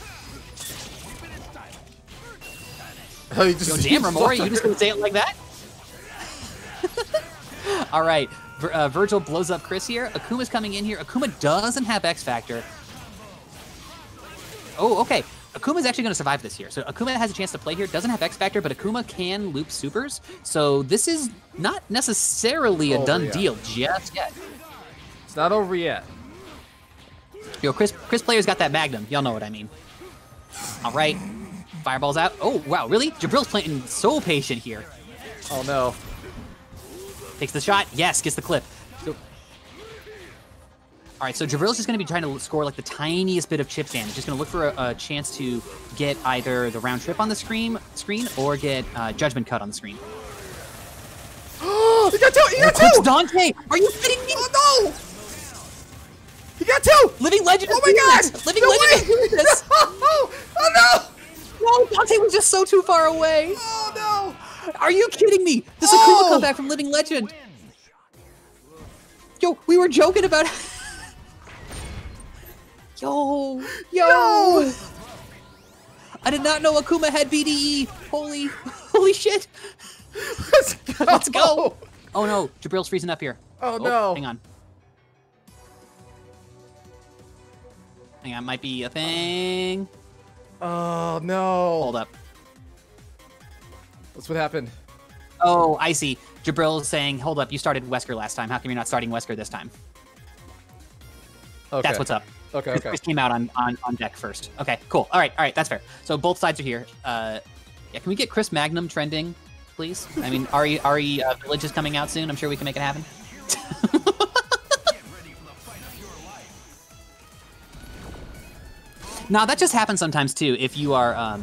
Oh, you just, Yo, damn, Ramori, you just gonna say it like that? All right, Virgil blows up Chris here. Akuma's coming in here. Akuma doesn't have X Factor. Oh, okay. Akuma's actually going to survive this here. So Akuma has a chance to play here. Doesn't have X Factor, but Akuma can loop supers. So this is not necessarily a Over done yet. deal just yet. It's not over yet. Yo, Chris player's got that Magnum. Y'all know what I mean. All right. Fireball's out. Oh, wow, really? Jabril's playing so patient here. Oh no. Takes the shot. Yes, gets the clip. So, all right, so Jabril's just going to be trying to score like the tiniest bit of chip damage. Just going to look for a chance to get either the round trip on the screen or get Judgment Cut on the screen. Oh, he got 2! He got Clips 2! Dante! Are you kidding me? Oh no! He got 2! Living Legend is Oh my doing god! this! Living No Legend is way! doing this! Oh no! No, Dante was just so too far away. Oh no! Are you kidding me? This Akuma comeback from Living Legend. Yo, we were joking about. Yo. I did not know Akuma had BDE. Holy shit. Let's go. Oh no, Jabril's freezing up here. Oh no. Hang on. Might be a thing. Oh no. Hold up. That's what happened. Oh, I see. Jabril's saying, hold up, you started Wesker last time. How come you're not starting Wesker this time? Okay. That's what's up. Okay. Chris came out on deck first. Okay, cool. All right, that's fair. So both sides are here. Yeah, can we get Chris Magnum trending, please? I mean, Ari Village is coming out soon. I'm sure we can make it happen. Now, that just happens sometimes, too, if you are,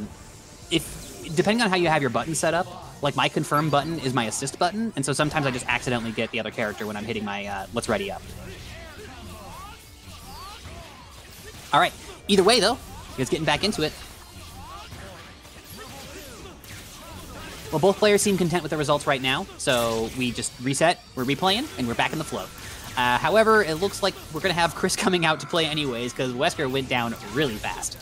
depending on how you have your button set up, like my confirm button is my assist button, and so sometimes I just accidentally get the other character when I'm hitting my let's ready up. All right, either way, though, you guys getting back into it. Well, both players seem content with the results right now, so we just reset, we're replaying, and we're back in the flow. However, it looks like we're going to have Chris coming out to play anyways, because Wesker went down really fast.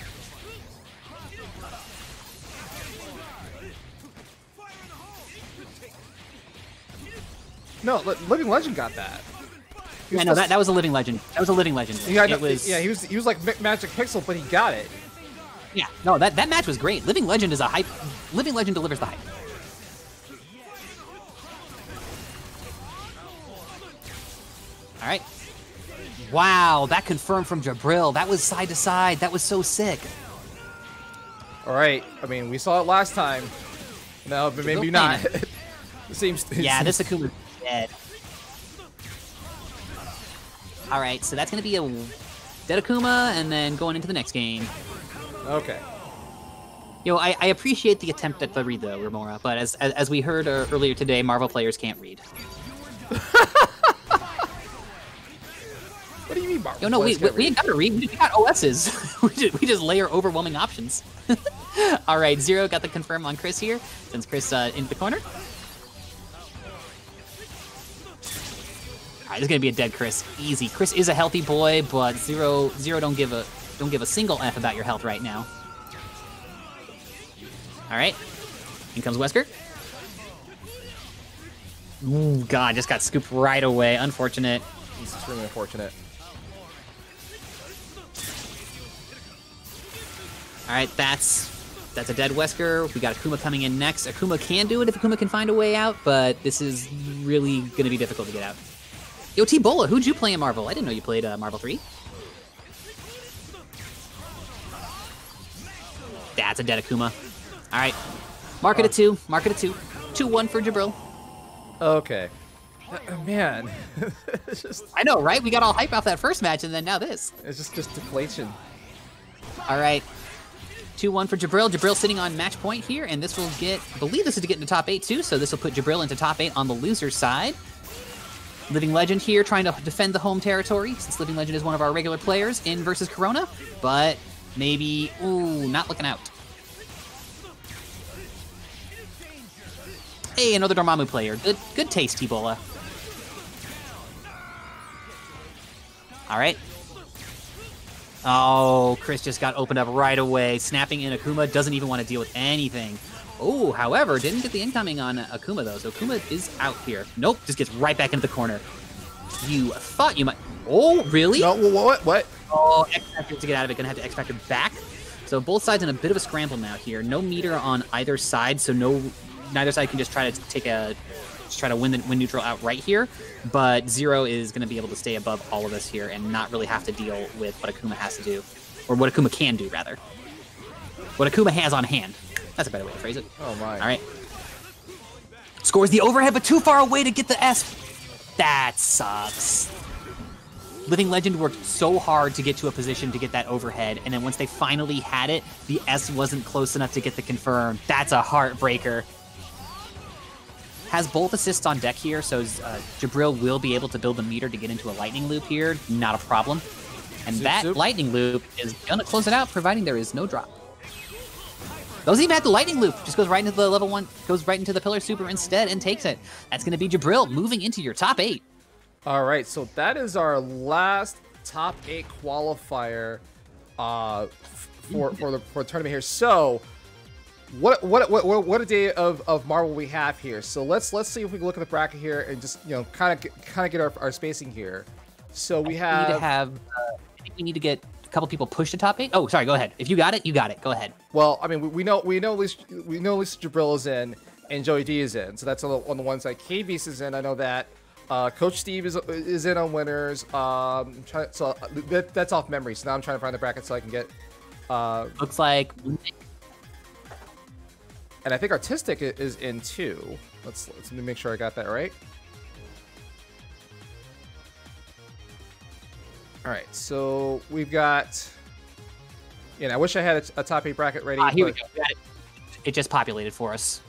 No, Living Legend got that. Yeah, no, that was a Living Legend. That was a Living Legend. Yeah, he was like Magic Pixel, but he got it. Yeah, no, that match was great. Living Legend is a hype. Living Legend delivers the hype. All right. Wow, that confirmed from Jabril. That was side to side. That was so sick. All right. I mean, we saw it last time. No, but maybe not. It seems. Yeah, this Akuma's dead. All right, so that's going to be a dead Akuma, and then going into the next game. Okay. You know, I appreciate the attempt at the read, though, Remora, but as we heard earlier today, Marvel players can't read. What do you mean, Marvel? Yo, no, we ain't got to read. We got OSs. we just layer overwhelming options. All right, Zero got the confirm on Chris here, since Chris into the corner. All right, this is gonna be a dead Chris, easy. Chris is a healthy boy, but Zero don't give a single F about your health right now. All right, in comes Wesker. Ooh, God, just got scooped right away. Unfortunate. It's extremely unfortunate. All right, that's a dead Wesker. We got Akuma coming in next. Akuma can do it if Akuma can find a way out, but this is really going to be difficult to get out. Yo, T-Bola, who'd you play in Marvel? I didn't know you played Marvel 3. That's a dead Akuma. All right, mark it at 2. Mark it at 2. 2-1 for Jabril. Okay. Man, it's just. I know, right? We got all hype off that first match, and then now this. It's just deflation. All right. 2-1 for Jabril. Jabril sitting on match point here, and this will get, I believe this is to get into top 8 too, so this will put Jabril into top 8 on the loser side. Living Legend here trying to defend the home territory, since Living Legend is one of our regular players in versus Corona, but maybe, ooh, not looking out. Hey, another Dormammu player. Good taste, T-Bola. All right. Oh, Chris just got opened up right away. Snapping in Akuma, doesn't even want to deal with anything. Oh, however, didn't get the incoming on Akuma, though, so Akuma is out here. Nope, just gets right back into the corner. You thought you might... Oh, really? No, what? Oh, X-Factor to get out of it. Gonna have to X-Factor back. So both sides in a bit of a scramble now here. No meter on either side, so neither side can just try to win neutral out right here. But Zero is going to be able to stay above all of us here and not really have to deal with what Akuma has to do. Or what Akuma can do, rather. What Akuma has on hand. That's a better way to phrase it. Oh, my. All right. Scores the overhead, but too far away to get the S. That sucks. Living Legend worked so hard to get to a position to get that overhead, and then once they finally had it, the S wasn't close enough to get the confirm. That's a heartbreaker. Has both assists on deck here, so Jabril will be able to build a meter to get into a lightning loop here. Not a problem. And that lightning loop is going to close it out, providing there is no drop. Doesn't even have the lightning loop. Just goes right into the level 1, goes right into the Pillar Super instead and takes it. That's going to be Jabril moving into your top 8. All right, so that is our last top 8 qualifier for the tournament here. So what a day of Marvel we have here. So let's see if we can look at the bracket here and just kind of get our spacing here. So we have. I think we need to get a couple people pushed to top 8. Oh, sorry. Go ahead. If you got it, you got it. Go ahead. Well, I mean, we know at least Jabril is in and Joey D is in. So that's on the one side. K-Beast is in. I know that. Coach Steve is in on winners. That's off memory. So now I'm trying to find the bracket so I can get. Looks like. And I think Artistic is in too. Let me make sure I got that right. All right, so we've got. Yeah, I wish I had a top 8 bracket ready. Here we go. We got it. It just populated for us.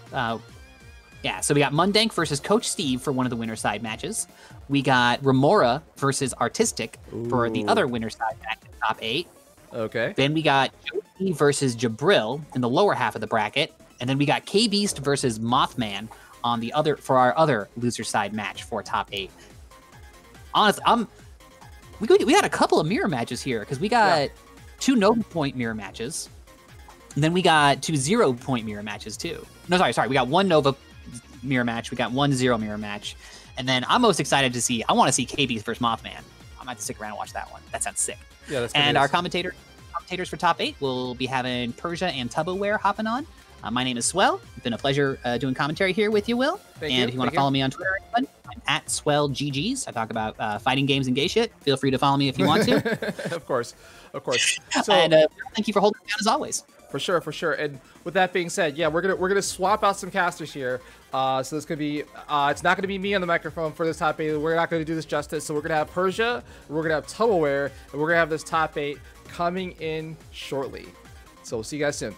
Yeah, so we got Mundank versus Coach Steve for one of the winner side matches. We got Remora versus Artistic for the other winner side match in top 8. Okay. Then we got Joey versus Jabril in the lower half of the bracket. And then we got K-Beast versus Mothman on the other for our other loser side match for top 8. Honestly, we got a couple of mirror matches here because we got 2 Nova Point mirror matches. And then we got 2 0 point mirror matches too. No, sorry. We got 1 Nova mirror match. We got 1 0 mirror match. And then I'm most excited to see, I want to see KB versus Mothman. I might stick around and watch that one. That sounds sick. Yeah, that's and our commentators for top 8 will be having Persia and Tubaware hopping on. My name is Swell. It's been a pleasure doing commentary here with you, Will. Thank you. If you want to follow me on Twitter, I'm at SwellGGs. I talk about fighting games and gay shit. Feel free to follow me if you want to. Of course. So, and thank you for holding me down as always. For sure. And with that being said, yeah, we're gonna swap out some casters here. So this could be it's not gonna be me on the microphone for this top 8. We're not gonna do this justice. So we're gonna have Persia, we're gonna have Tubaware, and we're gonna have this top 8 coming in shortly. So we'll see you guys soon.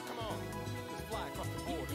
Come on, let's fly across the border.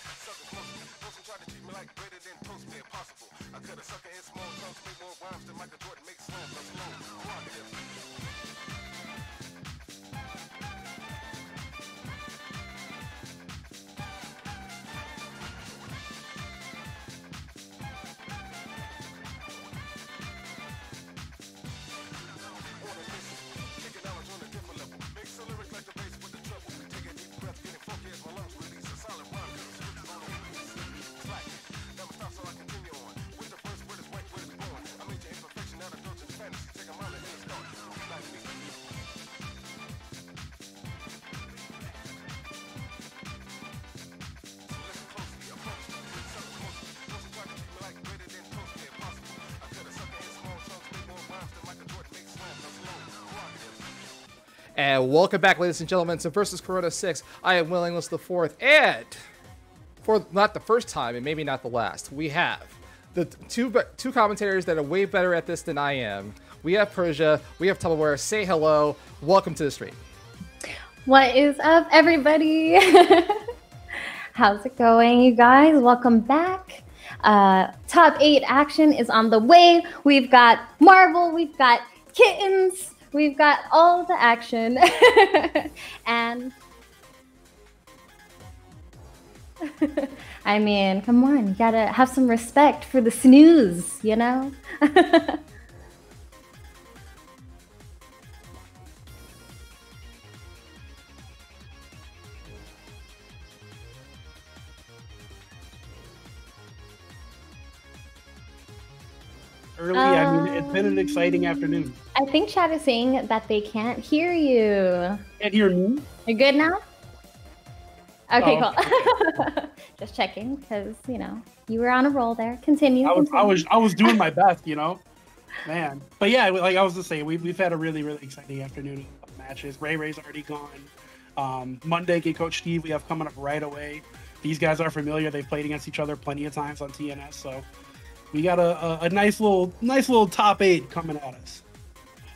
Suckers mostly try to treat me like greater than toast me impossible. I cut a sucker in small chunks, make more rhymes than Michael Jordan makes slam dunk alone. Prerogative. And welcome back, ladies and gentlemen, to Versus Corona 6. I am Willingless the Fourth, and for not the first time, and maybe not the last, we have the two commentators that are way better at this than I am. We have Persia, we have Tupperware. Say hello. Welcome to the stream. What is up, everybody? How's it going, you guys? Welcome back. Top 8 action is on the way. We've got Marvel, we've got Kittens, we've got all the action. And I mean, come on, you gotta have some respect for the snooze, you know? Early, I mean, it's been an exciting afternoon. I think chat is saying that they can't hear you. Can't hear me? You're good now? Okay, Oh. cool. Just checking, because you know you were on a roll there. Continue. I was doing my best, you know, man. But yeah, like I was just saying, we've had a really exciting afternoon of matches. Ray Ray's already gone. Monday, Get Coach Steve, we have coming up right away. These guys are familiar. They've played against each other plenty of times on TNS, so we got a nice little top 8 coming at us.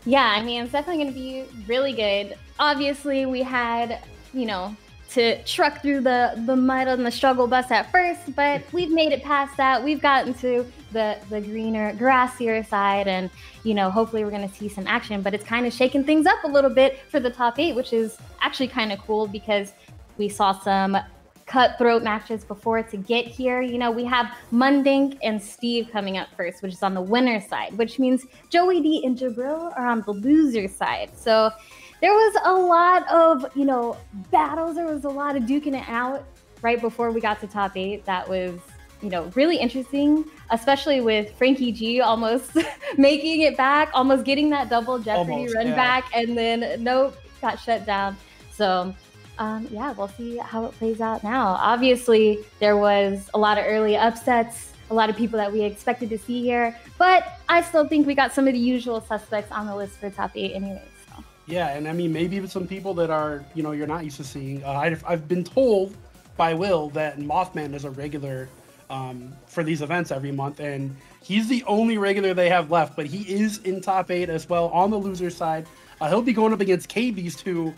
Yeah, I mean, it's definitely going to be really good. Obviously, we had, you know, to truck through the mud on the struggle bus at first, but we've made it past that. We've gotten to the greener, grassier side, and, you know, hopefully we're going to see some action. But it's kind of shaking things up a little bit for the top 8, which is actually kind of cool because we saw some cutthroat matches before to get here. You know, we have Mundink and Steve coming up first, which is on the winner side, which means Joey D and Jabril are on the loser side. So there was a lot of, you know, battles. There was a lot of duking it out right before we got to top 8. That was, you know, really interesting, especially with Frankie G almost making it back, almost getting that double Jeopardy run back, and then nope, got shut down. So yeah, we'll see how it plays out now. Obviously, there was a lot of early upsets, a lot of people that we expected to see here, but I still think we got some of the usual suspects on the list for top 8 anyways. So. Yeah, and I mean, maybe even some people that are, you know, you're not used to seeing. I've been told by Will that Mothman is a regular for these events every month, and he's the only regular they have left, but he is in top 8 as well on the loser side. He'll be going up against KB's too.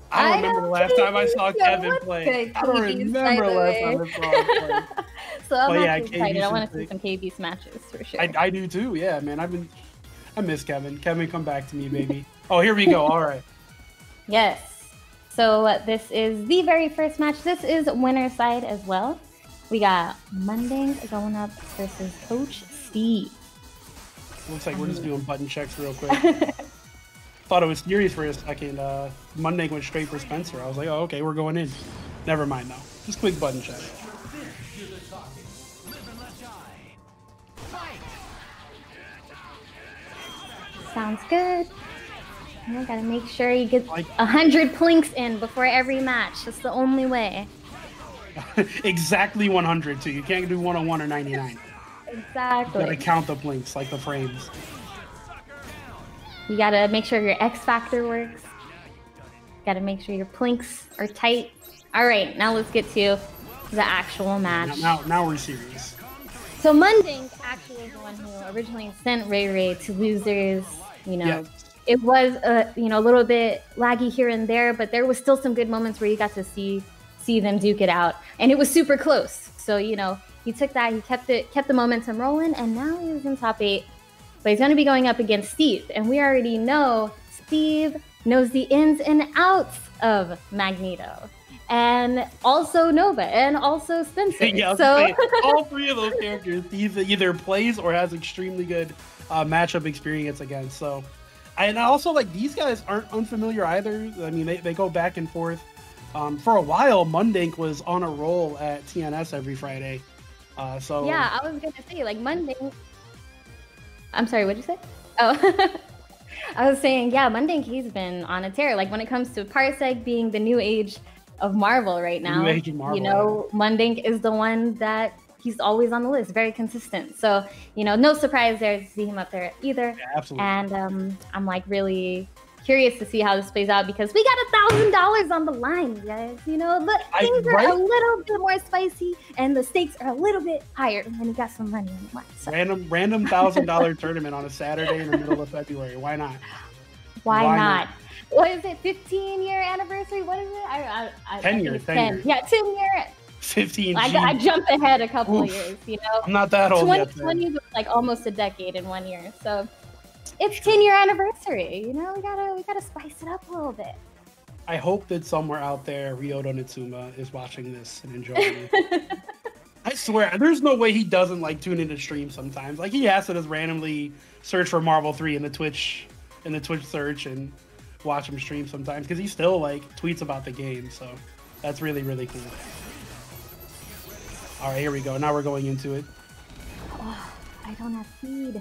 I don't remember the last time I saw Kevin play. I don't remember the last time I saw him play. So I'm actually excited. I want to see some KB's matches for sure. I do too. Yeah, man. I miss Kevin. Kevin, come back to me, baby. Oh, here we go. All right. Yes. So this is the very first match. This is winner side as well. We got Mundink going up versus Coach Steve. Looks like we're just doing button checks real quick. Thought it was serious for a second. Mundink went straight for Spencer. I was like, oh, okay, we're going in. Never mind, though. Just quick button check. Sounds good. You gotta make sure you get 100 plinks in before every match. That's the only way. Exactly 100, too. You can't do 101 or 99. Exactly. You gotta count the plinks, like the frames. You gotta make sure your X Factor works. Gotta make sure your plinks are tight. All right, now let's get to the actual match. Now we're serious. So Mundink actually was the one who originally sent Ray Ray to losers. You know, It was you know, a little bit laggy here and there, but there was still some good moments where you got to see see them duke it out, and it was super close. So you know, he took that, he kept the momentum rolling, and now he's in top 8. But he's going to be going up against Steve, and we already know Steve knows the ins and outs of Magneto, and also Nova, and also Spencer. Yeah, so all 3 of those characters Steve either plays or has extremely good matchup experience against. So, and also like these guys aren't unfamiliar either. I mean, they go back and forth. For a while, Mundink was on a roll at TNS every Friday. So yeah, I was gonna say like Mundink. I'm sorry, what'd you say? Oh, I was saying, yeah, Mundink, he's been on a tear. Like when it comes to Parsec being the new age of Marvel right now, New age of Marvel, you know, Mundink is the one that he's always on the list, very consistent. So, you know, no surprise there to see him up there either. Yeah, absolutely. And I'm like really curious to see how this plays out because we got $1,000 on the line, you guys. You know, the things are a little bit more spicy and the stakes are a little bit higher when you got some money in the line. So. Random $1,000 tournament on a Saturday in the middle of February. Why not? Why not? What is it? 15-year anniversary? What is it? 10 years. 10 years. Yeah, 10 year. 15. I jumped ahead a couple of years. You know, I'm not that old yet. 2020 was like almost a decade in 1 year. So. It's 10-year anniversary, you know. We gotta spice it up a little bit. I hope that somewhere out there, Ryoto Nitsuma is watching this and enjoying it. I swear, there's no way he doesn't like tune into stream sometimes. Like he has to just randomly search for Marvel 3 in the Twitch search and watch him stream sometimes because he still like tweets about the game. So that's really really cool. All right, here we go. Now we're going into it. Oh, I don't have feed.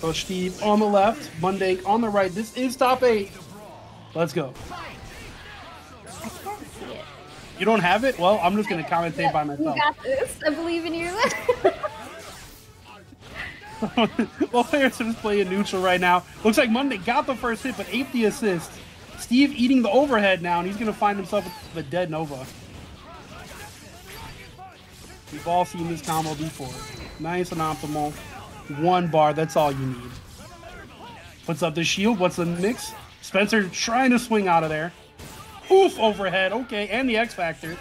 Coach Steve on the left, Mundink on the right. This is top 8. Let's go. I can't see it. You don't have it? Well, I'm just going to commentate by myself. You got this. I believe in you. Well, players are just playing neutral right now. Looks like Mundink got the first hit, but ate the assist. Steve eating the overhead now, and he's going to find himself with a dead Nova. We've all seen this combo before. Nice and optimal. 1 bar, that's all you need. Puts up the shield. What's the mix? Spencer trying to swing out of there. Oof, overhead. Okay, and the X Factor.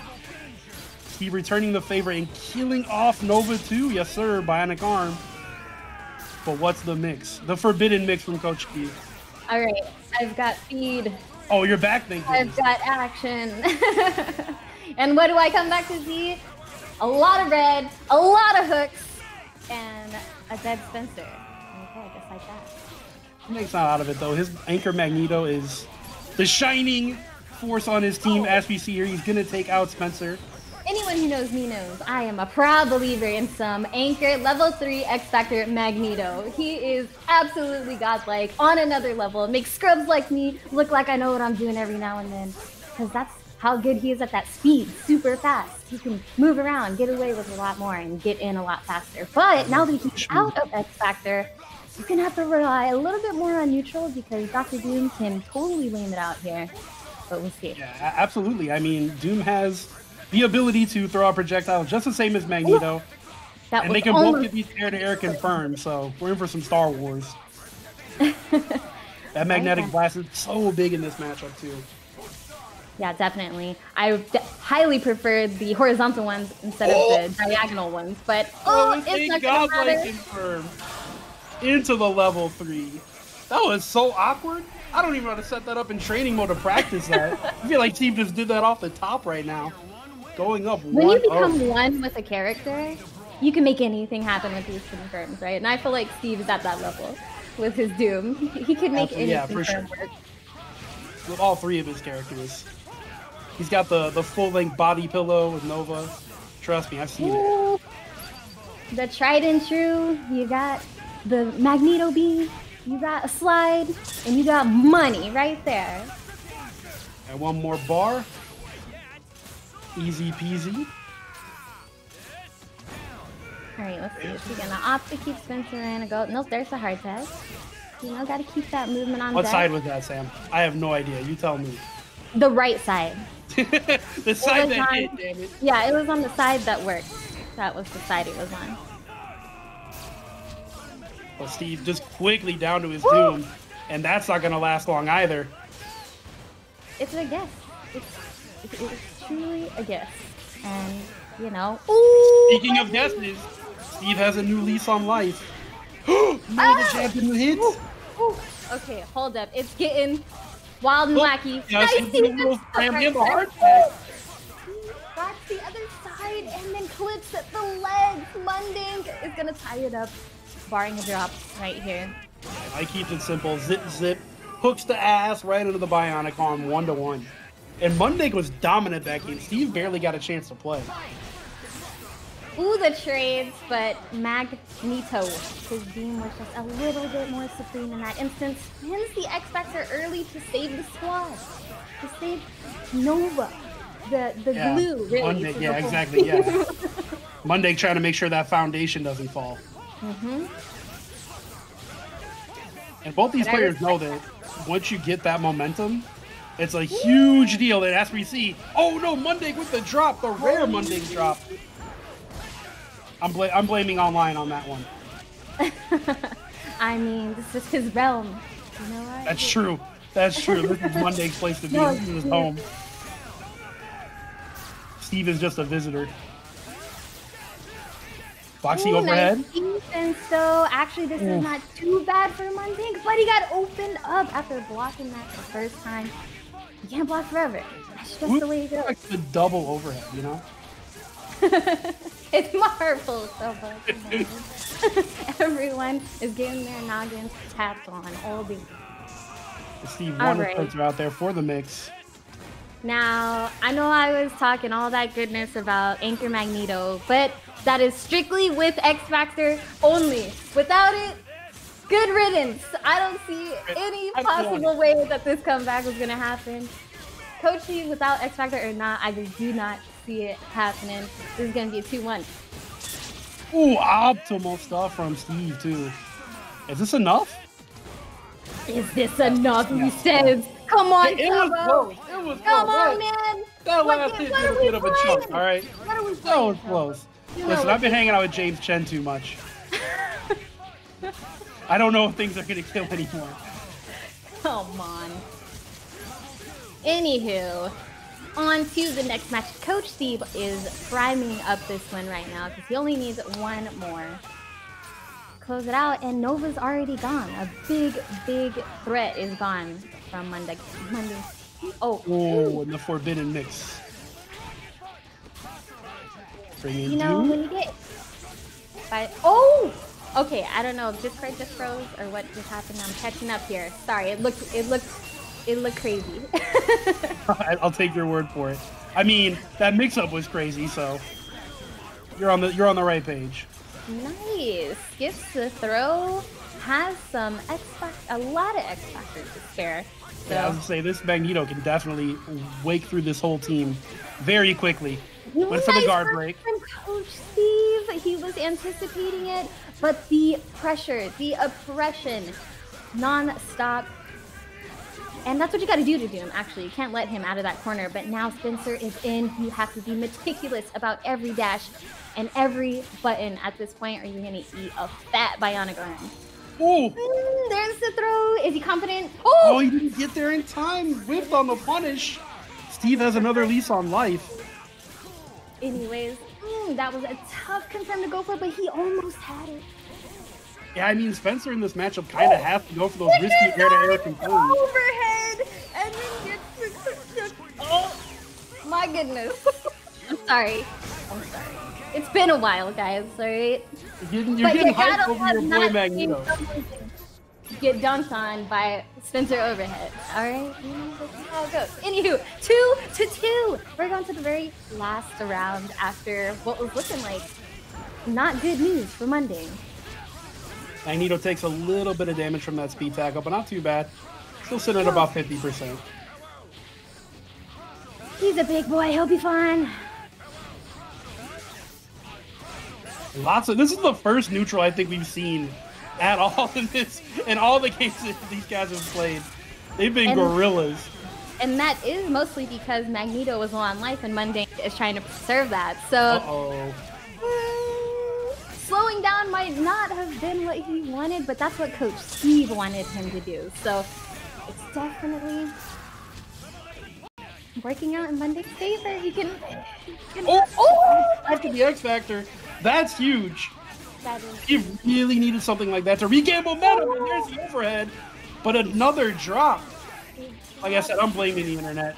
Steve returning the favor and killing off Nova too. Yes, sir. Bionic Arm. But what's the mix? The forbidden mix from Coach Steve. All right, I've got feed. Oh, you're back, thank you. I've got action. And what do I come back to see? A lot of red, a lot of hooks, and a dead Spencer. Okay, just like that. He makes not out of it though. His anchor Magneto is the shining force on his team. As we see here, he's gonna take out Spencer. Anyone who knows me knows I am a proud believer in some anchor level 3 X Factor Magneto. He is absolutely godlike on another level. Makes scrubs like me look like I know what I'm doing every now and then. Because that's how good he is at that speed, super fast. He can move around, get away with a lot more, and get in a lot faster. But now that he's out of X Factor, you're going to have to rely a little bit more on neutral because Dr. Doom can totally lame it out here. But we'll see. Yeah, absolutely. I mean, Doom has the ability to throw out projectiles just the same as Magneto. And they can both get these air-to-air confirmed, so we're in for some Star Wars. That magnetic blast is so big in this matchup, too. Yeah, definitely. I highly prefer the horizontal ones instead of the diagonal ones, but it's not gonna matter. Confirmed into the level 3. That was so awkward. I don't even know how to set that up in training mode to practice that. I feel like Steve just did that off the top right now. Going up 1-0. When you become one with a character, you can make anything happen with these confirms, right? And I feel like Steve is at that level with his Doom. He can make any confirm work. With all 3 of his characters. He's got the full-length body pillow with Nova. Trust me, I've seen it. The tried and true. You got the Magneto beam. You got a slide. And you got money right there. And 1 more bar. Easy peasy. Alright, let's see. Is he gonna opt to keep Spencer in a go? Nope, there's a hard test. You know, gotta keep that movement on What deck. side was that, Sam? I have no idea. You tell me. The right side. The side that hit, damn it. Yeah, it was on the side that worked. That was the side it was on. But Steve just quickly down to his doom, and that's not gonna last long either. It's a guess. It's truly a guess. And, you know. Ooh, Speaking of guesses, Steve has a new lease on life. No, the champion hits. Ooh. Okay, hold up. It's getting wild and wacky. Yeah, Nice she's doing a little defense. cram in the Right hard there. tag. Back to the other side and then clips at the legs. Munding is gonna tie it up, barring a drop right here. I keep it simple. Zip, zip. Hooks the ass right into the bionic arm 1-1. And Munding was dominant that game. Steve barely got a chance to play. Ooh, the trades, but Magneto, his beam was just a little bit more supreme in that instance. Spins the X Factor early to save the squad, to save Nova, the glue, really. Munding, to yeah, the whole exactly, team. yeah. Munding trying to make sure that foundation doesn't fall. And both these But I players know that once you get that momentum, it's a huge deal. And as we see, oh no, Munding with the drop, the rare Munding drop. I'm blaming online on that one. I mean, this is his realm. You know what? That's true. That's true. This is Munding's place to be. No, This is his home. Steve is just a visitor. Foxy Ooh, overhead. nice defense, though. Actually, this is not too bad for Munding, but he got opened up after blocking that the first time. You can't block forever. That's just the way it goes. Like the double overhead, you know? It's Marvel, so much. Everyone is getting their noggins tapped on all day. Steve All Wonder right. are out there for the mix. Now, I know I was talking all that goodness about Anchor Magneto, but that is strictly with X Factor only. Without it, good riddance. I don't see any possible way that this comeback was going to happen. Coach Steve, without X Factor or not, I just do not see it happening. This is going to be a 2-1. Ooh, optimal stuff from Steve, too. Is this enough? Is this enough, he says. Come on, It was Tubbo. close. It was Come close. on, man. That What- last hit what did are a we bit of a chunk, playing? all right? What are we That playing, was Tubbo? close. You know Listen, what I've been hanging out with James Chen too much. I don't know if things are going to kill anymore. Come on. Anywho, on to the next match. Coach Steve is priming up this one right now because he only needs one more. Close it out, and Nova's already gone. A big threat is gone from Munding. Oh, Oh, and the forbidden mix. Bring in you know, Doom. when you get... Oh! Okay, I don't know if Discord just froze or what just happened. I'm catching up here. Sorry, it looked crazy. I'll take your word for it. I mean, that mix-up was crazy, so you're on the right page. Nice. Skips the throw. Has some a lot of X Factors to spare. So Yeah, I was gonna say this Magneto can definitely wake through this whole team very quickly. Went for the nice guard work break. from Coach Steve. He was anticipating it, but the pressure, the oppression, non-stop. And that's what you got to do to Doom, actually. You can't let him out of that corner. But now Spencer is in. You have to be meticulous about every dash and every button at this point, or you're going to eat a fat bionic arm. Ooh! There's the throw. Is he confident? Oh, he didn't get there in time. Whipped on the punish. Steve has another lease on life. Anyways, that was a tough confirm to go for, but he almost had it. Yeah, I mean, Spencer in this matchup kind of has to go for those risky air-to-air confirms. Overhead, and then gets oh my goodness. I'm sorry. It's been a while, guys. Alright. You're But getting you hyped gotta over have your boy not Magneto. seen someone get dunked on by Spencer overhead. Alright? That's how it goes. Anywho, 2-2. We're going to the very last round after what was looking like not good news for Munding. Magneto takes a little bit of damage from that speed tackle, but not too bad. Still sitting at about 50%. He's a big boy. He'll be fine. This is the first neutral I think we've seen at all in all the games that these guys have played. They've been And- gorillas. And that is mostly because Magneto was low on life and Munding is trying to preserve that. So Uh-oh. slowing going down might not have been what he wanted, but that's what Coach Steve wanted him to do. So it's definitely working out in Monday's favor. He can After the X Factor, that's huge. that is He really needed something like that to regain momentum. And there's the overhead, but another drop. Like I said, I'm blaming the internet.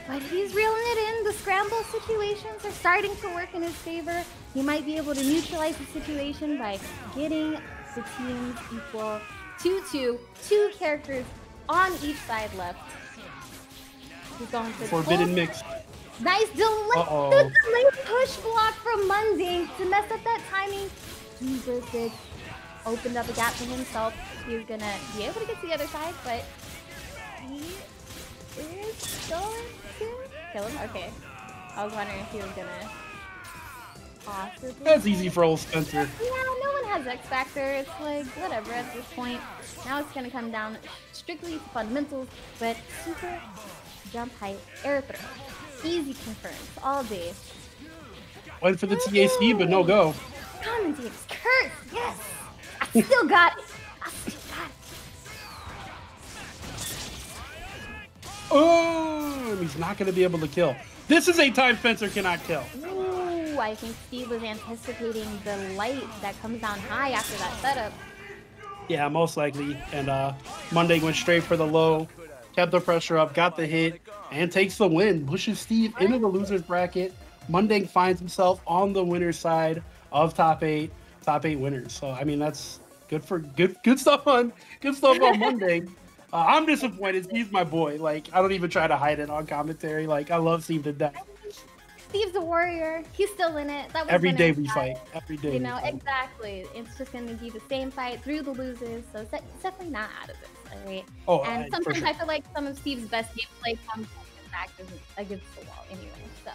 But he's reeling it in. The scramble situations are starting to work in his favor. He might be able to neutralize the situation by getting the teams equal 2-2. Two characters on each side left. He's going for the Forbidden full- mix. Nice delay. Uh-oh. The delayed push block from Munding to mess up that timing. Jesus did opened up a gap for himself. He's gonna be able to get to the other side, but he is going to kill him. Okay. I was wondering if he was gonna possibly. That's easy for old Spencer. Yeah, no one has X Factor. It's like, whatever at this point. Now it's gonna come down strictly to fundamentals, but super jump height, air throw. Easy confirms all day. Went for the TAC, but no go. Commentators, curse! Yes! I still got it! I still got it! Oh, he's not going to be able to kill. This is a time Spencer cannot kill. Ooh, I think Steve was anticipating the light that comes down high after that setup. Yeah, most likely. And Monday went straight for the low, kept the pressure up, got the hit, and takes the win. Pushes Steve into the loser's bracket. Monday finds himself on the winner's side of top eight winners. So I mean, that's good stuff on Monday. I'm disappointed. He's my boy. Like, I don't even try to hide it on commentary. Like, I love Steve to death. Steve's a warrior. He's still in it. That was Every day winner's we side. fight. Every day. You we know, fight. exactly. It's just going to be the same fight through the losers. So it's definitely not out of this, all right? Oh, And for sometimes sure. I feel like some of Steve's best gameplay comes from his back against the wall anyway. So,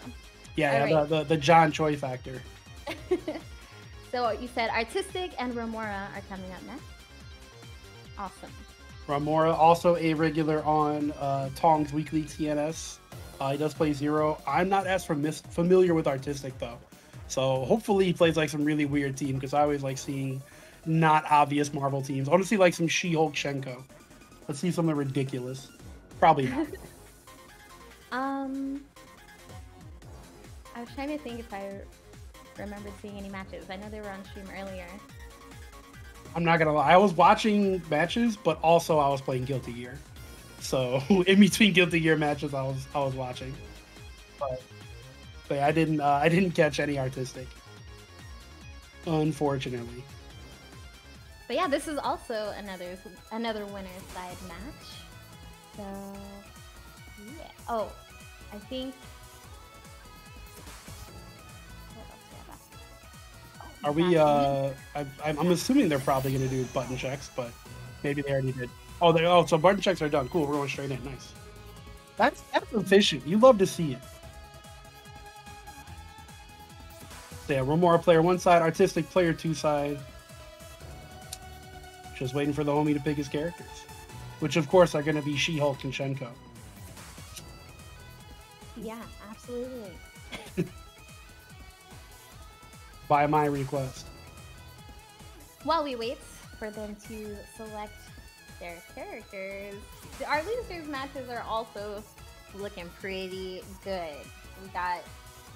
Yeah, All right. the John Choi factor. so you said Artistic and Remora are coming up next. Awesome. Ramora, also a regular on Tong's weekly TNS. He does play Zero. I'm not as familiar with Artistic, though. So hopefully he plays like some really weird team, because I always like seeing not obvious Marvel teams. I want to see like some She-Hulk Shenko. Let's see something ridiculous. Probably not. I was trying to think if I remembered seeing any matches. I know they were on stream earlier. I'm not gonna lie. I was watching matches, but also I was playing Guilty Gear. So in between Guilty Gear matches, I was watching. But I didn't catch any Artistic, unfortunately. But yeah, this is also another winner's side match. So yeah. Oh, I think. What else do I have? Are we? I'm assuming they're probably gonna do button checks, but maybe they already did. Oh, so button checks are done. Cool, we're going straight in. Nice. That's efficient. You love to see it. So yeah, Remora player one side, Artistic player two side. Just waiting for the homie to pick his characters, which of course are going to be She-Hulk and Shenko. Yeah, absolutely. By my request. While we wait for them to select their characters, our losers matches are also looking pretty good. We got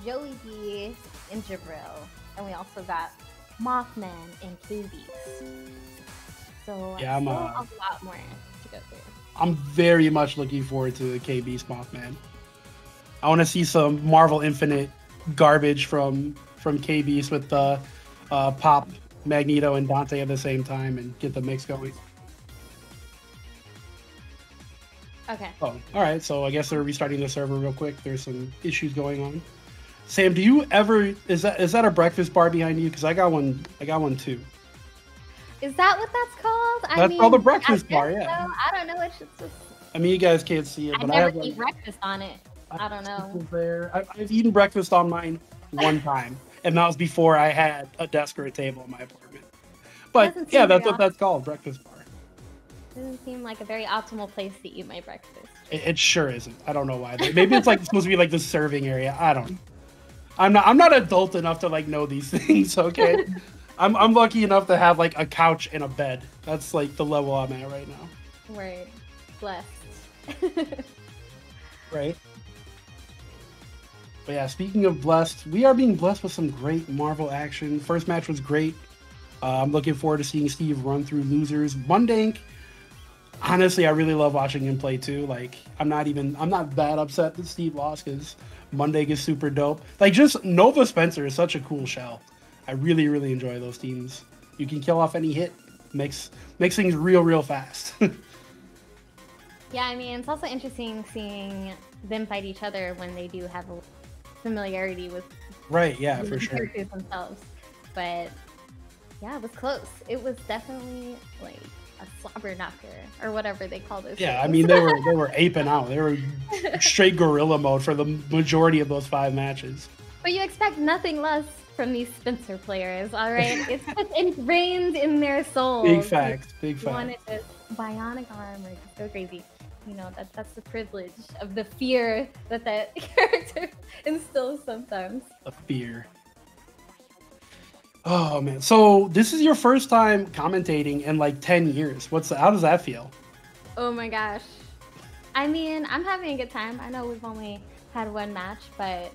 Joey B and Jabril, and we also got Mothman and KB. So Yeah, I'm, still a lot more to go through. I'm very much looking forward to the KB's Mothman. I want to see some Marvel Infinite garbage from KB's with Pop, Magneto, and Dante at the same time and get the mix going. Okay. Oh, all right. So I guess they're restarting the server real quick. There's some issues going on. Sam, do you ever is that a breakfast bar behind you? Because I got one too. Is that what that's called? That's called a breakfast I bar, guess yeah. so. I don't know. It's just I mean, you guys can't see it, I but I never have eat like, breakfast on it. I don't know. there. I've eaten breakfast on mine one time, and that was before I had a desk or a table in my apartment. But Doesn't yeah, seem that's very what that's called, breakfast bar. Doesn't seem like a very optimal place to eat my breakfast. It sure isn't. I don't know why. Maybe it's like supposed to be like the serving area. I don't know. I'm not adult enough to like know these things. Okay, I'm lucky enough to have like a couch and a bed. That's like the level I'm at right now. Word. Blessed. Right. But yeah, speaking of blessed, we are being blessed with some great Marvel action. First match was great. I'm looking forward to seeing Steve run through losers. Mundank, honestly, I really love watching him play too. Like, I'm not that upset that Steve lost because Mundank is super dope. Like, just Nova Spencer is such a cool shell. I really, really enjoy those teams. You can kill off any hit. Makes things real fast. Yeah, I mean, it's also interesting seeing them fight each other when they do have a familiarity with Right, yeah, the for sure. characters themselves. But yeah, it was close. It was definitely like a slobber knocker or whatever they call those. Yeah, I things. mean they were aping out. They were straight gorilla mode for the majority of those 5 matches. But you expect nothing less from these Spencer players, all right? It's just ingrained in their souls. Big facts, big You wanted facts. this bionic arm or just go crazy. You know, that's the privilege of the fear that character instills sometimes. A fear. Oh man, so this is your first time commentating in like 10 years. How does that feel? Oh my gosh. I mean, I'm having a good time. I know we've only had 1 match, but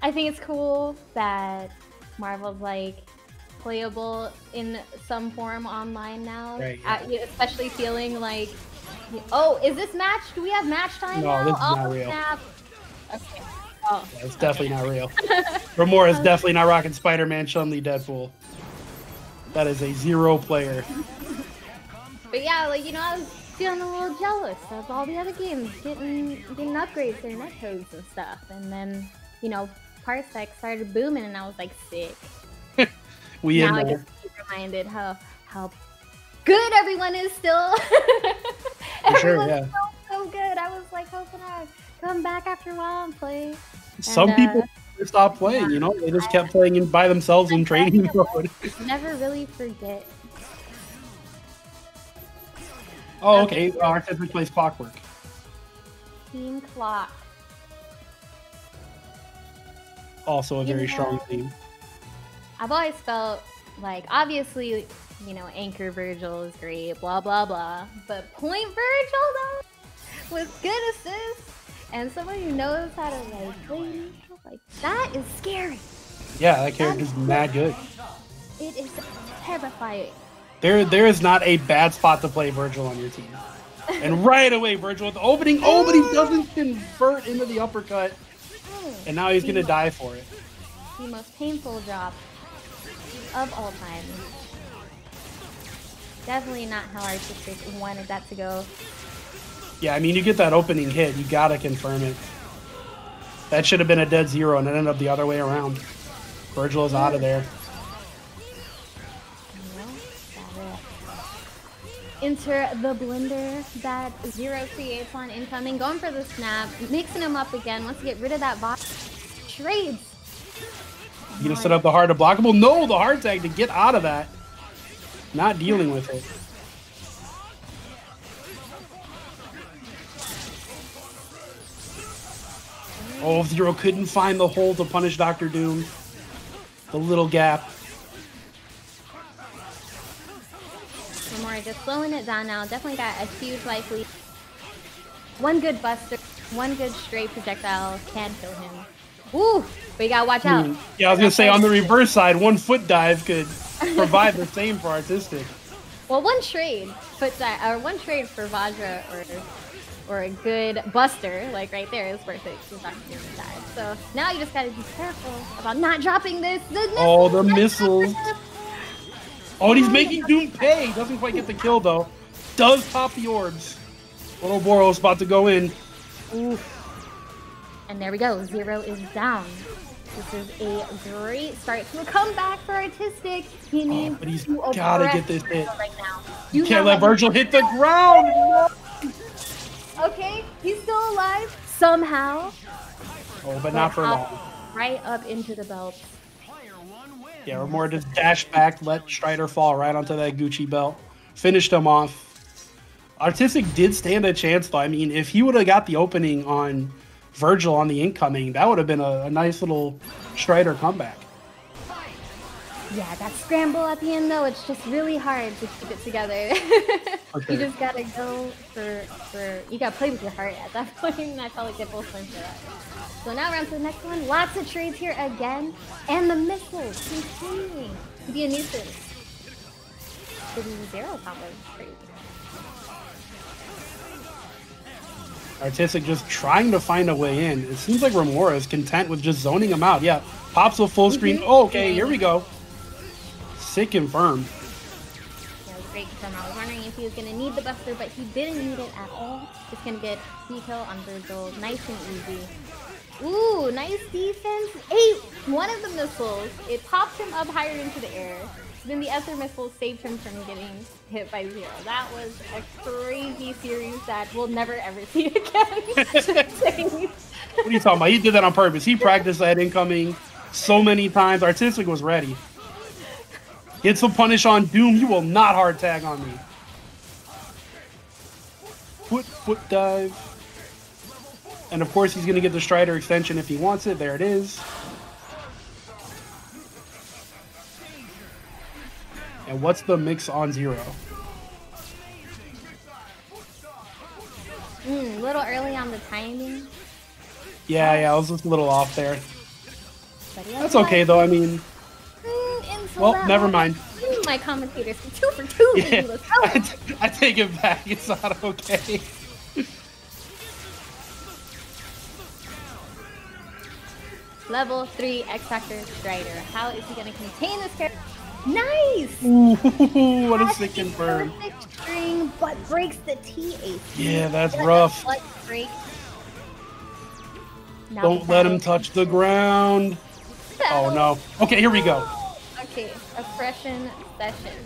I think it's cool that Marvel's like playable in some form online now. Right, Especially feeling like, oh, is this match? Do we have match time No, now? this is Oh, not real. snap. Okay. Oh, Yeah, it's definitely not real. Remora is definitely not rocking Spider-Man, Chun-Li, Deadpool. That is a 0 player. but yeah, like, you know, I was feeling a little jealous of all the other games getting upgrades, their netcodes and stuff. And then, you know, Parsec started booming and I was like, sick. We Now I in get there. to be reminded how good everyone is still. For sure, Everyone's yeah. so good. I was like, how can I come back after a while and play? Some And, people stopped playing, you know? They just kept playing by themselves in training mode. never really forget. Oh, okay. Artifice plays Clockwork. Team Clock. Also a very You strong know- team. I've always felt like, obviously, you know, Anchor Virgil is great, blah, blah, blah. But Point Virgil, though, with good assists and someone who knows how to, like, play neutral, like, that is scary. Yeah, that character's mad good. It is terrifying. There is not a bad spot to play Virgil on your team. And right away, Virgil with the opening. Oh, but he doesn't convert into the uppercut. And now he's going to die for it. The most painful drop of all time. Definitely not how Artistic wanted that to go. Yeah, I mean, you get that opening hit. You got to confirm it. That should have been a dead 0, and it ended up the other way around. Virgil is out of there. Enter the blender that Zero creates on incoming. Going for the snap, mixing him up again. Wants to get rid of that bot. Trades. You gonna set up the hard to blockable? No, the hard tag to get out of that. Not dealing with it. Oh, Zero couldn't find the hole to punish Dr. Doom. The little gap. Remora just slowing it down now. Definitely got a huge life lead. One good buster, one good straight projectile can kill him. Woo! But you gotta watch out. Yeah, I was gonna say on the reverse side, 1 foot dive could provide the same for Artistic. Well, one trade one trade for Vajra or a good buster, like right there, is worth it to Dr. Doom dive. So now you just gotta be careful about not dropping this. Oh, the missiles. Oh, and he's making Doom pay. Doesn't quite get the kill though. Does pop the orbs. Ouroboros about to go in. And there we go. Zero is down. This is a great start to a comeback for Artistic. He needs but he's to gotta oppress get this hit. Virgil right now. You Do can't not let Virgil hit the ground. Okay, he's still alive somehow. Oh, but not for long. Right up into the belt. Yeah, Remora just dashed back, let Strider fall right onto that Gucci belt. Finished him off. Artistic did stand a chance, though. I mean, if he would have got the opening on Virgil on the incoming, that would have been a nice little Strider comeback. Yeah, that scramble at the end though, it's just really hard to keep it together. Okay. You just gotta go for you gotta play with your heart at that point, and I felt like they both went for that. So now we're on to the next one. Lots of trades here again, and the missiles continuing to be a nuisance. The zero combo trade. Artistic just trying to find a way in. It seems like Remora is content with just zoning him out. Yeah, pops a full screen. Oh, okay, here we go. Sick and firm. That was great from I was wondering if he was going to need the Buster, but he didn't need it at all. Just going to get C-kill on Virgil. Nice and easy. Ooh, nice defense. One of the missiles, it popped him up higher into the air. Then the other missile saved him from getting hit by Zero. That was a crazy series that we'll never ever see again. What are you talking about? He did that on purpose. He practiced that incoming so many times. Artistic was ready. Gets a punish on Doom. You will not hard tag on me. Foot dive. And of course he's going to get the Strider extension if he wants it. There it is. And what's the mix on Zero? A little early on the timing. Yeah, I was just a little off there. But yeah, That's okay though, I mean... Well, never mind. My commentators 2 for 2. Yeah, I take it back. It's not okay. Level 3 X Factor Strider. How is he going to contain this character? Nice! Ooh, what a sick and firm. Perfect string, but breaks the TAC. Yeah, that's rough. Break. Don't let him touch the ground. Oh no. Okay, here we go. Okay, oppression session.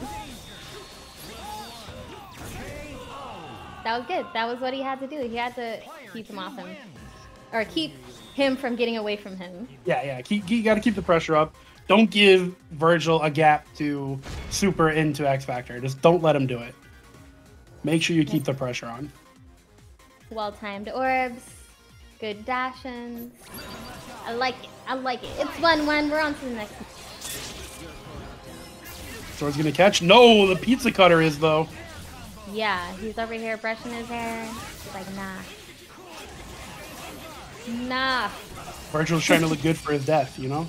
That was good. That was what he had to do. He had to keep him off him. Or keep him from getting away from him. Yeah. You gotta keep the pressure up. Don't give Virgil a gap to super into X Factor. Just don't let him do it. Make sure you keep the pressure on. Well-timed orbs. Good dash-ins. I like it. It's 1-1. We're on to the next one. Sword's gonna catch. No, the pizza cutter is though. Yeah, he's over here brushing his hair. He's like, nah. Virgil's trying to look good for his death, you know?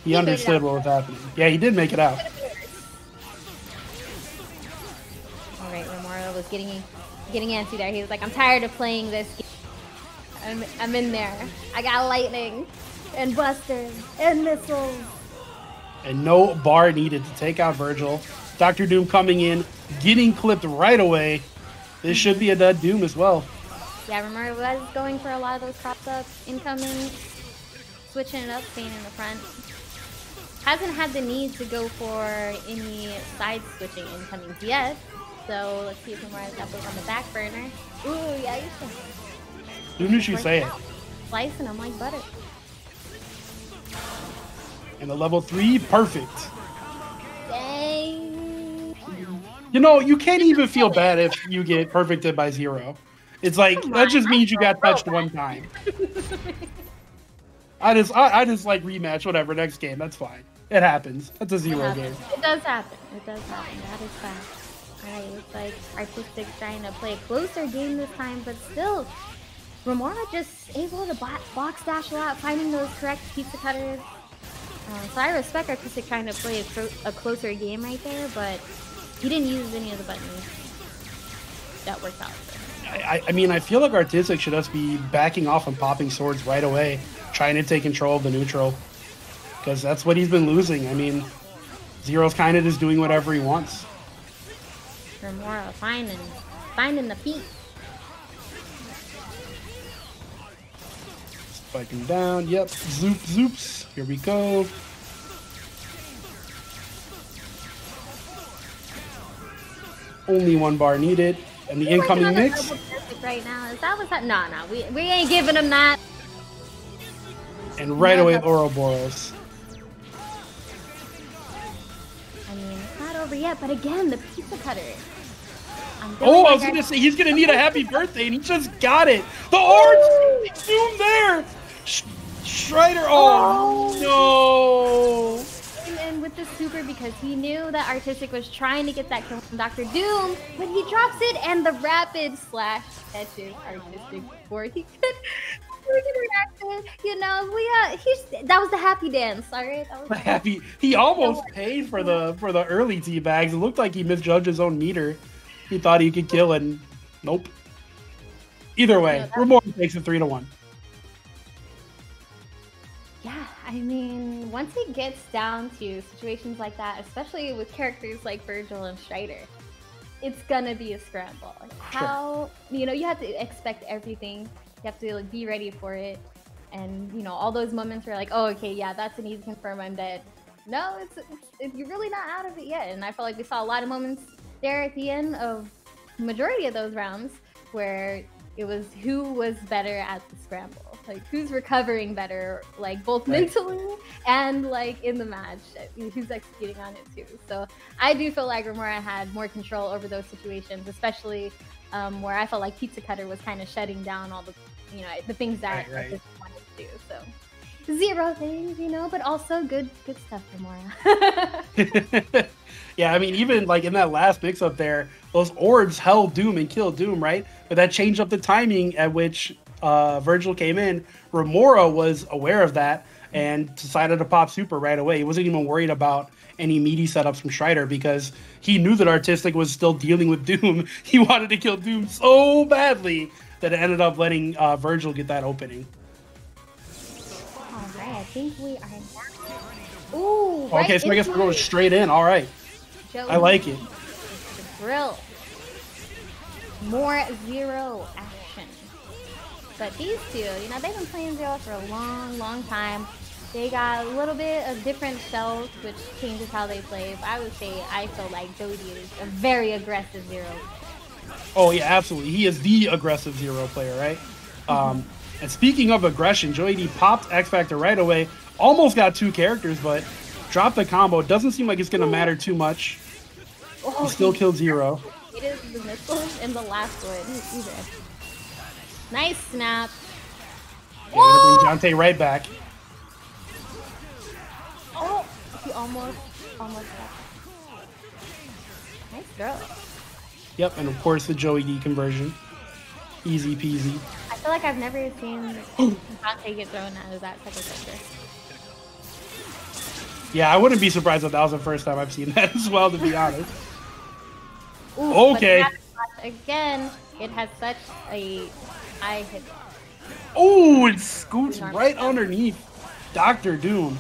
He understood what was happening. Yeah, he did make it out. Alright, Remora was getting antsy there. He was like, I'm tired of playing this game. I'm in there. I got lightning and busters and missiles. And no bar needed to take out Virgil. Dr. Doom coming in, getting clipped right away. This should be a dead Doom as well. Yeah, Remora was going for a lot of those cross-ups, incoming, switching it up, staying in the front. Hasn't had the need to go for any side switching incomings yet. So let's see if Remora's got those on the back burner. Ooh, yeah, you should. Who knew she'd say it? Slicing them like butter. And the level 3, perfect. Dang. You know, you can't even feel bad if you get perfected by Zero. It's like, that just means you got touched one time. I just like rematch, whatever, next game, that's fine. It happens. That's a Zero game. It does happen. That is fact. Alright, it's like Artistic trying to play a closer game this time, but still, Remora just able to box dash a lot, finding those correct pizza cutters. So I respect Artistic trying to play a closer game right there, but he didn't use any of the buttons. That worked out for him. I mean, I feel like Artistic should just be backing off and popping swords right away, trying to take control of the neutral. Because that's what he's been losing. I mean, Zero's kind of just doing whatever he wants. Remora finding the peak. Spiking down. Yep. Zoops. Here we go. Only one bar needed. And the incoming mix. Right now. Is that what's happening? No, we ain't giving him that. And right away, Ouroboros. I mean, it's not over yet, but again, the pizza cutter. I'm Oh, I was gonna say he's gonna need a happy birthday, and he just got it. The orange zoom there. Strider. Oh no. And with the super, because he knew that Artistic was trying to get that kill from Dr. Doom, but he drops it and the rapid slash catches Artistic before he could react to it. You know, that was the happy dance, alright? That was the Happy. He almost paid for the early teabags. It looked like he misjudged his own meter. He thought he could kill, and nope. Either way, Remora takes it 3-1. Yeah, I mean, once it gets down to situations like that, especially with characters like Virgil and Strider, it's gonna be a scramble. How, you know, you have to expect everything. You have to like, be ready for it. And, you know, all those moments where like, oh, okay, yeah, that's an easy confirm, I'm dead. No, you're really not out of it yet. And I felt like we saw a lot of moments there at the end of majority of those rounds where it was who was better at the scramble. Like, who's recovering better, like, both mentally and, like, in the match. Who's executing on it, too. So I do feel like Remora had more control over those situations, especially where I felt like Pizza Cutter was kind of shutting down all the, you know, the things that I wanted to do. So zero things, you know, but also good stuff, Remora. Yeah, I mean, even, like, in that last mix-up there, those orbs held Doom and killed Doom, right? But that changed up the timing at which Virgil came in. Remora was aware of that and decided to pop super right away. He wasn't even worried about any meaty setups from Strider because he knew that Artistic was still dealing with Doom. He wanted to kill Doom so badly that it ended up letting Virgil get that opening. All right, I think we are. Ooh, okay, so I guess we're going straight in. All right. I like it. Drill. More Zero action. But these two, you know, they've been playing Zero for a long time. They got a little bit of different styles, which changes how they play. But I would say I feel like Joey is a very aggressive Zero. Oh, yeah, absolutely. He is the aggressive Zero player, right? And speaking of aggression, Joey D popped X Factor right away. Almost got 2 characters, but dropped the combo. Doesn't seem like it's going to matter too much. He still killed Zero. It is the missiles in the last one. Nice snap. Yeah, bring Jante right back. Oh, he almost got it. Nice throw. Yep, and of course the Joey D conversion. Easy peasy. I feel like I've never seen Dante get thrown out of that second sector. Yeah, I wouldn't be surprised if that was the first time I've seen that as well, to be honest. Ooh, okay. Again, it has such a high hit. Oh, it scoots right underneath Dr. Doom.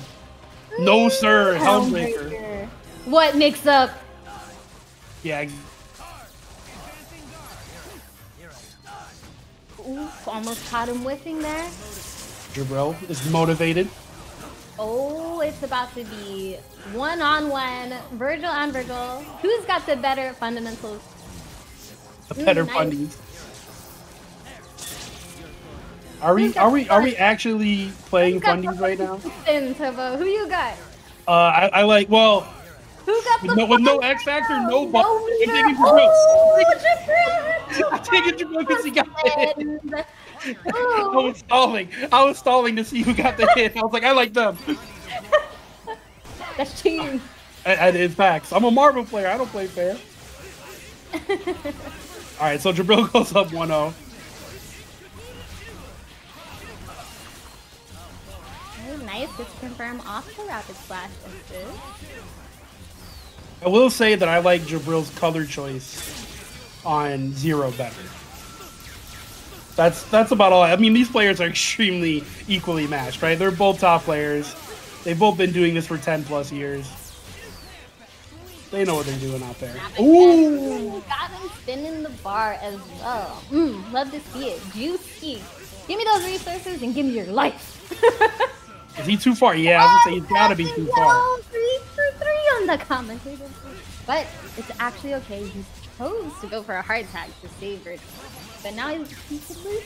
No, sir. Helmbreaker. What mix up? Yeah. Ooh, almost caught him whiffing there. Jabril is motivated. Oh, it's about to be one-on-one. Virgil on Virgil. Who's got the better fundamentals? The better fundies. Are we actually playing fundies right now? Who you got? I like, well, who got the with no X Factor, no ball. I'm taking Jabril. I'm taking Jabril because he got the hit. I was stalling to see who got the hit. I was like, I like them. That's cheating. It's facts. I'm a Marvel player. I don't play fair. All right, so Jabril goes up 1-0. Nice to confirm off the rapid splash assist. I will say that I like Jabril's color choice on Zero better. That's about all. I mean, these players are extremely equally matched, right? They're both top players. They've both been doing this for 10+ years. They know what they're doing out there. Ooh! Got him spinning the bar as well. Love to see it. Juicy. Give me those resources and give me your life. Is he too far? Yeah, I was gonna say he's gotta be too far. 3 for 3 on the commentator. But it's actually okay. He chose to go for a hard tag to save it. But now he's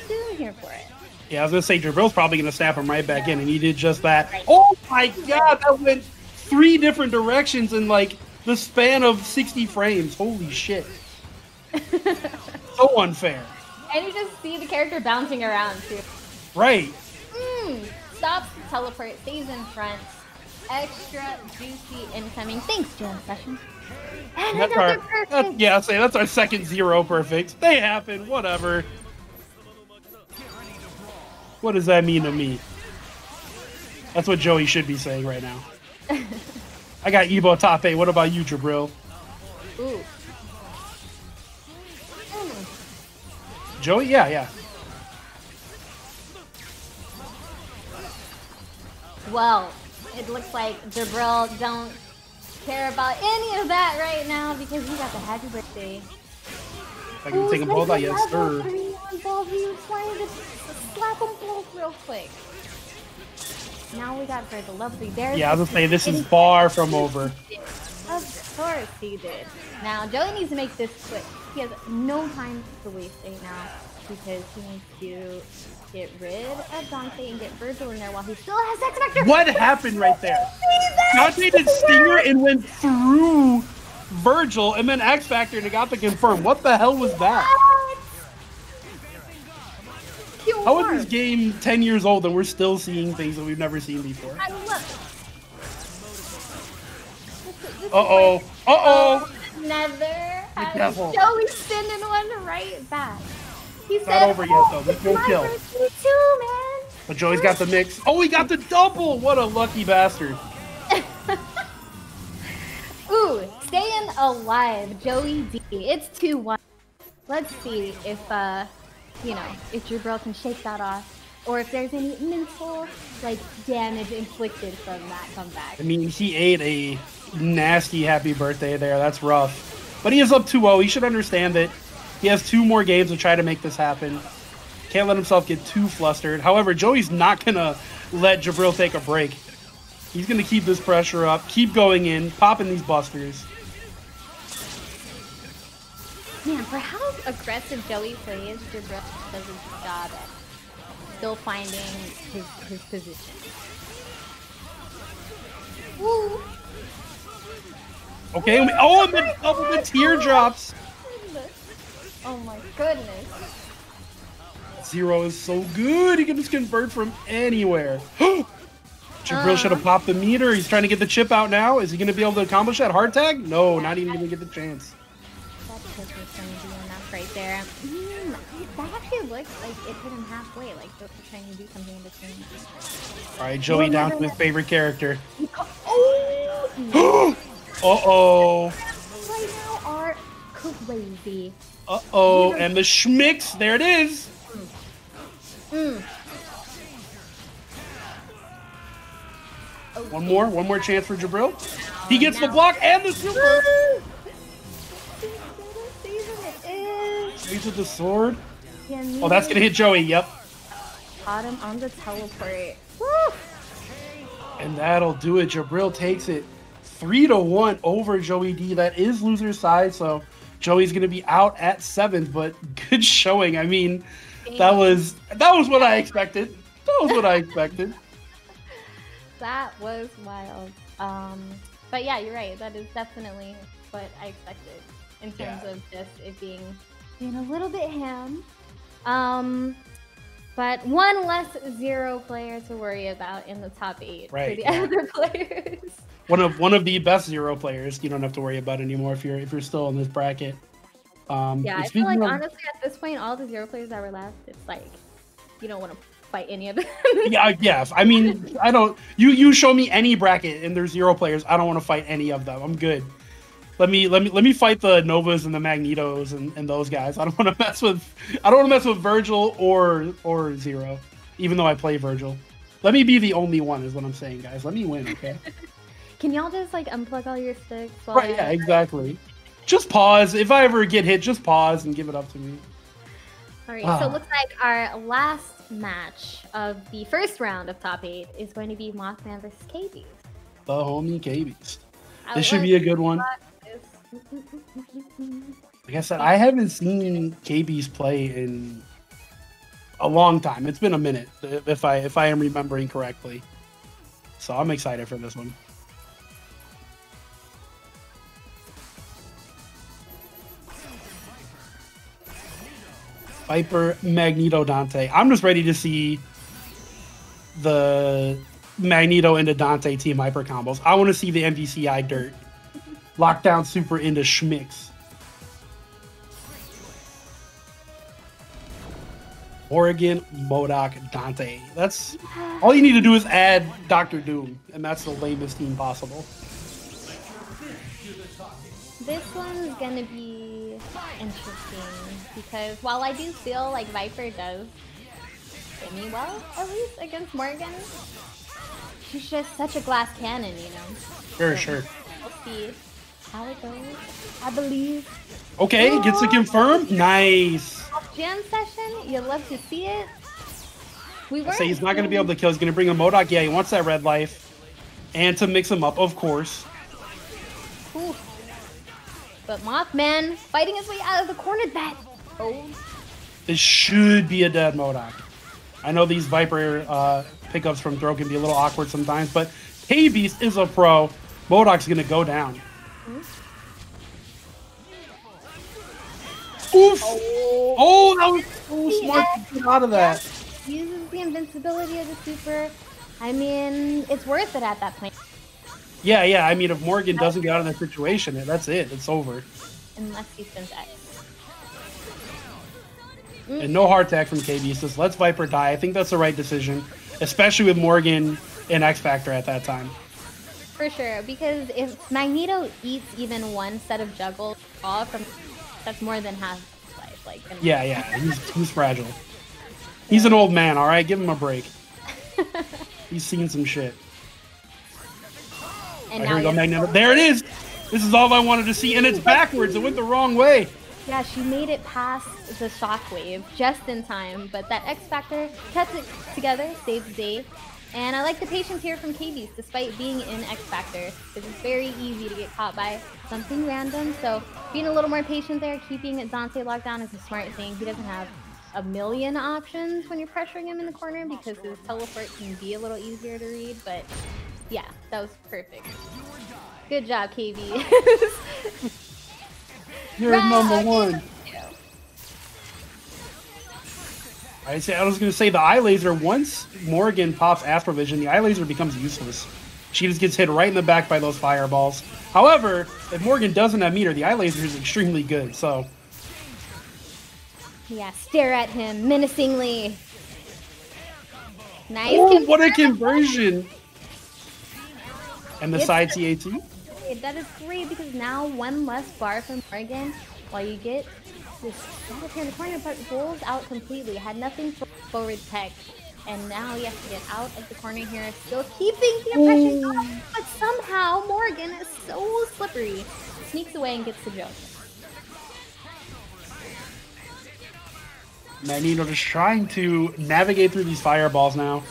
doing here for it. Yeah, I was gonna say Jabril's probably gonna snap him right back in, and he did just that. Right. Oh my god, that went 3 different directions in like the span of 60 frames. Holy shit. so unfair. And you just see the character bouncing around too. Right. Stops the teleport, stays in front. Extra juicy incoming. Thanks, Jam Session. And That's another our, perfect. that's our second 0 perfect. They happen, whatever. What does that mean to me? That's what Joey should be saying right now. I got Evo top 8. What about you, Jabril? Ooh. Joey? Yeah. Well, it looks like Jabril don't care about any of that right now because he got the happy birthday. I can take them both out, yes, sir. He was trying to slap them both real quick. Now we got for the lovely there. Yeah, I was gonna say, this is far from over. Of course he did. Now, Joey needs to make this quick. He has no time to waste right now because he needs to get rid of Dante and get Virgil in there while he still has X Factor. What happened right there? Dante did Stinger and went through Virgil and then X Factor and it got the confirm. What the hell was that? How is this game 10 years old and we're still seeing things that we've never seen before? I love it. Uh-oh. Another. devil. Joey sending one right back. He It's said, not over yet, though. There's no my kill. birthday too, man. But Joey's got the mix. Oh, he got the double! What a lucky bastard. Ooh, staying alive, Joey D. It's 2-1. Let's see if, if Jabril can shake that off. Or if there's any mental, damage inflicted from that comeback. I mean, he ate a nasty happy birthday there. That's rough. But he is up 2-0. He should understand that he has 2 more games to try to make this happen. Can't let himself get too flustered. However, Joey's not going to let Jabril take a break. He's going to keep this pressure up, keep going in, popping these busters. Man, for how aggressive Joey plays, Jabril does his job at still finding his position. Woo! Okay, and then double the teardrops. Oh my goodness. Zero is so good. He can just convert from anywhere. Jabril should have popped the meter. He's trying to get the chip out now. Is he going to be able to accomplish that hard tag? No, not even going to get the chance. That chip is going to be enough right there. That actually looks like it hit him halfway, like Joker trying to do something in between. All right, Joey down to his favorite character. Oh! Uh-oh. Right now are crazy. Uh-oh, and the schmicks. There it is. One more chance for Jabril. He gets the block and the super. He's with the sword. Oh, that's gonna hit Joey. Yep. Caught him on the teleport. Woo! And that'll do it. Jabril takes it 3-1 over Joey D. That is loser's side, so Joey's gonna be out at 7th. But good showing. I mean, that was what I expected. That was wild. But yeah, you're right. That is definitely what I expected in terms of just it being a little bit ham. But one less zero player to worry about in the top 8 for the other players. One of the best zero players you don't have to worry about anymore if you're still in this bracket. I feel like honestly at this point, all the zero players that were left, it's like you don't want to fight any of them. Yeah. I mean, I don't. You show me any bracket and there's 0 players. I don't want to fight any of them. I'm good. Let me fight the Novas and the Magnetos and those guys. I don't want to mess with Virgil or Zero, even though I play Virgil. Let me be the only one is what I'm saying, guys. Let me win, okay? Can y'all just unplug all your sticks? Right, yeah, exactly. Just pause. If I ever get hit, just pause and give it up to me. All right, so it looks like our last match of the first round of top 8 is going to be Mothman versus K-Beast. The homie K-Beast. This should be a good one. Like I said, I haven't seen K-Beast play in a long time. It's been a minute, if I am remembering correctly. So I'm excited for this one. Viper, Magneto, Dante. I'm just ready to see the Magneto into Dante team hyper combos. I want to see the MVCI dirt. Lockdown super into Schmicks. Oregon, MODOK, Dante. That's all you need to do is add Dr. Doom, and that's the lamest team possible. This one's gonna be interesting because while I do feel like Viper does me well, at least against Morgan, she's just such a glass cannon, you know. Sure, So sure. we'll see how it goes. I believe. Okay, gets it confirmed. Nice. Jam session, you love to see it. We I weren't say he's not going to be able to kill. He's going to bring a MODOK. Yeah, he wants that red life. And to mix him up, of course. Ooh. But Mothman fighting his way out of the corner. That. Oh. This should be a dead MODOK. I know these Viper pickups from throw can be a little awkward sometimes, but K-Beast is a pro. MODOK's going to go down. Oof! Oh, that was so smart to get out of that. Uses the invincibility of the super. I mean, it's worth it at that point. Yeah, yeah. I mean, if Morgan doesn't get out of that situation, that's it. It's over. Unless he spins X. And no heart attack from KB. Says, let's Viper die. I think that's the right decision, especially with Morgan and X Factor at that time. For sure, because if Magneto eats even one set of juggles off from, that's more than half his life. Like, Yeah, yeah. He's fragile. He's an old man, all right? Give him a break. He's seen some shit. And All right, now here we go, you- Magneto. There it is. This is all I wanted to see, and it's backwards. It went the wrong way. Yeah, she made it past the shockwave just in time, but that X Factor kept it together, saved the day. And I like the patience here from KB's, despite being in X Factor, because it's very easy to get caught by something random. So being a little more patient there, keeping Dante locked down is a smart thing. He doesn't have a million options when you're pressuring him in the corner because his teleport can be a little easier to read, but yeah, that was perfect. Good job, KB. You're number one. I was going to say the eye laser, once Morgan pops Astral Vision, the eye laser becomes useless. She just gets hit right in the back by those fireballs. However, if Morgan doesn't have meter, the eye laser is extremely good, so... Yeah, stare at him menacingly. Nice. Oh, what a conversion! And the side TAT? That is great because now one less bar from Morgan while you get this shot here in the corner, but rolls out completely. Had nothing for forward tech. And now he has to get out of the corner here, still keeping the impression going, but somehow Morgan is so slippery. Sneaks away and gets the joke. Magneto just trying to navigate through these fireballs now.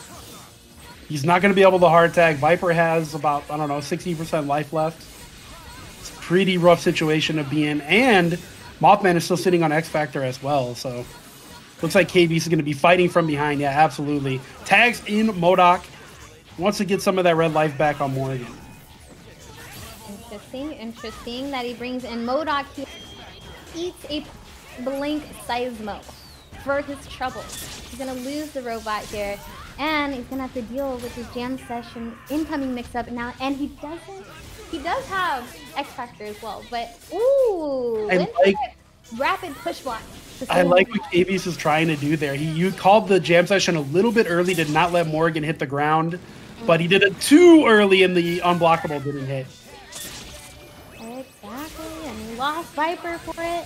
He's not going to be able to hard tag. Viper has about, I don't know, 60% life left. It's a pretty rough situation to be in. And Mothman is still sitting on X Factor as well. So looks like KB is going to be fighting from behind. Yeah, absolutely. Tags in MODOK. Wants to get some of that red life back on Morgan. Interesting that he brings in MODOK. He eats a blink Seismo for his trouble. He's going to lose the robot here. And he's gonna have to deal with his jam session incoming mix-up now, and he does have X Factor as well, but ooh, rapid push block. I like what KB's is trying to do there. You called the jam session a little bit early, did not let Morgan hit the ground, but he did it too early and the unblockable didn't hit. Exactly, and he lost Viper for it.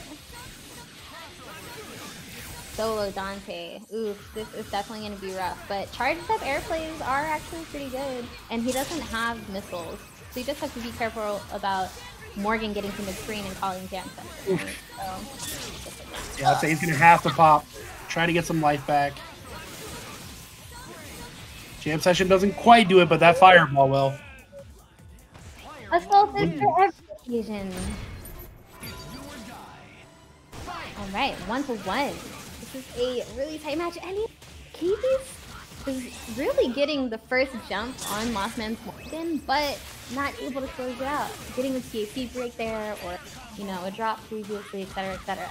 Solo Dante. Oof, this is definitely going to be rough. But charged up airplanes are actually pretty good. And he doesn't have missiles. So you just have to be careful about Morgan getting to mid-screen and calling jam session. So, yeah, I'd say he's going to have to pop. Try to get some life back. Jam session doesn't quite do it, but that fireball will. Assault is for every occasion. Alright, 1-1. This is a really tight match, and KB's is really getting the first jump on Mothman's Morgan, but not able to close it out. Getting the TAC break there, or, you know, a drop previously, etc., etc.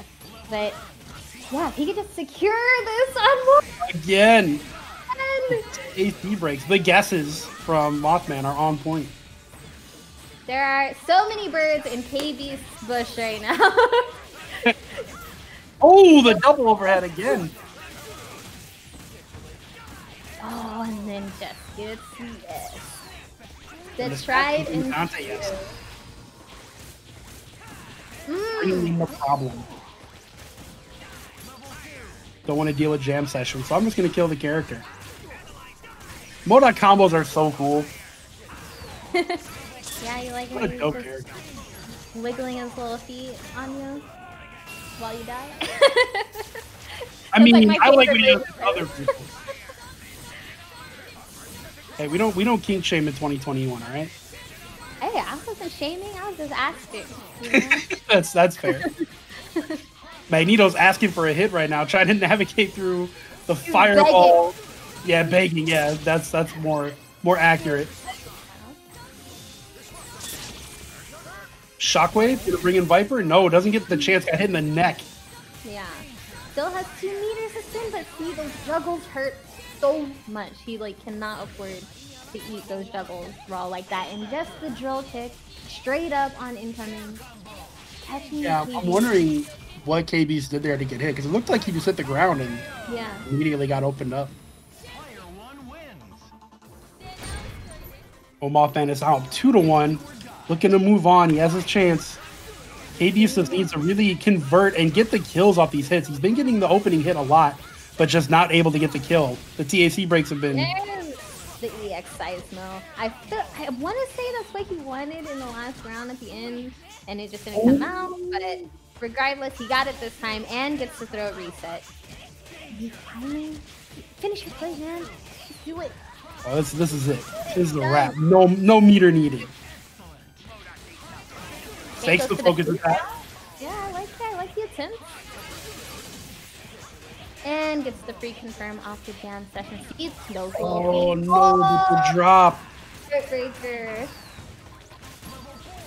But Yeah, if he could just secure this on Again, one. AC breaks. The guesses from Mothman are on point. There are so many birds in KB's bush right now. Oh, the double overhead again. Oh, and then just gets yes. The tried and Dante, yes. true. Really no problem. Don't want to deal with jam session, so I'm just going to kill the character. MODOK combos are so cool. Yeah, you like What a when dope he's character. just wiggling his little feet on you while you die. I mean, my I like favorite when he does way to other people. Hey, we don't kink shame in 2021, all right? Hey, I wasn't shaming. I was just asking. You know? That's fair. Magneto's asking for a hit right now, trying to navigate through the fireball. Yeah, begging. Yeah, that's more accurate. Shockwave to bring in Viper? No, doesn't get the chance. Got hit in the neck. Yeah. Still has 2 meters to spin, but see, those juggles hurt so much. He like cannot afford to eat those juggles raw like that. And just the drill kick straight up on incoming. Catching Yeah, KB. I'm wondering what KB's did there to get hit, because it looked like he just hit the ground and Yeah. immediately got opened up. Oh, Mothman is out 2-1. Looking to move on. He has his chance. KB just needs to really convert and get the kills off these hits. He's been getting the opening hit a lot, but just not able to get the kill. The TAC breaks have been... There's the EX Seismo. I want to say that's what he wanted in the last round at the end, and it just didn't come out. But regardless, he got it this time and gets to throw a reset. He's timing. Finish your play, man. Just do it. Oh, this is it. This is the wrap. No meter needed. Takes the focus attack. Yeah, I like that. I like the attempt. And gets the free confirm off the jam session. He's no. Oh no, with the drop. Heartbreaker.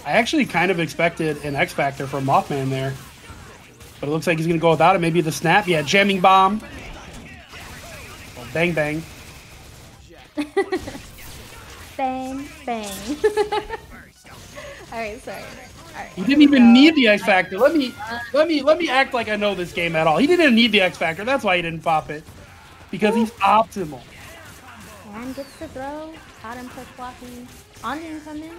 I actually kind of expected an X Factor from Mothman there. But it looks like he's going to go without it. Maybe the snap. Yeah, jamming bomb. Oh, bang, bang. Bang, bang. Alright, sorry. Alright. He didn't even need the X Factor. Let me act like I know this game at all. He didn't need the X Factor. That's why he didn't pop it. Because he's optimal. And gets the throw. Got him push blocking. On the incoming.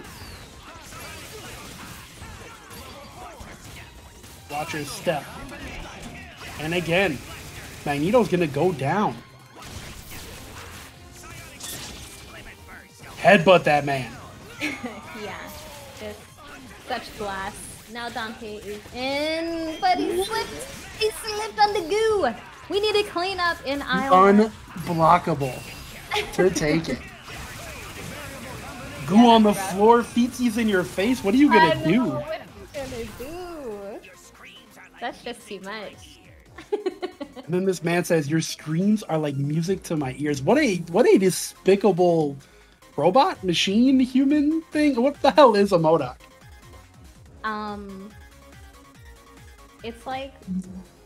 Watch your step. And again, Magneto's gonna go down. Headbutt that man. Yeah. Just such glass. Now Dante is in, but he slipped. He slipped on the goo. We need to clean up in Iowa. Unblockable to take it. Goo on the floor, feetsies in your face. What are you gonna do? What are you gonna do? That's just too much. And then this man says, "Your screams are like music to my ears." What a despicable robot, machine, human thing. What the hell is a MODOK? It's like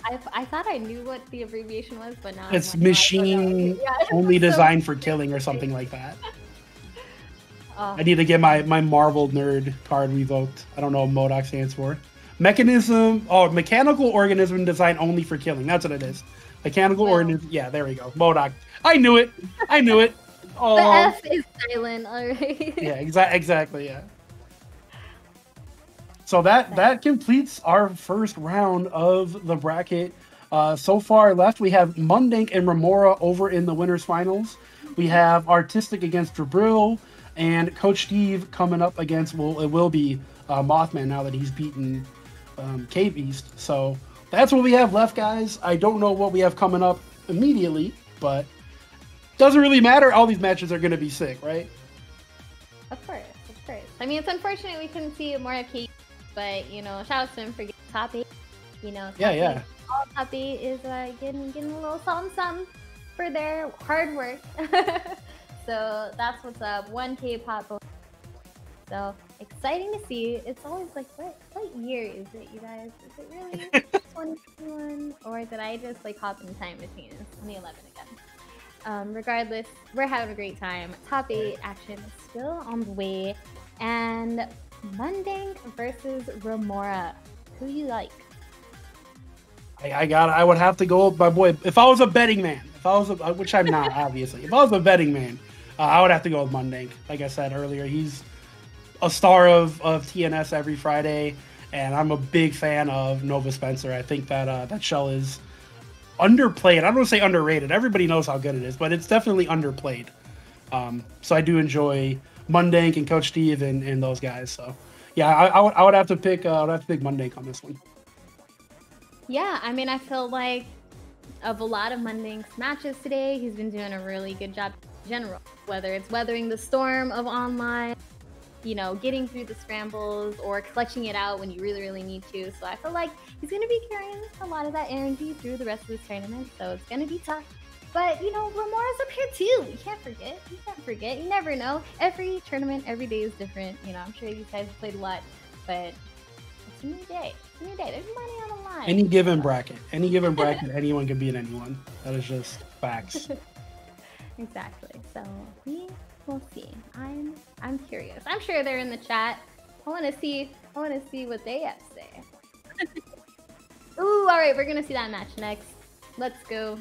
I thought I knew what the abbreviation was, but now It's I'm like, machine yeah. only designed for killing or something like that. Oh, I need to get my Marvel nerd card revoked. I don't know what MODOK stands for. Mechanical organism designed only for killing. That's what it is. Mechanical organism. Yeah, there we go. MODOK. I knew it. Oh. the F is silent. All right. Yeah, exactly. Yeah. So that completes our first round of the bracket. So far left, we have Mundink and Remora over in the winners finals. We have Artistic against Dribril, and Coach Steve coming up against, well, it will be Mothman now that he's beaten Cave East. So that's what we have left, guys. I don't know what we have coming up immediately, but doesn't really matter. All these matches are going to be sick, right? Of course. I mean, it's unfortunate we couldn't see more of Kate, but you know, shout out to him for getting top 8. You know, Yeah. All top 8 is getting a little something for their hard work. So that's what's up. 1K pop. So exciting to see. It's always like, what year is it, you guys? Is it really 2021, or did I just like hop in time machine? It's 2011 again. Regardless, we're having a great time. Top 8 action is still on the way, and Mundink versus Remora. Who you like? I would have to go with my boy. If I was a betting man, which I'm not, obviously. If I was a betting man, I would have to go with Mundink. Like I said earlier, he's a star of TNS every Friday, and I'm a big fan of Nova Spencer. I think that that shell is underplayed. I don't want to say underrated. Everybody knows how good it is, but it's definitely underplayed. So I do enjoy Mundink and Coach Steve and those guys. So yeah, I would have to pick Mundink on this one. Yeah, I mean, I feel like of a lot of Mundink's matches today, he's been doing a really good job in general. Whether it's weathering the storm of online, you know, getting through the scrambles, or clutching it out when you really, really need to. So I feel like he's going to be carrying a lot of that energy through the rest of this tournament. So it's going to be tough. But, you know, Remora's up here too. You can't forget. You never know. Every tournament, every day is different. You know, I'm sure you guys have played a lot, but it's a new day. There's money on the line. Any given bracket, anyone can beat anyone. That is just facts. Exactly. So we will see. I'm curious. I'm sure they're in the chat. I want to see what they have to say. Ooh, all right. We're gonna see that match next. Let's go.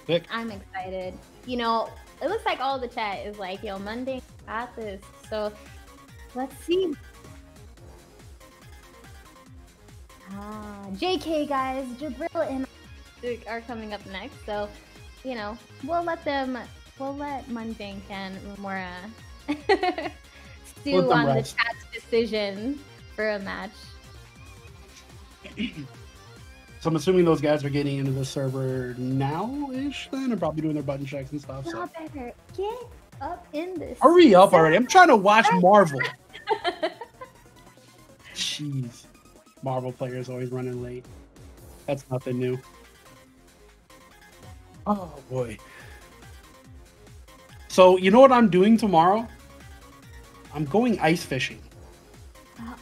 Pick. I'm excited. You know, it looks like all the chat is like, yo, Monday got this. So let's see. JK guys, Jabril and Duke are coming up next, so you know we'll let Mundink and Remora stew on the chat's decision for a match. So I'm assuming those guys are getting into the server now-ish then, and probably doing their button checks and stuff. Y'all better get up in this. Hurry up already! I'm trying to watch Marvel. Jeez. Marvel players always running late. That's nothing new. Oh boy. So you know what I'm doing tomorrow? I'm going ice fishing.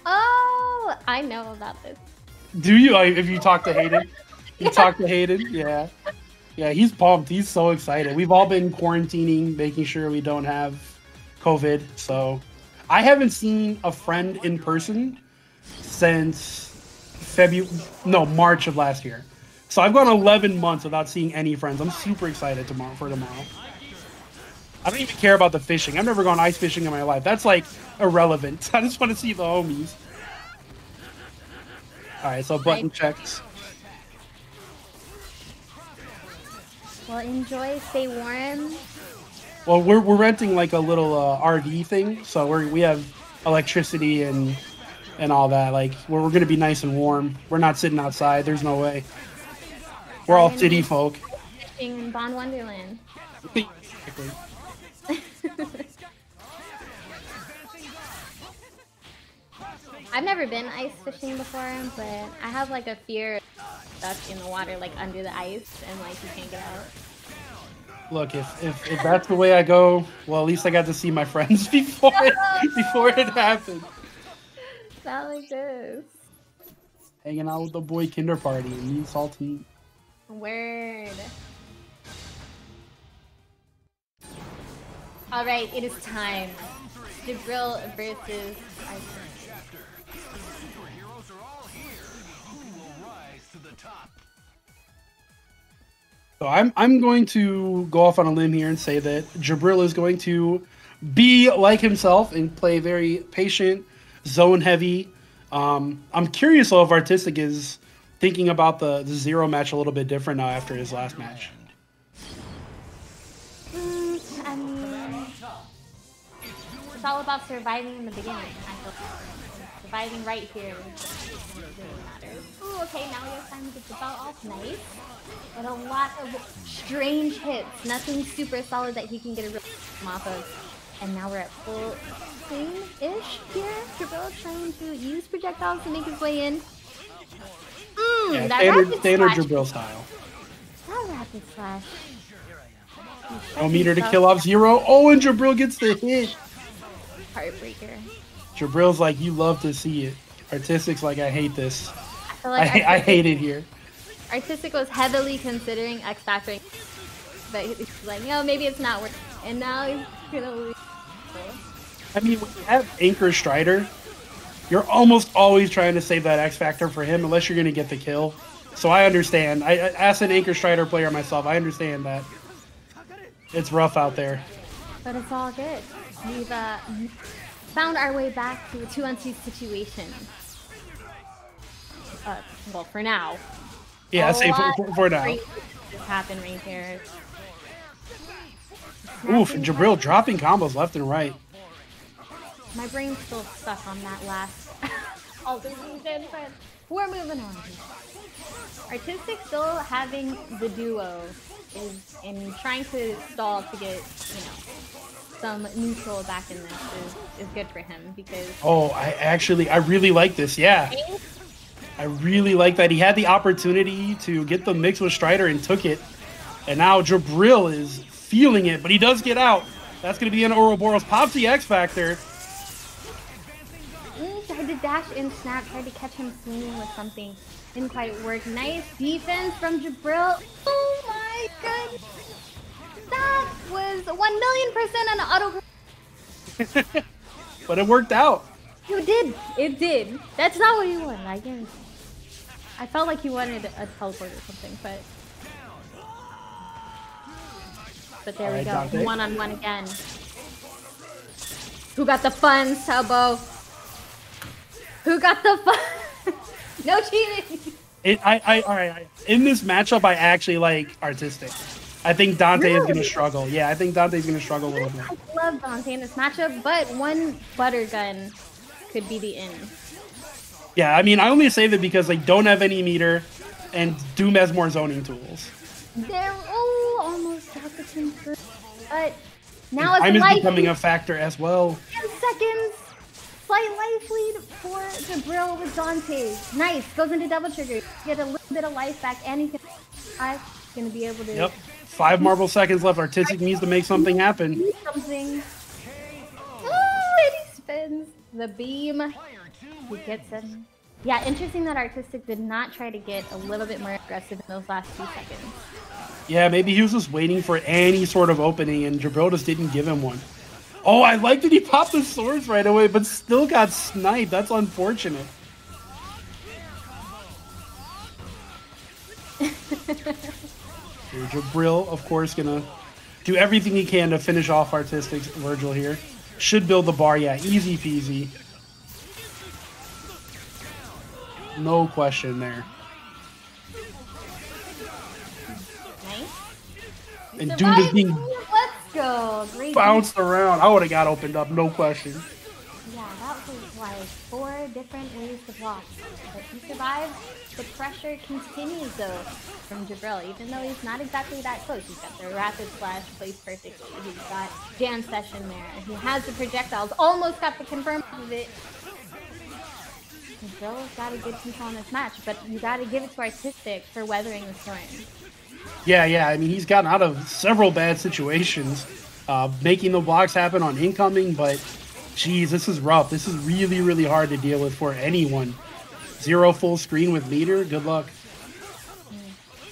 Oh, I know about this. Do you? If you talk to Hayden, Yeah, yeah. He's pumped. He's so excited. We've all been quarantining, making sure we don't have COVID. So I haven't seen a friend in person since March of last year. So I've gone 11 months without seeing any friends. I'm super excited for tomorrow. I don't even care about the fishing. I've never gone ice fishing in my life. That's like irrelevant. I just want to see the homies. All right, so button checks. Well, enjoy. Stay warm. Well, we're renting like a little RV thing, so we have electricity and all that. Like we're gonna be nice and warm. We're not sitting outside. There's no way. We're all city folk. Fishing in Bond Wonderland. I've never been ice fishing before, but I have like a fear of stuff in the water, like under the ice, and like you can't get out. Look, if that's the way I go, well, at least I got to see my friends before it happened. Not like this. Hanging out with the boy Kinder Party and me and Salty. Word. All right, it is time. Jabril versus Arthur. So I'm going to go off on a limb here and say that Jabril is going to be like himself and play very patient, zone heavy. I'm curious though if Artistic is thinking about the Zero match a little bit different now after his last match. I mean, it's all about surviving in the beginning. I feel surviving right here really matters. Ooh, okay, now we have time to get the belt off. Nice. But a lot of strange hits. Nothing super solid that he can get a real off of. And now we're at full swing-ish here. Jabril trying to use projectiles to make his way in. Yeah, that standard Jabril style. That rapid slash. No meter to kill off Zero. Oh, and Jabril gets the hit. Heartbreaker. Jabril's like, you love to see it. Artistic's like, I hate this. I feel like I hate it here. Artistic was heavily considering X Factor, but he's like, no, maybe it's not working. And now he's gonna lose. I mean, when you have Anchor Strider, you're almost always trying to save that X Factor for him unless you're gonna get the kill. So I understand. As an Anchor Strider player myself, I understand that. It's rough out there. But it's all good. We've found our way back to a 2-on-2 situation. Well, for now. Yeah, say for now. Just happened right here. Oof, and Jabril dropping combos left and right. My brain's still stuck on that last altercation, but we're moving on. Artistic still having the duo is in trying to stall to get, some neutral back in this is good for him because I really like this, yeah. I really like that he had the opportunity to get the mix with Strider and took it. And now Jabril is feeling it, but he does get out. That's going to be an Ouroboros. Pops the X Factor. Tried to dash in snap, tried to catch him swinging with something. Didn't quite work. Nice defense from Jabril. Oh my god. That was 1,000,000% an auto. But it worked out. It did. It did. That's not what he wanted, I guarantee. I felt like he wanted a teleport or something, but there we go. Dante. One-on-one again. Who got the fun, Sabo? Who got the fun? No cheating. All right. In this matchup, I actually like Artistic. I think Dante is going to struggle. Yeah, I think Dante's going to struggle a little bit. I love Dante in this matchup, but one butter gun could be the end. Yeah, I mean, I only say that because they don't have any meter, and Doom has more zoning tools. They're almost got the confirm. But now it's time is life becoming lead. a factor as well. 10 seconds. Slight life lead for Jabril with Dante. Nice. Goes into double trigger. Get a little bit of life back, and he can. Gonna be able to. Yep. 5 marble seconds left. Artistic needs to make something happen. Do something. Oh, and he spins the beam. He gets him. Yeah, interesting that Artistic did not try to get a little bit more aggressive in those last 2 seconds. Yeah, maybe he was just waiting for any sort of opening, and Jabril just didn't give him one. Oh, I like that he popped the swords right away, but still got sniped. That's unfortunate. Jabril, of course, gonna do everything he can to finish off Artistic's Virgil here. Should build the bar, yeah, easy peasy. No question there. Nice. And dude is being Let's go. Great. bounced around. I would have got opened up, no question. Yeah, that was like 4 different ways to block. But he survived. The pressure continues though from Jabril, even though he's not exactly that close. He's got the rapid slash placed perfectly. He's got jam session there. He has the projectiles. Almost got the confirm of it. Jabril's got a good control in this match, but you got to give it to Artistic for weathering the storm. Yeah. I mean, he's gotten out of several bad situations, making the blocks happen on incoming, but geez, this is rough. This is really, really hard to deal with for anyone. 0 full screen with meter, good luck.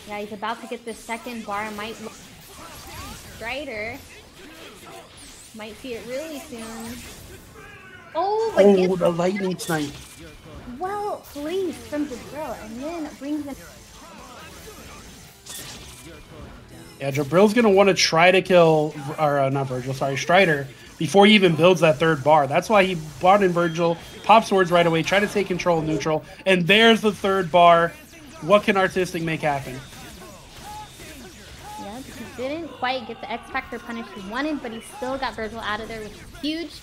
Yeah, he's about to get the second bar. Might Strider might see it really soon. Oh, but Oh, the lightning snipe. well placed from Jabril, and then brings in. Yeah, Jabril's gonna want to try to kill, or not Virgil, sorry, Strider, before he even builds that 3rd bar. That's why he brought in Virgil, pop swords right away, try to take control of neutral, and there's the 3rd bar. What can Artistic make happen? Yeah, he didn't quite get the X Factor punish he wanted, but he still got Virgil out of there, which is huge.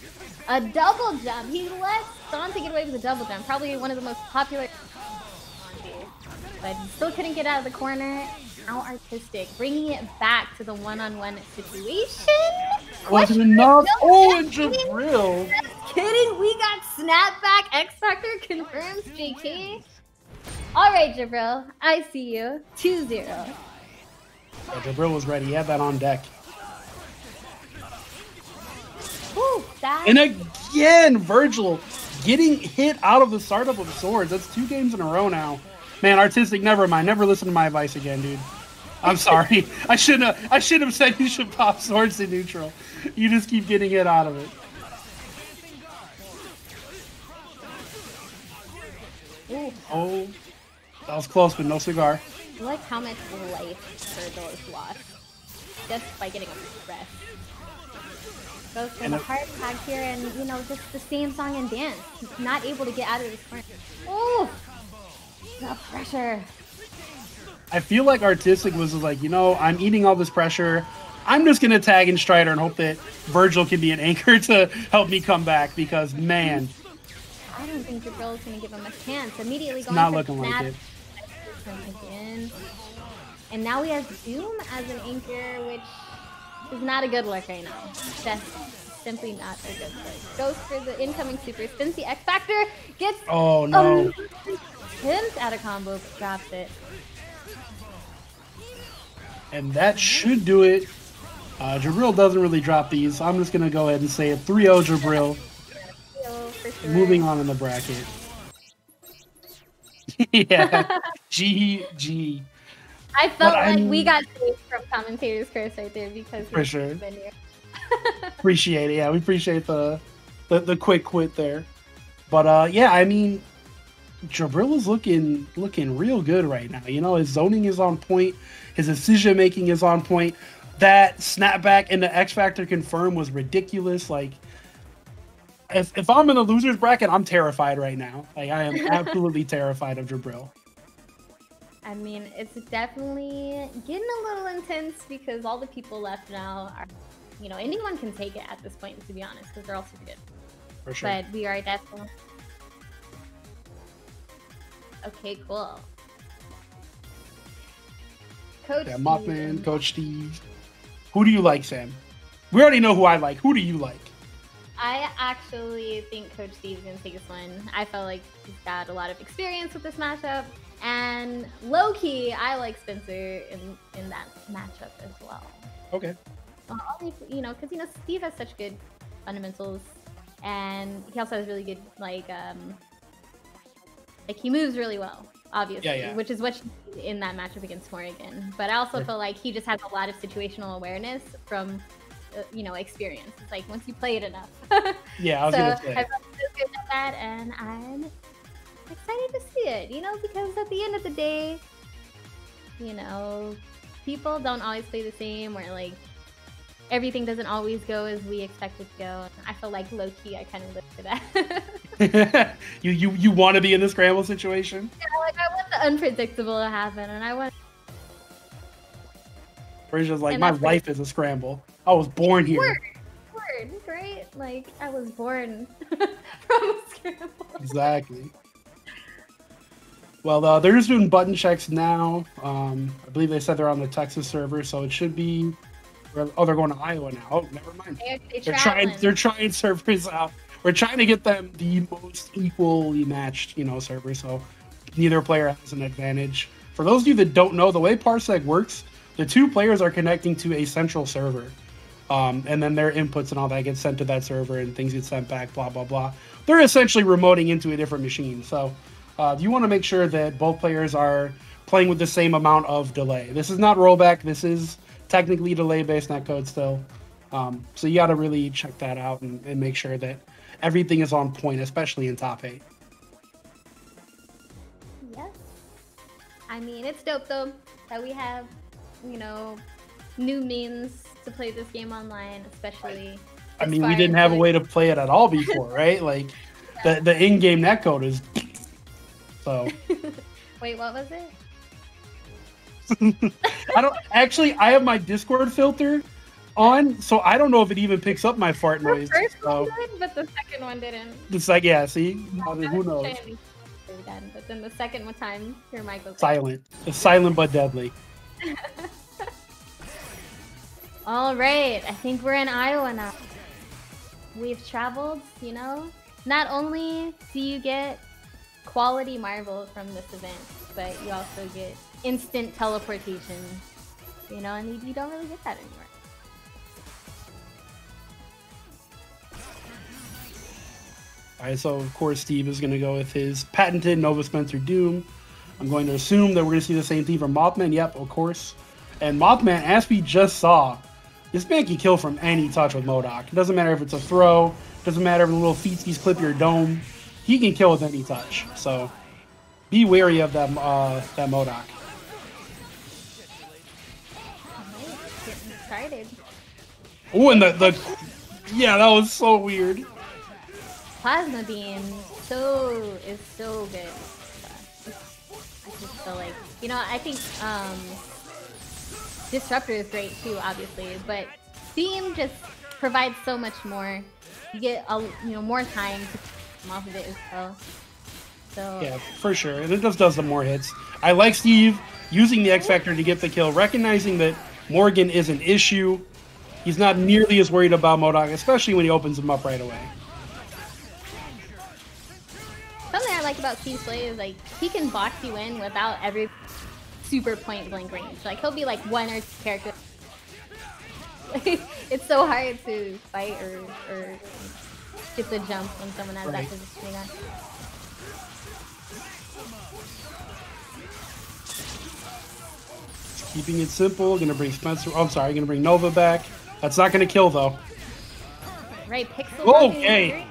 A double jump. He lets Dante get away with a double jump. Probably one of the most popular. But he still couldn't get out of the corner. Now Artistic, bringing it back to the one-on-one situation. Wasn't enough. Oh, and Jabril. Just kidding. We got snapback. X Factor confirms JK. All right, Jabril. I see you. 2-0. Yeah, Jabril was ready. He had that on deck. Woo, that. And again, Virgil getting hit out of the startup of swords. That's 2 games in a row now. Man, Artistic, never mind. Never listen to my advice again, dude. I'm sorry. I shouldn't have said you should pop swords in neutral. You just keep getting hit out of it. Ooh. Oh, that was close, but no cigar. I like how much life Virgil has lost just by getting a breath. Goes for the hard tag here, and you know, just the same song and dance. He's not able to get out of this corner. Oh, the pressure. I feel like Artistic was like, you know, I'm eating all this pressure. I'm just gonna tag in Strider and hope that Virgil can be an anchor to help me come back because man, I don't think Jabril is gonna give him a chance. Immediately going not for looking like it. Again. And now we have Doom as an anchor, which is not a good look right now. That's simply not a good look. Goes for the incoming super, spins the X Factor, gets Oh no. Tim's out of combo, but drops it. And that should do it. Jabril doesn't really drop these, so I'm just going to go ahead and say a 3-0 Jabril. For sure. Moving on in the bracket. Yeah. GG. I felt like we got saved from commentator's curse right there because For sure. been here. Appreciate it. Yeah, we appreciate the quick quit there. But yeah, I mean, Jabril is looking real good right now. You know, his zoning is on point. His decision making is on point. That snapback in the X Factor confirm was ridiculous. Like, if I'm in the losers bracket, I'm terrified right now. Like, I am absolutely terrified of Jabril. I mean, it's definitely getting a little intense because all the people left now are, you know, anyone can take it at this point, to be honest, because they're all super good. For sure. But we are definitely... Okay, cool. Coach Yeah, Steve Mothman, and- Coach Steve. Who do you like, Sam? We already know who I like. Who do you like? I actually think Coach Steve's gonna take this one. I felt like he's got a lot of experience with this matchup, and low key, I like Spencer in that matchup as well. Okay. You know, because you know Steve has such good fundamentals, and he also has really good like he moves really well, obviously, Yeah. which is what you need in that matchup against Morrigan. But I also feel like he just has a lot of situational awareness from you know, experience. It's like once you play it enough. Yeah, I was so gonna say. I feel good at that, and I'm excited to see it. You know, because at the end of the day, you know, people don't always play the same, or like everything doesn't always go as we expect it to go. I feel like low key, I kind of live for that. you want to be in the scramble situation? Yeah, like I want the unpredictable to happen, and I want. Bridget's like, And my that's life is a scramble. I was born here. Word, right? Like I was born from a scramble. Exactly. Well, they're just doing button checks now. I believe they said they're on the Texas server, so it should be. Oh, they're going to Iowa now. Oh, never mind. They're trying servers out. We're trying to get them the most equally matched, you know, server, so neither player has an advantage. For those of you that don't know, the way Parsec works, the 2 players are connecting to a central server. And then their inputs and all that gets sent to that server and things get sent back, blah, blah, blah. They're essentially remoting into a different machine. So you want to make sure that both players are playing with the same amount of delay. This is not rollback. This is technically delay-based netcode still. So you got to really check that out and make sure that everything is on point, especially in top 8. Yes. I mean, it's dope, though, that we have, you know, new means to play this game online, especially. I mean, we didn't have a way to play it at all before, right? Like, the in-game netcode is... So... Wait, what was it? I have my Discord filter on, so I don't know if it even picks up my fart noise. The first So one did, but the second one didn't. it's like, yeah, see? Who knows? But then the second one time, your mic was Silent. It's silent but deadly. All right, I think we're in Iowa now. We've traveled, you know. Not only do you get quality Marvel from this event, but you also get instant teleportation, you know, and you don't really get that anymore. All right, so of course Steve is going to go with his patented Nova Spencer Doom. I'm going to assume that we're going to see the same thing from Mothman. Yep, of course. And Mothman, as we just saw, this man can kill from any touch with MODOK. It doesn't matter if it's a throw. Doesn't matter if the little feetsies clip your dome. He can kill with any touch. So be wary of that MODOK. Getting started. Oh, and yeah, that was so weird. Plasma Beam is so good. I just feel like, you know, I think Disruptor is great too, obviously, but Beam just provides so much more. You get more time to come off of it as well. So Yeah, for sure. And it just does the more hits. I like Steve using the X Factor to get the kill, recognizing that Morgan is an issue. He's not nearly as worried about MODOK, especially when he opens him up right away. something I like about Steve's play is like he can box you in without every super point blank range. Like he'll be like one or two characters. It's so hard to fight or get the jump when someone has that positioning on. Keeping it simple. Gonna bring Spencer. Oh, I'm sorry. Gonna bring Nova back. That's not gonna kill though. Right, Pixel. Okay.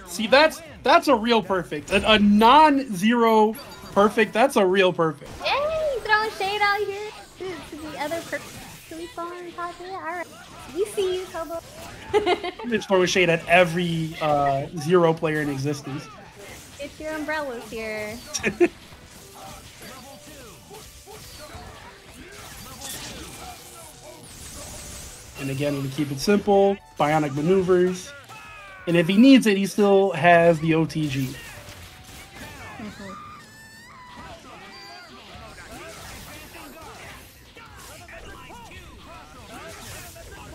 See, that's a real perfect. A non-zero perfect. That's a real perfect. Yay! Throwing shade out here to the other perfect. We fall on top of it. All right. We see you, Tobo. It's throwing shade at every zero player in existence. Get your umbrellas here. And again, to keep it simple, bionic maneuvers. And if he needs it, he still has the OTG.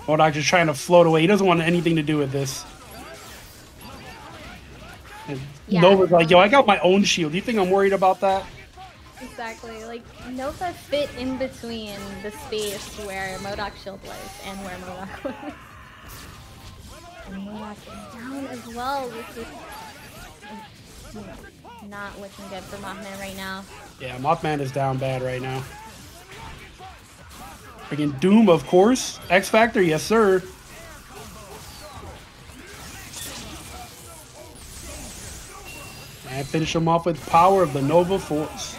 MODOK just trying to float away. He doesn't want anything to do with this. And Yeah. Nova's like, yo, I got my own shield. Do you think I'm worried about that? Exactly. Like Nova fit in between the space where MODOK shield was and where MODOK was. And MODOK is down as well. This is not looking good for Mothman right now. Yeah, Mothman is down bad right now. Freaking Doom, of course. X Factor, yes, sir. And finish him off with power of the Nova Force.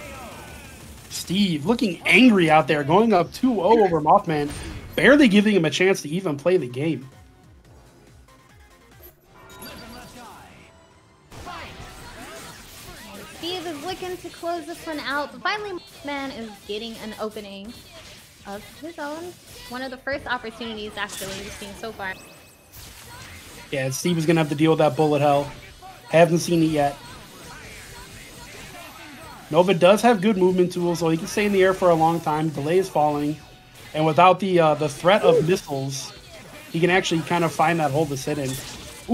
Steve looking angry out there, going up 2-0 over Mothman, barely giving him a chance to even play the game. Steve is looking to close this one out, but finally Mothman is getting an opening of his own. One of the first opportunities actually we've seen so far. Yeah, Steve is going to have to deal with that bullet hell. Haven't seen it yet. Nova does have good movement tools, so he can stay in the air for a long time. Delay is falling. And without the threat of missiles, he can actually kind of find that hole to sit in.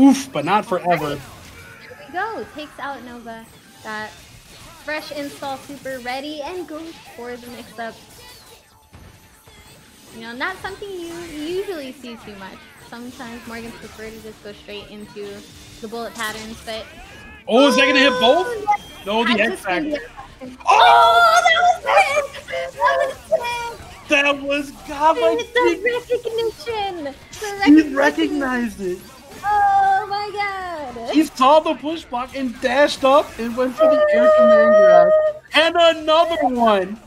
Oof, but not forever. Here we go. Takes out Nova. Got fresh install super ready and goes for the mix-up. You know, not something you usually see too much. Sometimes Morgans prefer to just go straight into the bullet patterns, but... Oh, is that going to hit both? Yes. No, the X Factor. Oh, that was sick! That was sick! That was godlike. The recognition! He recognized it. Oh my god! He saw the push block and dashed up and went for the air command grab. And another one.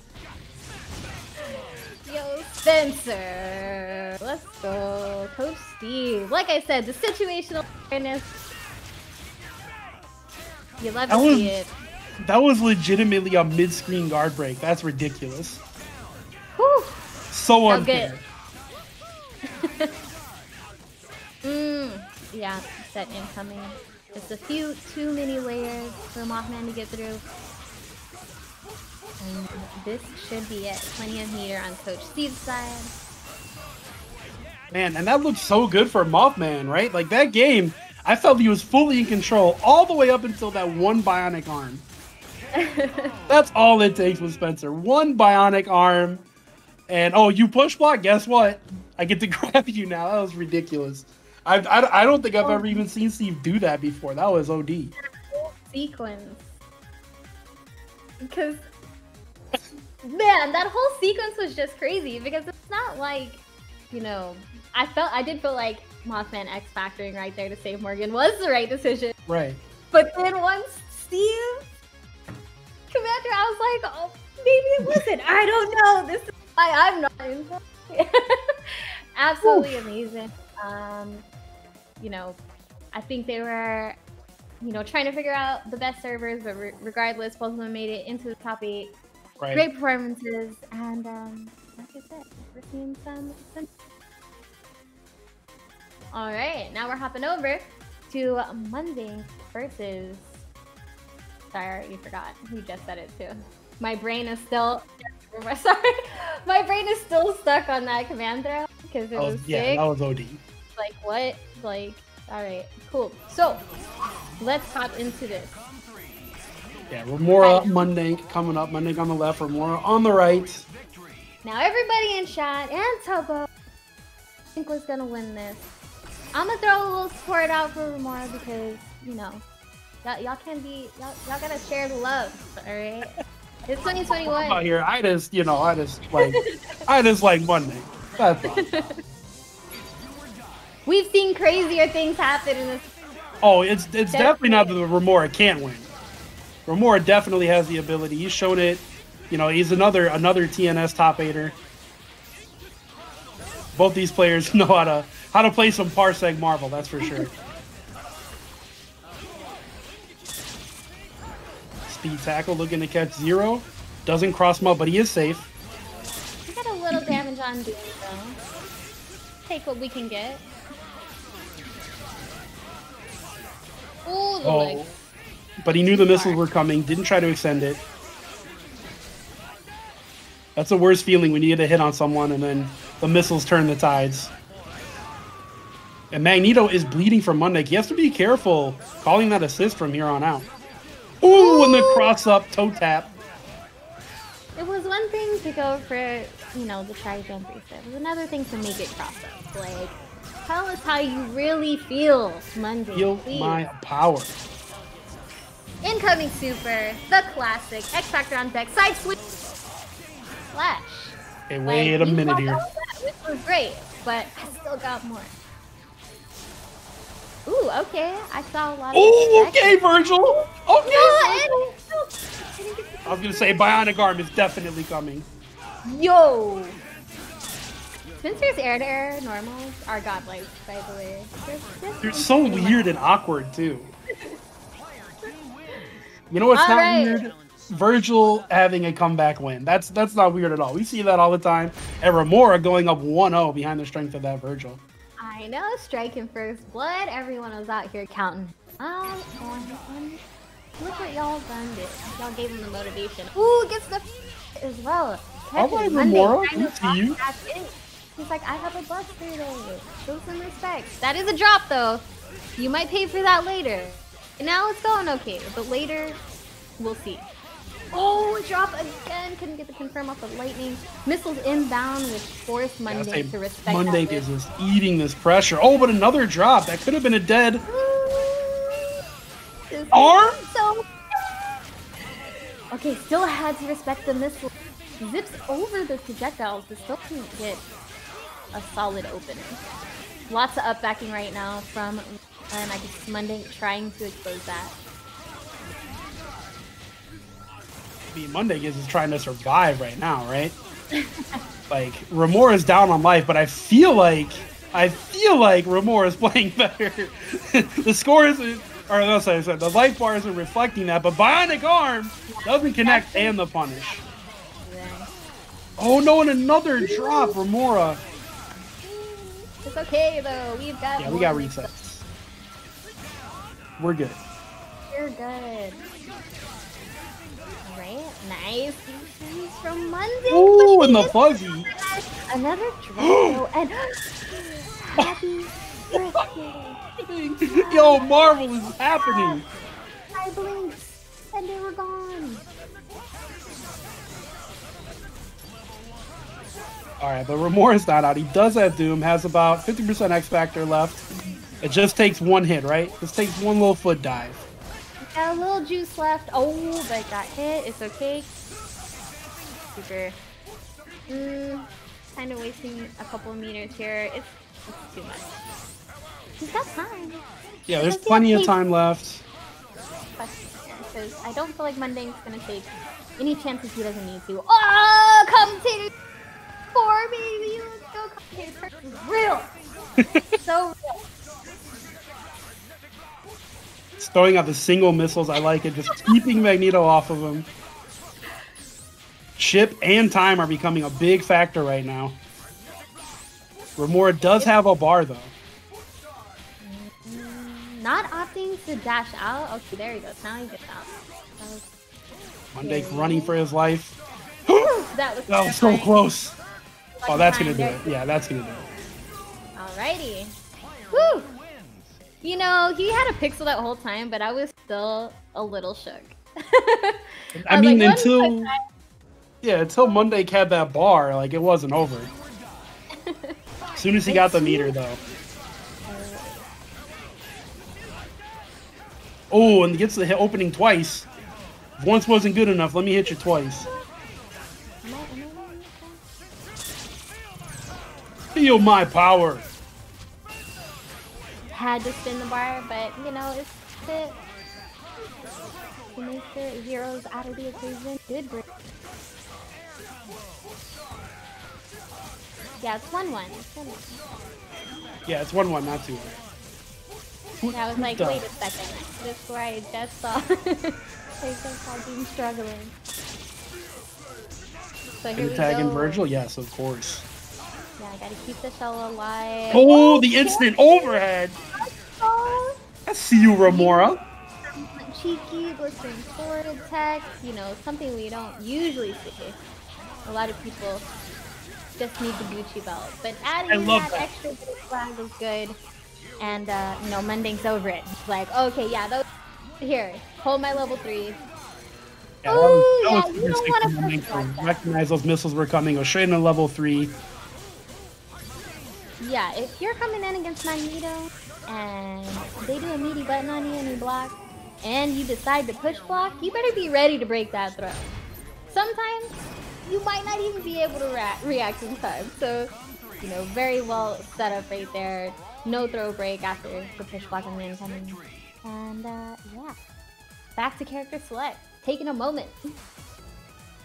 Yo, Spencer! Let's go. Coach Steve. Like I said, the situational awareness. You love to see it. That was legitimately a mid-screen guard break. That's ridiculous. Whew. So unfair. Yeah, set incoming. Just a few too many layers for Mothman to get through. And this should be it. Plenty of meter on Coach Steve's side. Man, and that looked so good for Mothman, right? Like that game, I felt he was fully in control all the way up until that one bionic arm. That's all it takes with Spencer. One bionic arm. And, oh, you push block? Guess what? I get to grab you now. That was ridiculous. I don't think I've ever even seen Steve do that before. That was OD. Sequence. Because, man, that whole sequence was just crazy because it's not like, you know, I did feel like Mothman X factoring right there to save Morgan was the right decision. Right. But then once Steve Commander, I was like, oh, maybe it wasn't. I don't know. This is why I'm not in. Absolutely amazing. You know, I think they were, you know, trying to figure out the best servers, but regardless, both of them made it into the top 8. Right. Great performances, and like I said, we're seeing some. All right, now we're hopping over to Monday versus. Sorry, I already forgot. You just said it too. My brain is still. Sorry, my brain is still stuck on that command throw because it was sick. That was OD. Like what? Like, all right, cool. So let's hop into this. Yeah, Remora, Monday coming up. Monday on the left, Remora on the right. Now everybody in chat and Topo, I think was gonna win this. I'm gonna throw a little support out for Remora because you know, y'all can be y'all gotta share the love. All right, it's 2021. Out here, I just like Monday. That's all. We've seen crazier things happen in this. Oh, it's definitely not that the Remora can't win. Remora definitely has the ability. He's shown it. You know, he's another TNS top 8er. Both these players know how to play some Parsec Marvel, that's for sure. Speed tackle looking to catch 0. Doesn't cross him up, but he is safe. We got a little damage on Doom though. Take what we can get. Ooh, the legs. But he knew the missiles were coming, didn't try to extend it. That's the worst feeling when you get a hit on someone and then the missiles turn the tides. And Magneto is bleeding from Monday. He has to be careful calling that assist from here on out. Ooh, and the cross up toe tap. It was one thing to go for, you know, the tri-jump reset. It was another thing to make it cross up. Like, tell us how you really feel, Monday. Feel please. my power. Incoming super, the classic, X Factor on deck, side switch, flash. Hey, wait a minute here. Which was great, but I still got more. Ooh, okay. I saw a lot of. Ooh, okay, Virgil. Okay. No, I was gonna say Bionic Arm is definitely coming. Yo. Spencer's air-to-air normals are godlike, by the way. They're so weird and awkward too. You know what's not weird? Virgil having a comeback win. That's not weird at all. We see that all the time. And Remora going up 1-0 behind the strength of that Virgil. I know, striking first blood. Everyone was out here counting. And look what y'all done did. Y'all gave him the motivation. Ooh, gets the as well. All right, Remora. Monday, see you. He's like, I have a buster today. Show some respect. That is a drop though. You might pay for that later. Now it's going okay, but later we'll see. Oh, a drop again. Couldn't get the confirm off of lightning. Missiles inbound, which forced Monday to respect Monday that is just eating this pressure. Oh, but another drop. That could have been a dead arm. So okay, still had to respect the missile. Zips over the projectiles, but still couldn't get a solid opening. Lots of up backing right now from, and I guess Monday trying to expose that. I mean, Monday is trying to survive right now, right? Like, Remora is down on life, but I feel like Remora is playing better. The scores are, the life bars are reflecting that, but Bionic Arm doesn't connect and the punish. Yeah. Oh no, and another drop, Remora. It's okay though. We got resets. We're good. You're good. Right? Nice defense from Monday. Ooh, and the fuzzy. Another drop and happy birthday. Yo, Marvel is happening. I blinked and they were gone. Alright, but Remora's not out. He does have Doom, has about 50% X Factor left. It just takes one hit, right? Just takes one little foot dive. Got a little juice left. Oh, but got hit. It's okay. Super. Kind of wasting a couple of meters here. It's too much. He's got time. Yeah, there's plenty of time left. Because I don't feel like Mundane's gonna take any chances he doesn't need to. Oh, commentator for me. Let's go, commentator. Real. So real. Just throwing out the single missiles. I like it. Just keeping Magneto off of him. Chip and time are becoming a big factor right now. Remora does have a bar, though. Not opting to dash out. Okay, there he goes. Now he gets out. Monday running for his life. That was so close. Oh, that's gonna do it. Yeah, that's gonna do it. Alrighty. Woo! You know, he had a pixel that whole time, but I was still a little shook. I mean, until Monday had that bar, like, it wasn't over. As soon as he got the meter, though. Oh, and he gets the hit opening twice. If once wasn't good enough, let me hit you twice. Feel my power. Had to spin the bar, but, you know, it's fit. To make sure zeros out of the equation. Good break. Yeah, it's 1-1. Yeah, it's 1-1, not 2-1. Yeah, I was like, wait a second. This is where I just saw. I've been struggling. So here we Tagging go. Virgil? Yes, of course. Yeah, I gotta keep the shell alive. Oh, the instant overhead! Oh, I see you, Remora. cheeky, blistering sword attack. You know, something we don't usually see. A lot of people just need the Gucci belt. But adding that extra bit of swag is good. And, you know, Mundane's over it. He's like, okay, yeah, those here, hold my level 3. Yeah, that was you don't want to recognize those missiles were coming. Go straight into level 3. Yeah, if you're coming in against Magneto and they do a meaty button on you and you block, and you decide to push block, you better be ready to break that throw. Sometimes you might not even be able to react in time. So, you know, very well set up right there. No throw break after the push block and the incoming. And, yeah. Back to character select. Taking a moment.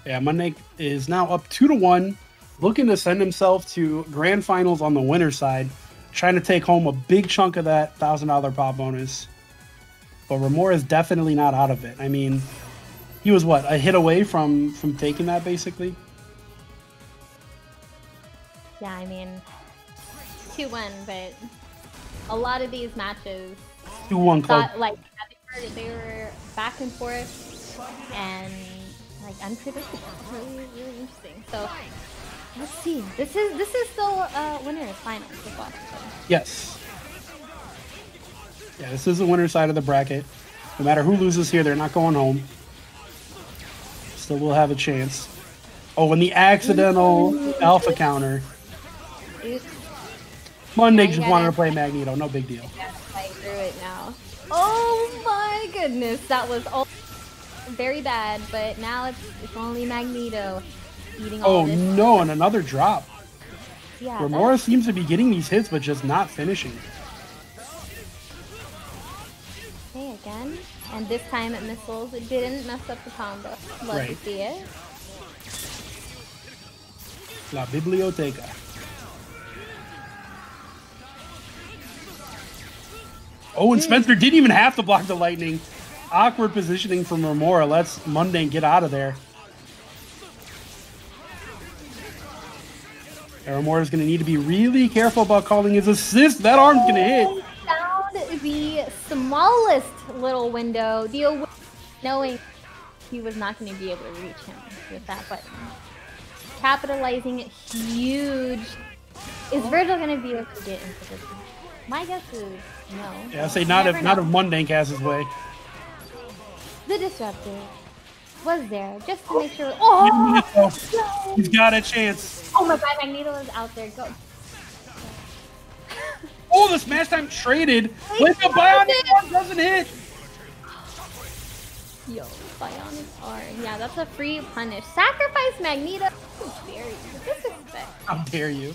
Yeah, Monday is now up 2-1, looking to send himself to grand finals on the winner's side, trying to take home a big chunk of that $1,000 pop bonus. But Remora is definitely not out of it. I mean, he was, what, a hit away from taking that, basically? Yeah, I mean, 2-1, but a lot of these matches 2-1 close. like they were back and forth and like unpredictable. Really interesting. So let's see. This is still winner's finals so far. So. Yes. Yeah, this is the winner's side of the bracket. No matter who loses here, they're not going home. Still will have a chance. Oh, and the accidental alpha counter. Oops. Monday just wanted to play Magneto. No big deal. Yeah, fight through it now. Oh my goodness, that was all very bad. But now it's only Magneto eating all this. Oh no, and another drop. Yeah. Remora seems to be getting these hits, but just not finishing. Okay, again. And this time at missiles, it didn't mess up the combo. Love to see it. La Biblioteca. Oh, and Spencer didn't even have to block the lightning. Awkward positioning from Remora. Let's Mundane get out of there. Remora's going to need to be really careful about calling his assist. That arm's going to hit. Found the smallest little window, knowing he was not going to be able to reach him with that button. Capitalizing huge. Is Virgil going to be able to get into this? My guess is no. Yeah, I say not if Mundane casts his way. The disruptor was there just to make sure. Oh, no. He's got a chance. Oh my God, Magneto is out there. Go. Oh, the smash time traded. When the Bionic Arm doesn't hit. Yo, Bionic Arm. Yeah, that's a free punish. Sacrifice Magneto. How dare you? Disrespect. How dare you?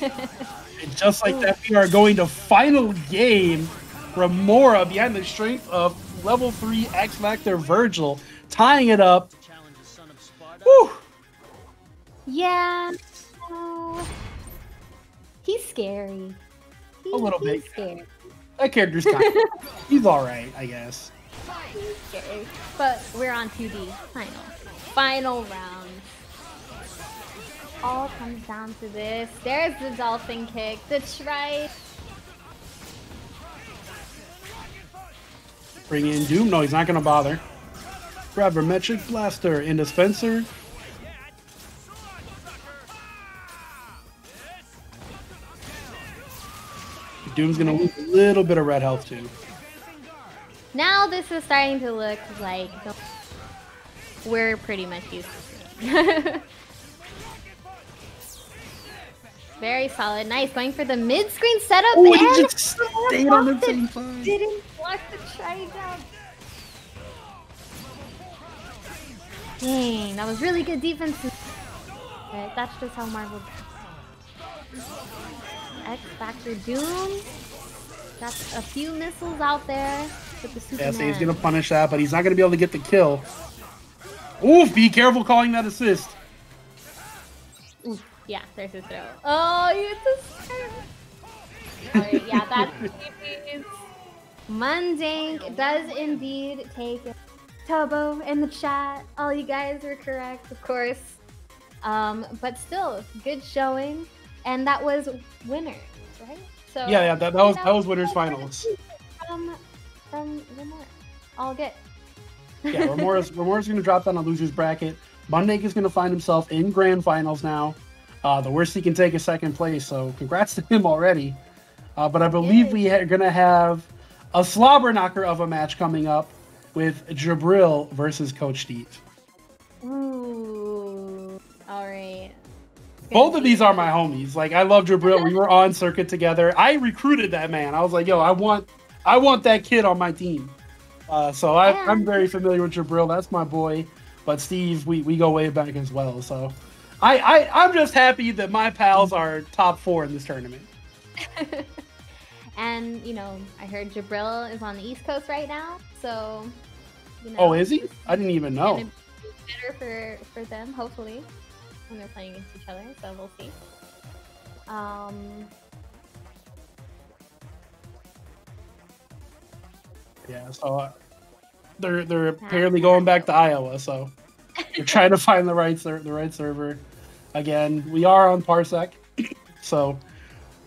And just like that, we are going to final game. Remora behind the strength of level 3 X Factor Virgil, tying it up. Woo! Yeah. He's scary. A little bit. He's scary. That character's kind of, he's alright, I guess. He's scary. But we're on 2D. Final round. All comes down to this. There's the dolphin kick. The try. Bring in Doom. No, he's not going to bother. Gravimetric Blaster into Spencer. Doom's going to lose a little bit of red health too. Now this is starting to look like we're pretty much used to seeing. Very solid. Nice. Going for the mid-screen setup. Oh, he and just stayed on the same side. Didn't block the try down. Dang, that was really good defense. But that's just how Marvel does. X Factor Doom. Got a few missiles out there with the Superman. Yeah, so he's going to punish that, but he's not going to be able to get the kill. Oof, be careful calling that assist. Oof, yeah, there's his throw. Oh, you hit the Alright, yeah, that's GG's. Mundank does indeed take it. Turbo in the chat. All you guys were correct, of course. But still, good showing. And that was winners, right? So Yeah, that was winners finals. From Remora. All good. Yeah, Remora's going to drop down a loser's bracket. Mundank is going to find himself in grand finals now. The worst he can take is second place, so congrats to him already. But I believe we are going to have a slobber knocker of a match coming up with Jabril versus Coach Steve. Ooh. Alright. Both of these are my homies. Like, I love Jabril. We were on circuit together. I recruited that man. I was like, yo, I want that kid on my team. So I'm very familiar with Jabril. That's my boy. But Steve, we go way back as well. So I'm just happy that my pals are top 4 in this tournament. And, you know, I heard Jabril is on the East Coast right now. So, you know. Oh, is he? I didn't even know. Gonna be better for them, hopefully, when they're playing against each other. So we'll see. Yeah, so they're apparently going back to Iowa, so they're trying to find the right server. Again, we are on Parsec, so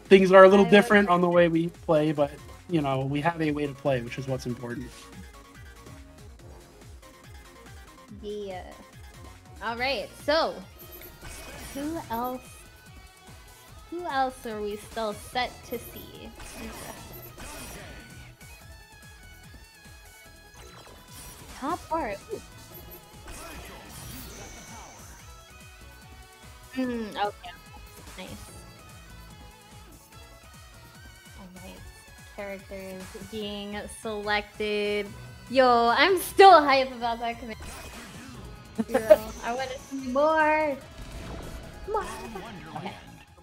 things are a little different on the way we play, but you know, we have a way to play, which is what's important. Yeah. All right. So, who else are we still set to see? Top part. Okay. Nice. Alright. Characters being selected. Yo, I'm still hype about that command. I want to see more. More. Okay.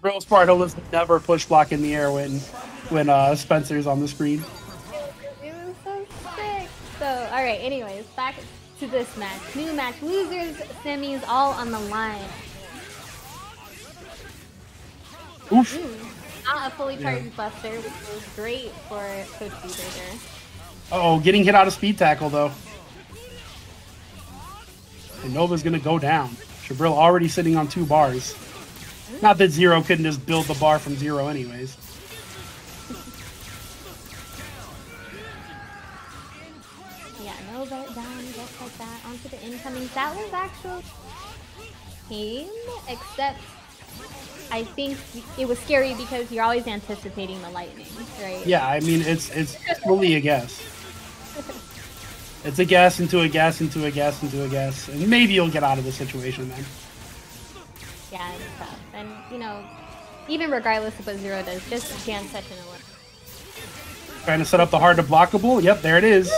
The real Sparta was never push block in the air when Spencer's on the screen. It was so sick. So, alright, anyways, back to this match. New match. Losers, semis, all on the line. Oof. Not a fully charged Buster, which was great for Coach Beaver. Uh-oh, getting hit out of speed tackle, though. And Nova's going to go down. Jabril already sitting on 2 bars. Not that Zero couldn't just build the bar from 0 anyways. Yeah, Nova down just like that. Onto the incoming. That was actual game, except I think it was scary because you're always anticipating the lightning, right? Yeah, I mean, it's fully a guess. It's a guess into a guess into a guess into a guess. And maybe you'll get out of the situation then. Yeah, it's tough. And, you know, even regardless of what Zero does, just Jam Session alone. Trying to set up the hard to blockable. Yep, there it is.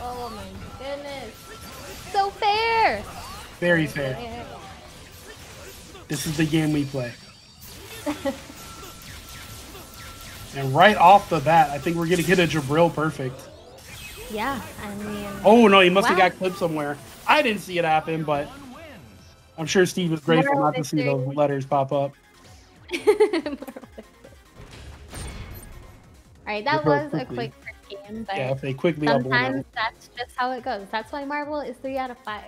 Oh my goodness. So fair. Very fair. This is the game we play. And right off the bat, I think we're going to get a Jabril perfect. Yeah, I mean... Oh, no, he must have Wow. got clipped somewhere. I didn't see it happen, but I'm sure Steve was grateful not to see those letters pop up. Alright, that Real was a quickly. quick first game, but Yeah, if they quickly up one sometimes out. that's just how it goes. That's why Marvel is 3 out of 5.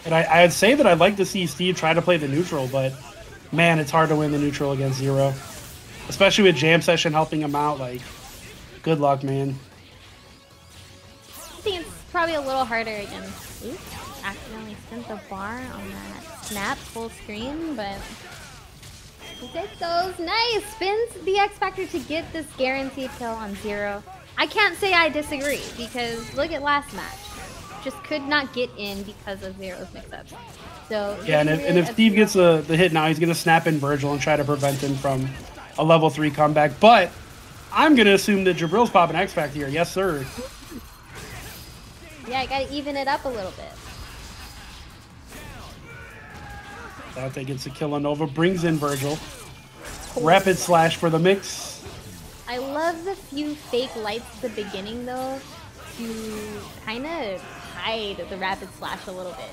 And I'd say that I'd like to see Steve try to play the neutral, but man, it's hard to win the neutral against Zero. Especially with Jam Session helping him out. Like, good luck, man. I think it's probably a little harder against... Oops, accidentally spent the bar on that snap full screen, but... He takes those. Nice! Spins the X Factor to get this guaranteed kill on Zero. I can't say I disagree, because look at last match. Just could not get in because of Zero's mix-ups. So Yeah, and if Steve gets the hit now, he's going to snap in Virgil and try to prevent him from a level 3 comeback. But I'm going to assume that Jabril's popping X Factor here. Yes, sir. Yeah, I gotta even it up a little bit. Dante gets a kill on Nova, brings in Virgil. Rapid slash for the mix. I love the few fake lights at the beginning though, to kind of hide the rapid slash a little bit.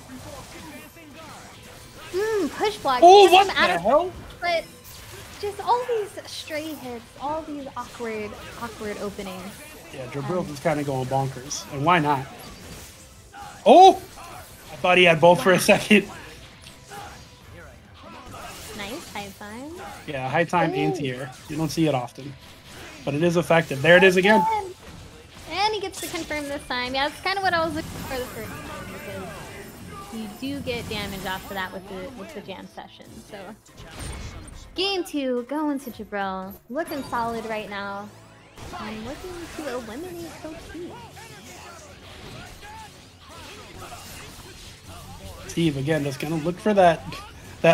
Push block. Oh, gets what him out the of- hell? But just all these stray hits, all these awkward openings. Yeah, Jabril's just kind of going bonkers. And why not? Oh! I thought he had both for a second. Nice, high time. Yeah, high time anti-air. You don't see it often. But it is effective. There it is again. And he gets to confirm this time. Yeah, that's kind of what I was looking for the first time, because you do get damage off of that with the jam session. So game 2 going to Jabril, looking solid right now. I'm looking to eliminate Coach T. Steve again just gonna look for that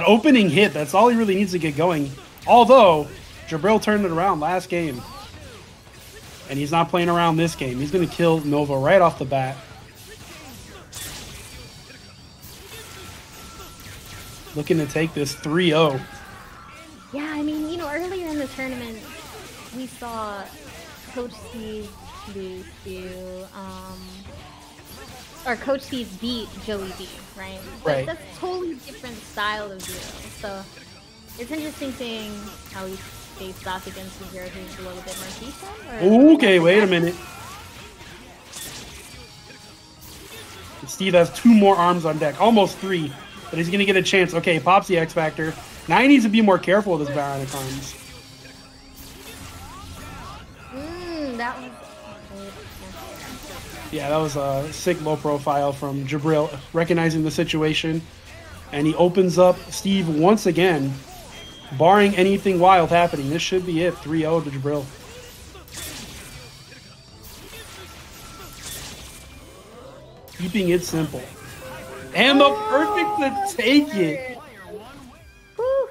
opening hit. That's all he really needs to get going. Although Jabril turned it around last game, and he's not playing around this game. He's gonna kill Nova right off the bat. Looking to take this 3-0. Yeah, I mean, you know, earlier in the tournament, we saw Coach Steve lose to, or Coach Steve beat Joey B, right? But Right. that's a totally different style of Zero. So it's interesting seeing how he faced off against the Zero who's a little bit more decent. Or Okay, wait a minute. Steve has 2 more arms on deck, almost 3, but he's gonna get a chance. Okay, pops the X Factor. Now he needs to be more careful with his Bionic arms. That was... Yeah, that was a sick low profile from Jabril, recognizing the situation. And he opens up Steve once again, barring anything wild happening. This should be it, 3-0 to Jabril. Keeping it simple. And the perfect to take it. Whew.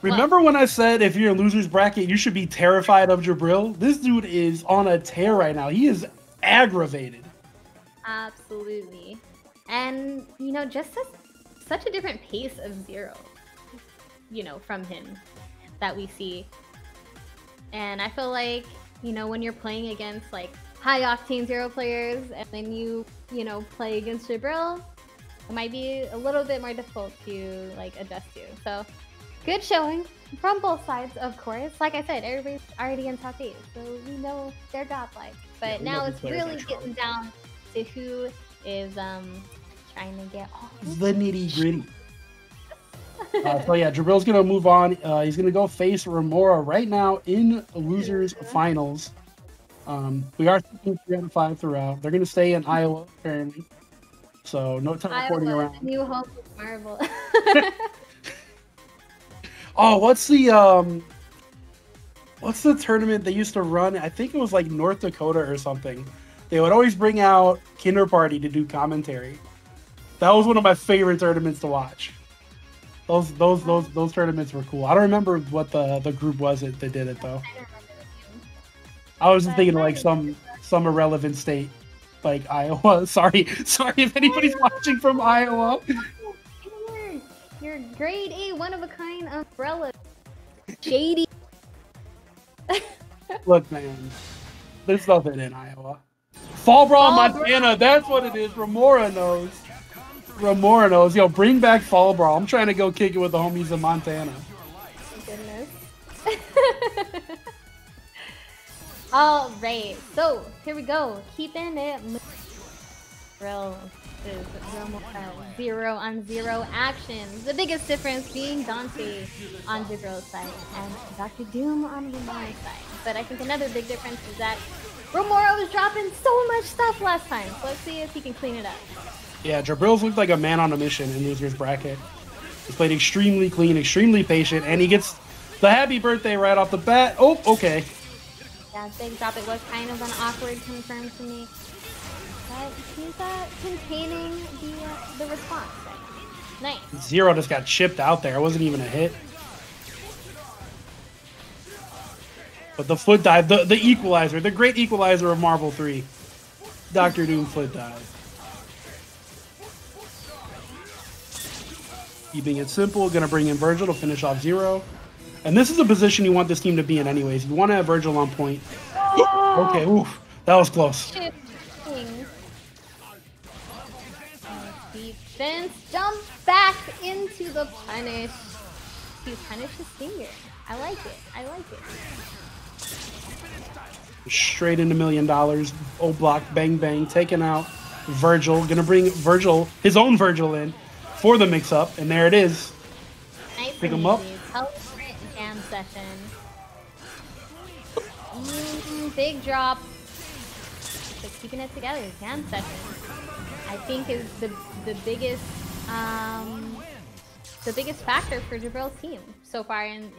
Remember when I said if you're in loser's bracket, you should be terrified of Jabril? This dude is on a tear right now. He is aggravated. Absolutely. And, you know, just such a different pace of Zero, you know, from him that we see. And I feel like, you know, when you're playing against, like, high-octane Zero players, and then you know, play against Jabril, it might be a little bit more difficult to, like, adjust to. So, good showing from both sides, of course. Like I said, everybody's already in top 8, so we know they're godlike. But we now know it's these players really are strong. getting down to who is trying to get all The nitty gritty. So yeah, Jabril's gonna move on. He's gonna go face Remora right now in losers finals. We are thinking 3 out of 5 throughout. They're gonna stay in Iowa apparently, so no teleporting Iowa, around. New Hope of Marvel. Oh, what's the tournament they used to run? I think it was like North Dakota or something. they would always bring out Kinder Party to do commentary. That was one of my favorite tournaments to watch. Those tournaments were cool. I don't remember what the group was that did it though. I was just thinking of like some irrelevant state, like Iowa. Sorry if anybody's watching from Iowa. Your grade A, one of a kind umbrella. Shady. Look, man, there's nothing in Iowa. Fall Brawl Montana, that's what it is. Remora knows. Yo, bring back Fall Brawl. I'm trying to go kick it with the homies in Montana. Goodness. All right, so here we go. Keeping it. Drill is zero on zero action. The biggest difference being Dante on Jibro's side and Dr. Doom on Remora's side. But I think another big difference is that Remora was dropping so much stuff last time. So let's see if he can clean it up. Yeah, Jabril's looked like a man on a mission in loser's bracket. He's played extremely clean, extremely patient, and he gets the happy birthday right off the bat. Oh, okay. Yeah, big drop. It was kind of an awkward confirm to me. But he's containing the response right now. Nice. Zero just got chipped out there. It wasn't even a hit. But the foot dive, the equalizer, the great equalizer of Marvel 3. Dr. Doom foot dive. Keeping it simple, gonna bring in Virgil to finish off Zero. And this is a position you want this team to be in anyways. You want to have Virgil on point. Okay, oof, that was close. Defense jump back into the punish. He punished his finger. I like it. Straight into $1 million. O block, bang bang, taking out Virgil. Gonna bring Virgil, his own Virgil in for the mix up, and there it is. Nice. Pick him up. Jam session. Big drop. But keeping it together. Jam session, I think, is the biggest factor for Jibril's team so far in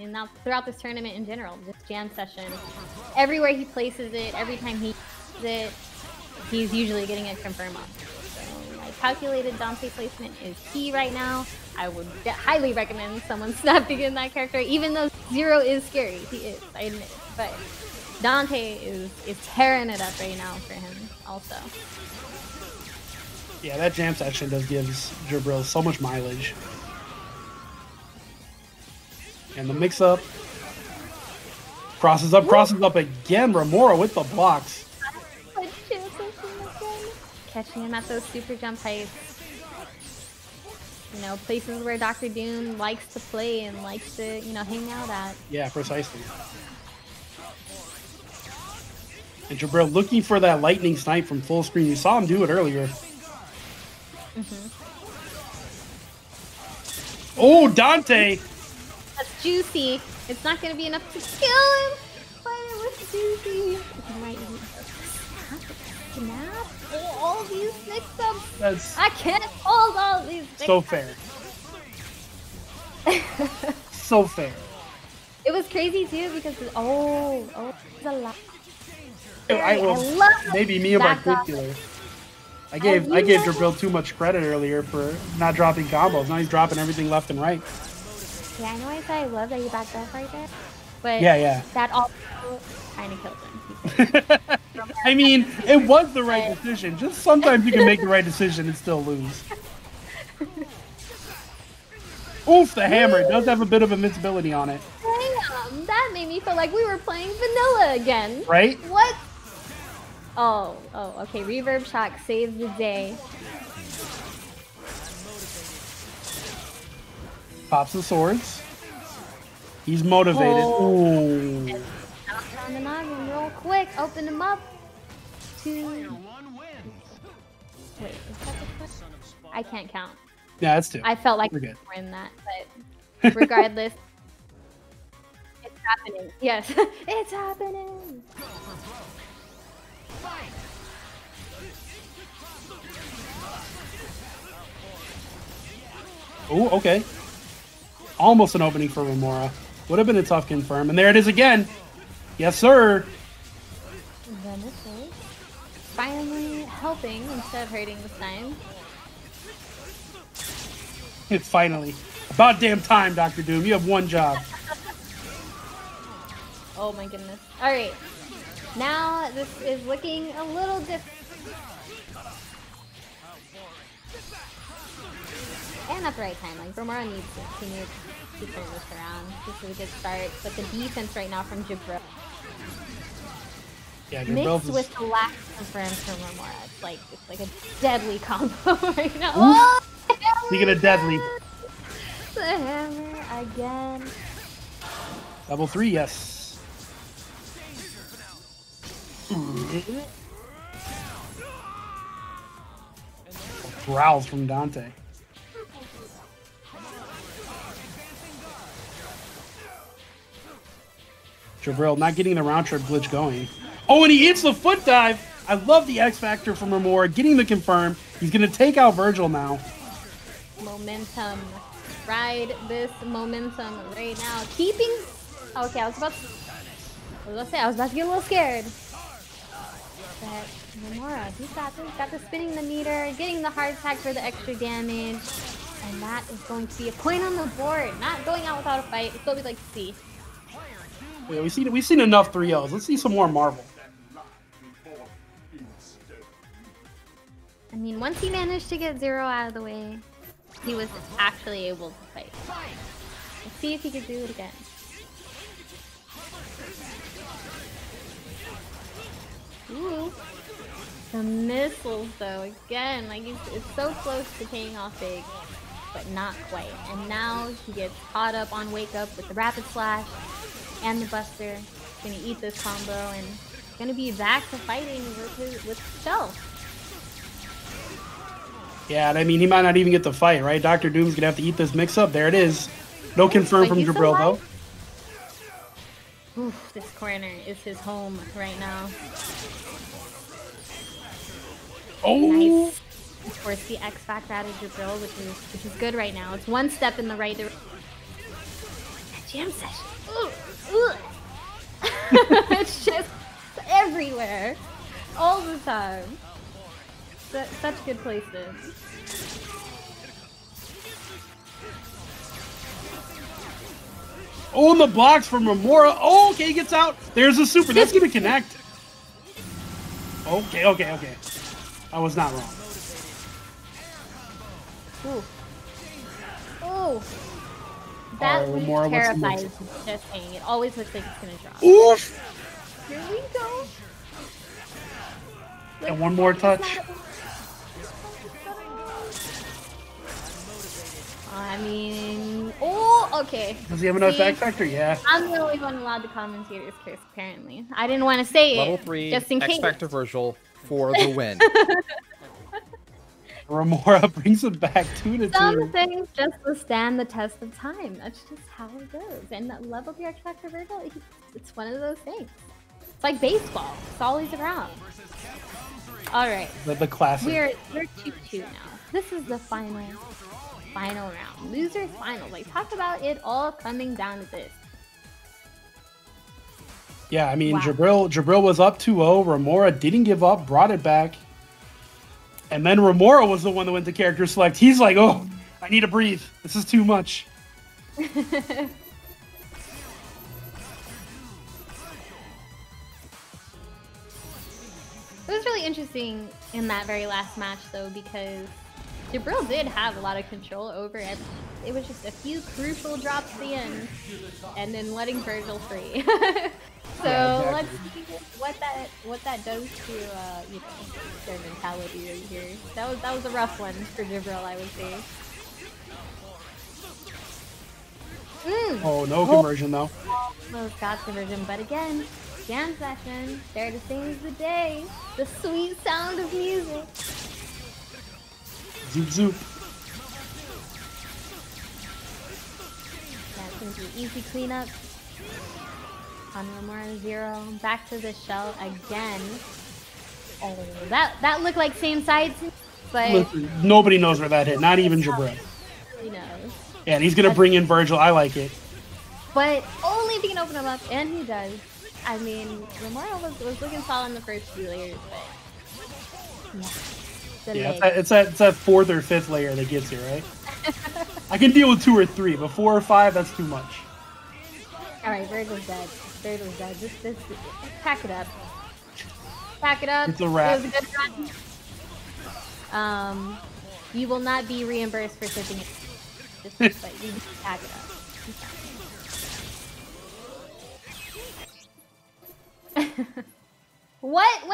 throughout this tournament in general. Just jam session. Everywhere he places it, every time he uses it, he's usually getting it confirmed on. So, like, calculated Dante placement is key right now. I would highly recommend someone snapping in that character, even though Zero is scary. He is, I admit it. But Dante is tearing it up right now for him also. Yeah, that jam section does give Jibril so much mileage. And the mix-up. Crosses up again. Remora with the blocks. Catching him at those super jump heights. You know, places where Dr. Doom likes to play and likes to, you know, hang out at. Yeah, precisely. And Jibril looking for that lightning snipe from full screen. You saw him do it earlier. Oh, Dante! That's juicy. It's not going to be enough to kill him, but it was juicy. Snap. Oh, all these mix-ups. I can't hold all these mix-ups. So fair. So fair. It was crazy too because it's a lot. I love maybe me in particular. I gave Jibril too much credit earlier for not dropping combos. Now he's dropping everything left and right. Yeah, I know I said I love that you backed up right there, but yeah, that also kind of killed him. I mean, it was the right decision. Just sometimes you can make the right decision and still lose. Oof, the hammer. It does have a bit of invincibility on it. Damn, that made me feel like we were playing vanilla again. Right? What? Oh, okay. Reverb Shock saved the day. Pops the swords. He's motivated. Ooh. On the noggin real quick. Open him up. Wait, is that the first? I can't count. Yeah, that's 2. I felt like we were in that, but regardless, it's happening. Yes, it's happening. Oh, okay. Almost an opening for Remora. Would have been a tough confirm. And there it is again. Yes, sir. finally helping instead of hurting this time. It's finally about damn time, Dr. Doom. You have one job. Oh my goodness. Alright. Now this is looking a little different. And at the right time, like Romero needs to continue to turn this around. This is a good start, but the defense right now from Jibril, Yeah, mixed with the lack of confirms from Romero, it's like a deadly combo right now. Oh, Speaking of deadly, the hammer again. level 3, yes. Growls from Dante. Jabril not getting the round trip glitch going. Oh, and he hits the foot dive. I love the X Factor from Remora, getting the confirm. He's going to take out Virgil now. Momentum. Ride this momentum right now. Keeping... Okay, I was about to get a little scared. But Nomura, he's got the spinning the meter, getting the heart attack for the extra damage. And that is going to be a point on the board. Not going out without a fight. It's what we'd like to see. Yeah, we've seen enough 3-0s. Let's see some more Marvel. I mean, once he managed to get 0 out of the way, he was actually able to fight. Let's see if he could do it again. Ooh. The missiles, though, again, like it's so close to paying off big, but not quite. And now he gets caught up on Wake Up with the Rapid Slash and the Buster. Gonna eat this combo and gonna be back to fighting with Shell. Yeah, and I mean, he might not even get the fight, right? Dr. Doom's gonna have to eat this mix-up. There it is. No confirm from Jabril, though. Oof, this corner is his home right now. Oh! Nice. Of course, the X Factor out of Jabril, which is good right now. It's one step in the right direction. Jam session. Ooh. It's just everywhere, all the time. Such good placement. Oh, and the blocks from Remora. Oh, okay, he gets out. There's a super. That's going to connect. Okay. I was not wrong. Ooh. Oh. That Remora, terrifies me. Just saying. It always looks like it's going to drop. Oof! Here we go. And one more touch. I mean, oh, okay. Does he have enough X Factor? Yeah. I'm the only one allowed to commentate his curse, apparently. I didn't want to say Level it. 3, just in X case. Factor Virgil for the win. Remora brings it back 2-2. Some things just will stand the test of time. That's just how it goes. And level 3 X Factor Virgil, it's one of those things. It's like baseball. It's always around. All right. The classic. We're 2-2 now. This is the final round. Losers final. Like, talk about it all coming down to this. Yeah, I mean, Wow. Jabril was up 2-0. Remora didn't give up, brought it back. And then Remora was the one that went to character select. He's like, oh, I need to breathe. This is too much. It was really interesting in that very last match, though, because Jabril did have a lot of control over it. It was just a few crucial drops at the end, and then letting Virgil free. So Yeah, exactly. let's see what that does to their mentality right here. That was a rough one for Jabril, I would say. Oh, no conversion, though. Almost got conversion, but again, jam session, there to save the day. The sweet sound of music. Zoop, zoop. That's going to be easy cleanup. On Remora 0, back to the shell again. Oh, that looked like same sides, but Listen, nobody knows where that hit, not even Jabril. who knows? Yeah, and he's going to bring in Virgil. I like it. But only if he can open him up, and he does. I mean, Remora was looking solid in the first few layers, but The Yeah, leg. it's that fourth or fifth layer that gets you, right? I can deal with 2 or 3, but 4 or 5, that's too much. All right, Virgil's dead. Virgil's dead. This, pack it up. Pack it up. It's a wrap. It was a good run. You will not be reimbursed for switching it. Just like you just pack it up. What?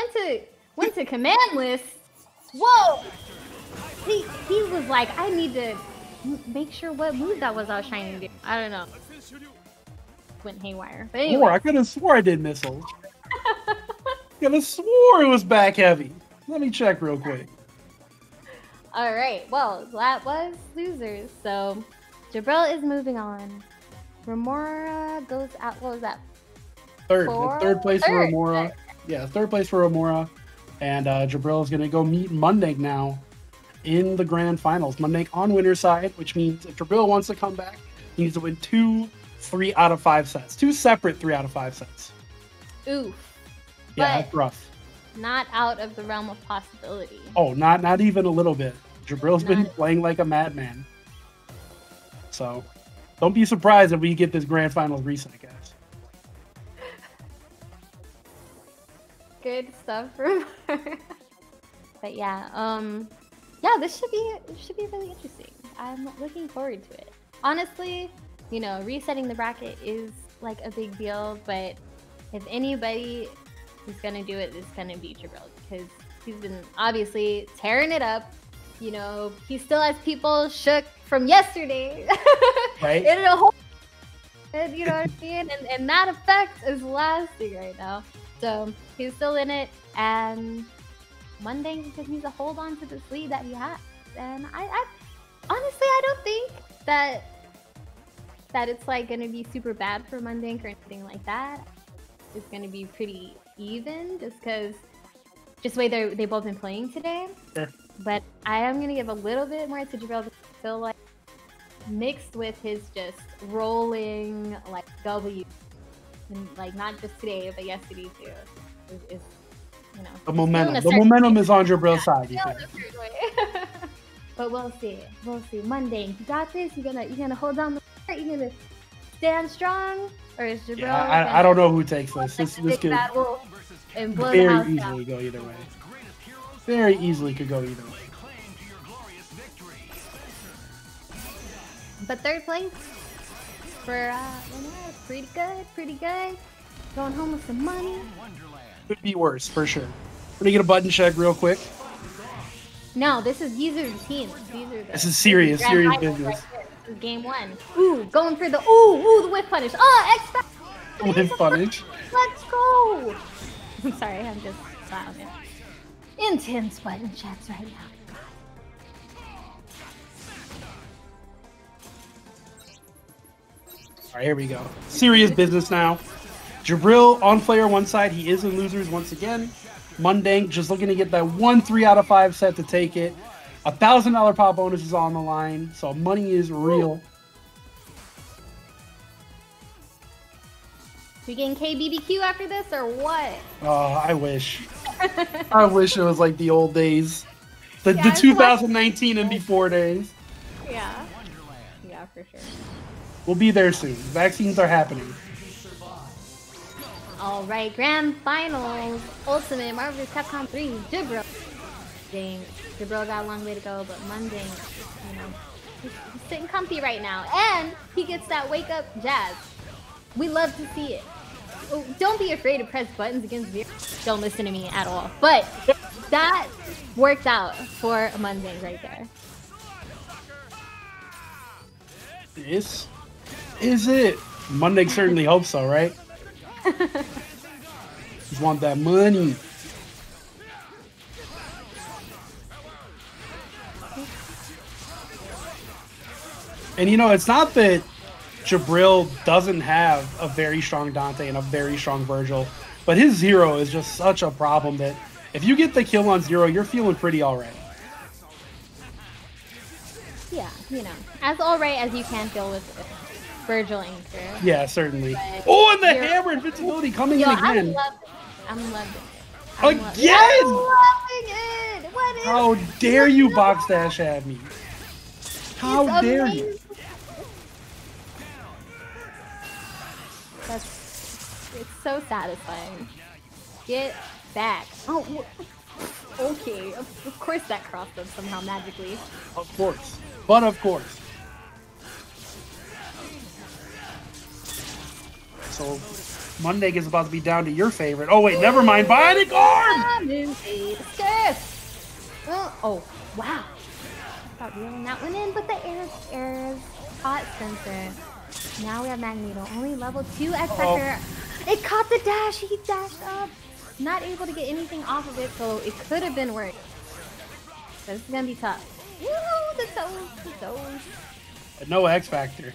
Went to command list? Whoa! He was like, I need to make sure what move that was I was trying to do. I don't know. Went haywire. But anyway. I could have swore I did missiles. Could have swore it was back heavy. Let me check real quick. All right. Well, that was losers. So Jabril is moving on. Remora goes out. What was that? Third. Four? Third place for Third. Remora. Yeah, third place for Remora. And Jabril is going to go meet Mundink now in the grand finals. Mundink on winner's side, which means if Jabril wants to come back, he needs to win 2 3 out of 5 sets. 2 separate 3 out of 5 sets. Oof. Yeah, But that's rough. not out of the realm of possibility. Oh, not even a little bit. Jabril's been Not- playing like a madman. So, don't be surprised if we get this grand finals reset, guys. Good stuff from her. But yeah, this should be really interesting. I'm looking forward to it. Honestly, you know, resetting the bracket is like a big deal, but if anybody is gonna do it, it's gonna be Jabril because he's been obviously tearing it up. You know, he still has people shook from yesterday. Right? In a whole, you know what I mean? And that effect is lasting right now. So he's still in it, and Mundink just needs to hold on to this lead that he has. And I honestly, I don't think that it's like gonna be super bad for Mundink or anything like that. It's gonna be pretty even, just because the way they've both been playing today. Sure. But I am gonna give a little bit more to Jabril. I feel like mixed with his just rolling like W, and like not just today but yesterday too. Is you know The feeling momentum. a The certain momentum way. is on Jabril's side, you Feeling think? a certain way. But we'll see. We'll see. Mundink, you got this. You're gonna hold down the fort. You're gonna stand strong, or is Jabril? Yeah, I don't know who takes this. This big could bad wolf and blow the very house easily down. go either way. Very easily could go either way. But third place for Lenore, pretty good, pretty good. Going home with some money. Could be worse, for sure. We're gonna get a button check real quick. No, these are the teams. This is serious, grand serious finals business. right here. This is game 1. Ooh, going for the the whip punish. Oh, X-Factor. With footage. Let's go. I'm sorry, I'm just smiling. Intense button checks right now. All right, here we go. Serious business now. Jabril on player one side. He is in losers once again. Mundink just looking to get that 1 3 out of 5 set to take it. $1,000 pop bonus is on the line, so money is real. We getting KBBQ after this or what? Oh, I wish. I wish it was like the old days. The Yeah, it's 2019 and before days. Yeah. Yeah, for sure. We'll be there soon. Vaccines are happening. All right, grand finals, Ultimate Marvel vs. Capcom 3, Jabril. Dang, Jabril got a long way to go, but Mundink, you know, he's sitting comfy right now, and he gets that wake up jazz. We love to see it. Oh, don't be afraid to press buttons against Zero. Don't listen to me at all. But that worked out for Mundink right there. This is it. Mundink certainly hopes so, right? Just want that money. And you know, it's not that Jabril doesn't have a very strong Dante and a very strong Virgil, but his Zero is just such a problem that if you get the kill on Zero, you're feeling pretty alright. Yeah, you know, as alright as you can feel with Virgil Anchor. Yeah, certainly. But Oh, and the you're- hammer invincibility coming Yo, in I'm again. loving it. I'm loving it. Again! I'm loving it! What is How dare you box dash at me? How It's dare amazing. you? It's so satisfying. Get back. Oh, okay. Of course that crossed them somehow magically. Of course. But of course. So, Monday is about to be down to your favorite. Oh, wait, never mind. Bionic Arm! Oh, wow. Thought reeling that one in, but the airs caught Spencer. Now we have Magneto. Only level 2 X Factor. It caught the dash. He dashed up. Not able to get anything off of it, so it could have been worse. But this is going to be tough. Woo! The toes. No X Factor.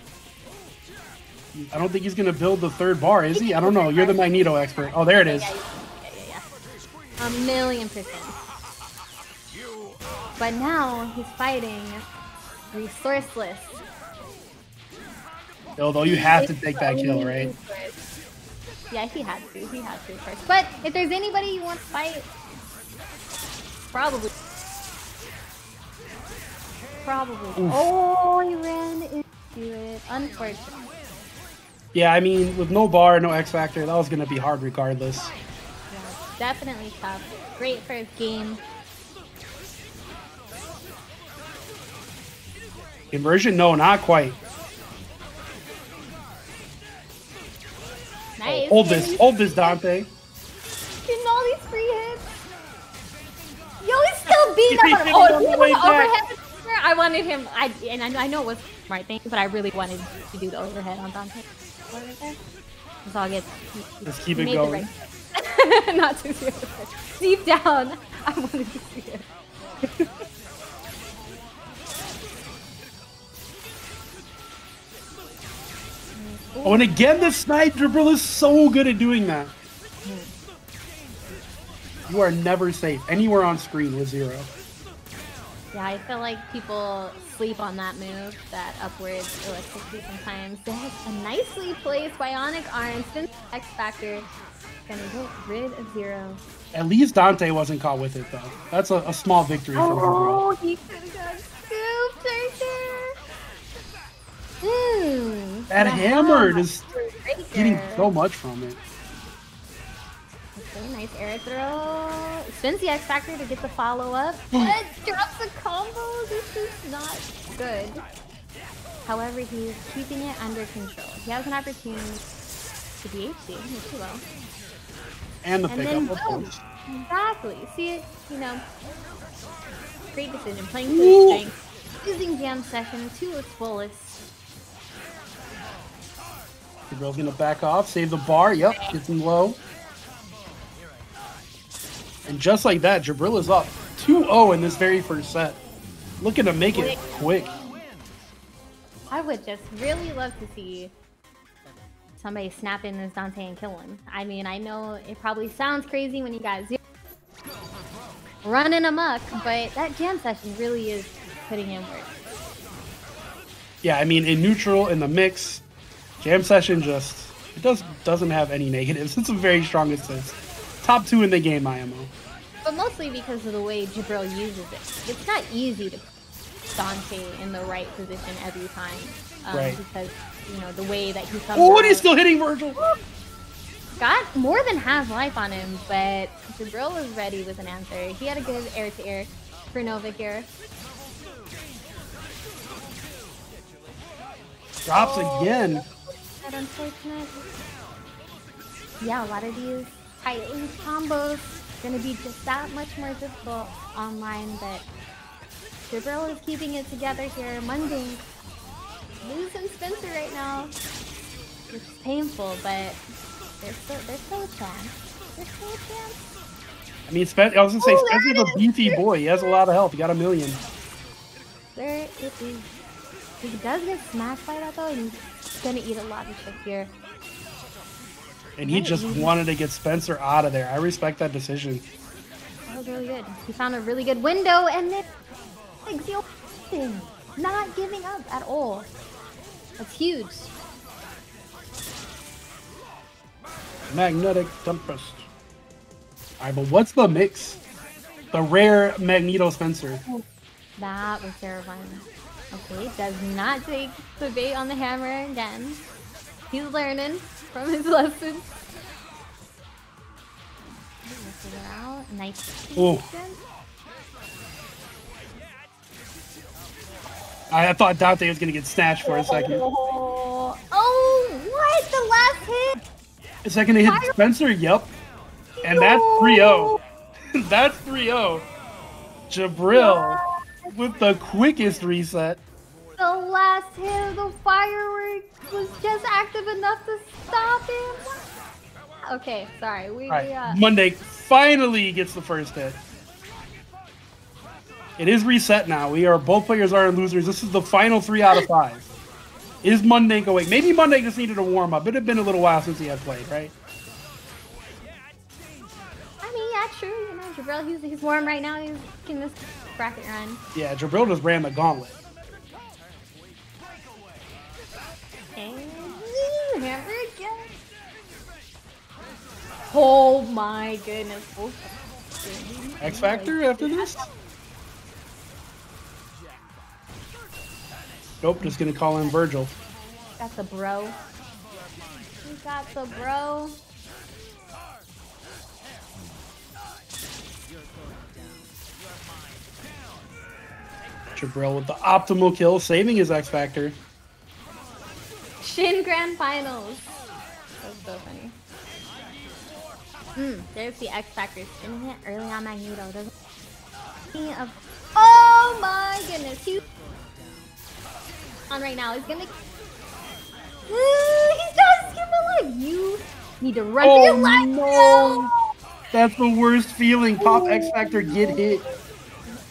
I don't think he's going to build the third bar, is he? I don't know. You're the Magneto expert. Oh, there it is. Yeah. 1,000,000%. But now he's fighting resourceless. Although you have to take that kill, right? Yeah, he had to. He had to first. But if there's anybody you want to fight, probably. Oof. Oh, he ran into it. Unfortunately. Yeah, I mean, with no bar, no X Factor, that was going to be hard regardless. Yeah, definitely tough. Great first game. Inversion? No, not quite. Nice. Hold this, Dante. Getting all these free hits. Yo, he's still beating He's up. hitting Oh, on he the was way back. overhead. I wanted him. I know it was a smart thing, but I really wanted to do the overhead on Dante. Right there. So I'll get. Let's keep it made the going. right- Not too serious. Deep down, I wanted to see it. Oh, and again, the snipe dribble is so good at doing that. You are never safe anywhere on screen with zero. Yeah, I feel like people sleep on that move, that upward electricity sometimes. That's a nicely placed Bionic Arm. Spin X Factor. Gonna get rid of zero. At least Dante wasn't caught with it, though. That's a small victory for Oh, him. he could have got scooped right there. That hammer is right getting there. so much from it. Okay, nice air throw. Spins the X Factor to get the follow up. But drops a combo. This is not good. However, he's keeping it under control. He has an opportunity to be HD, which he will. And the And then pickup, of boom. course. Exactly. See it, great decision. Playing to his strength. Using Jam Session to its fullest. The girl's gonna back off, save the bar. Yep, gets him low. And just like that, Jabril is up 2-0 in this very first set. Looking to make it quick. I would just really love to see somebody snap in this Dante and kill him. I mean, I know it probably sounds crazy when you got zero running amok, but that Jam Session really is putting in work. Yeah, I mean, in neutral, in the mix, Jam Session doesn't have any negatives. It's a very strong assist. Top 2 in the game, IMO. But mostly because of the way Jabril uses it. It's not easy to put Dante in the right position every time. Right. Because, the way that he comes Oh, and out- he's still hitting Virgil. Got more than half life on him, but Jabril was ready with an answer. He had a good air-to-air for Nova here. Drops again. That unfortunate. Yeah, a lot of these high-end combos gonna be just that much more difficult online, but Jabril is keeping it together here. Munding losing Spencer right now. It's painful, but there's still a chance. There's still a chance. I mean, I was gonna say, Oh, there Spencer's it a is. beefy boy. He has a lot of health. He got 1,000,000. There it is. He does get smashed by that though, and he's gonna eat a lot of shit here. And he just wanted to get Spencer out of there. I respect that decision. That was really good. He found a really good window, and then Exio not giving up at all. That's huge. Magnetic Tempest. All right, but what's the mix? The rare Magneto Spencer. That was terrifying. Okay, does not take the bait on the hammer again. He's learning from his lessons. Figure out. Nice. Ooh. I thought Dante was gonna get snatched for a second. Oh, what? The last hit? A second to hit Spencer, yep. And that's 3-0. That's 3-0. Jabril with the quickest reset. The last hit of the firework was just active enough to stop him. Okay, sorry. All right, Monday finally gets the first hit. It is reset now. Both players are losers. This is the final 3 out of 5. Is Monday awake? Maybe Monday just needed a warm up. It had been a little while since he had played, right? I mean, yeah, true. You know, Jabril, he's warm right now. He's getting this bracket run. Yeah, Jabril just ran the gauntlet. And hammer again. Oh my goodness. Oh, X Factor after this? Nope, just gonna call in Virgil. Got the bro. We got the bro. Jabril with the optimal kill, saving his X Factor. Shin Grand Finals. That's so funny. There's the X Factor spinning it early on Magneto. Oh my goodness. He's on right now. He's gonna. He does skip a leg. You need to run for your life. No. That's the worst feeling. Pop X Factor get hit.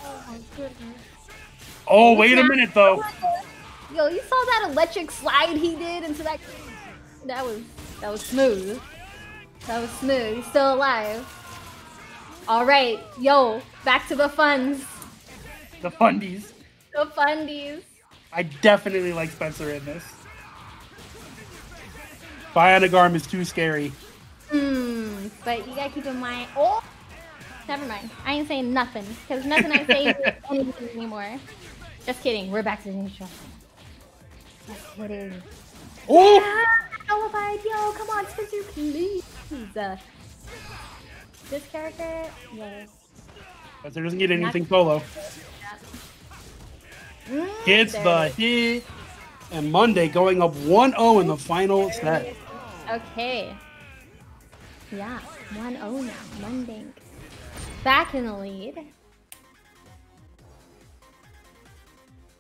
Oh my goodness. Oh, wait a minute though. Yo, you saw that electric slide he did into that. That was smooth. That was smooth. He's still alive. All right, yo, back to the funds. The fundies. The fundies. I definitely like Spencer in this. Bionic Arm is too scary. But you gotta keep in mind. Oh, never mind. I ain't saying nothing because nothing I say is anything anymore. Just kidding. We're back to the neutral. Just kidding. Oh! Yeah, qualified. Yo, come on, Spencer, please. This character, yes. Spencer doesn't get anything solo. Gets the hit. And Monday going up 1-0 in the final set. Okay. Yeah, 1-0 now. Monday back in the lead.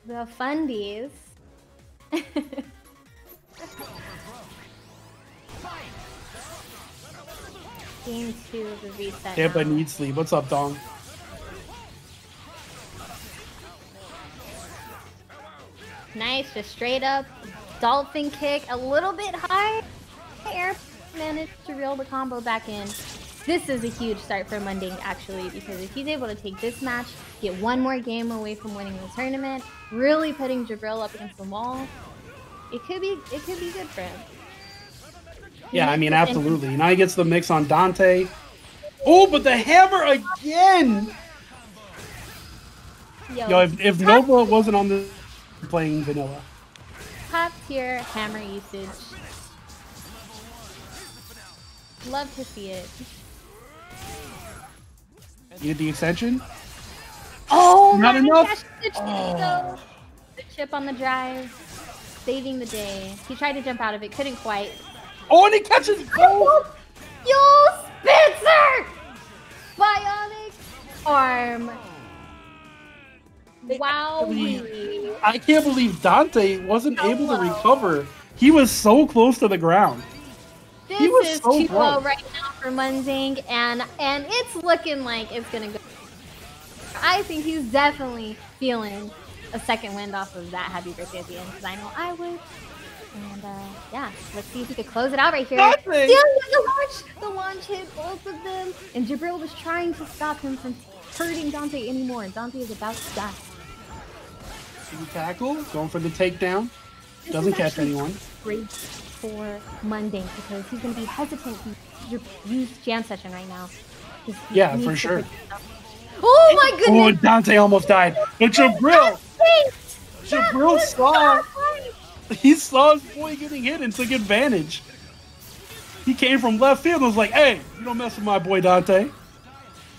The fundies. Game 2 of the reset. Tampa now. needs sleep. What's up, Dong? Nice, just straight up dolphin kick, a little bit high. Air managed to reel the combo back in. This is a huge start for Munding actually, because if he's able to take this match, get one more game away from winning the tournament, really putting Jabril up against the wall, it could be good for him. Yeah, I mean, absolutely. Now he gets the mix on Dante. Oh, but the hammer again! Yo, if Nova wasn't on the playing vanilla. Top tier hammer usage. Love to see it. You get the extension? Oh, not enough. The chip on the drive, saving the day. He tried to jump out of it, couldn't quite. Oh, and he catches both! Yo, Spencer! Bionic arm. Wow. I can't believe Dante wasn't able to recover. He was so close to the ground. This was is so too low close. right now for Munzing, and it's looking like it's gonna go. I think he's definitely feeling a second wind off of that happy birthday at the end, because I know I would. And yeah, let's see if we could close it out right here. Nothing. The launch hit both of them, and Jabril was trying to stop him from hurting Dante anymore, and Dante is about to die. Tackle, going for the takedown. This Doesn't is catch actually anyone. Great for Monday, because he's going to be hesitant to use Jam Session right now. Yeah, for sure. Oh my Oh, goodness! Dante almost died. But Jabril saw his boy getting hit and took advantage. He came from left field and was like, "Hey, you don't mess with my boy Dante."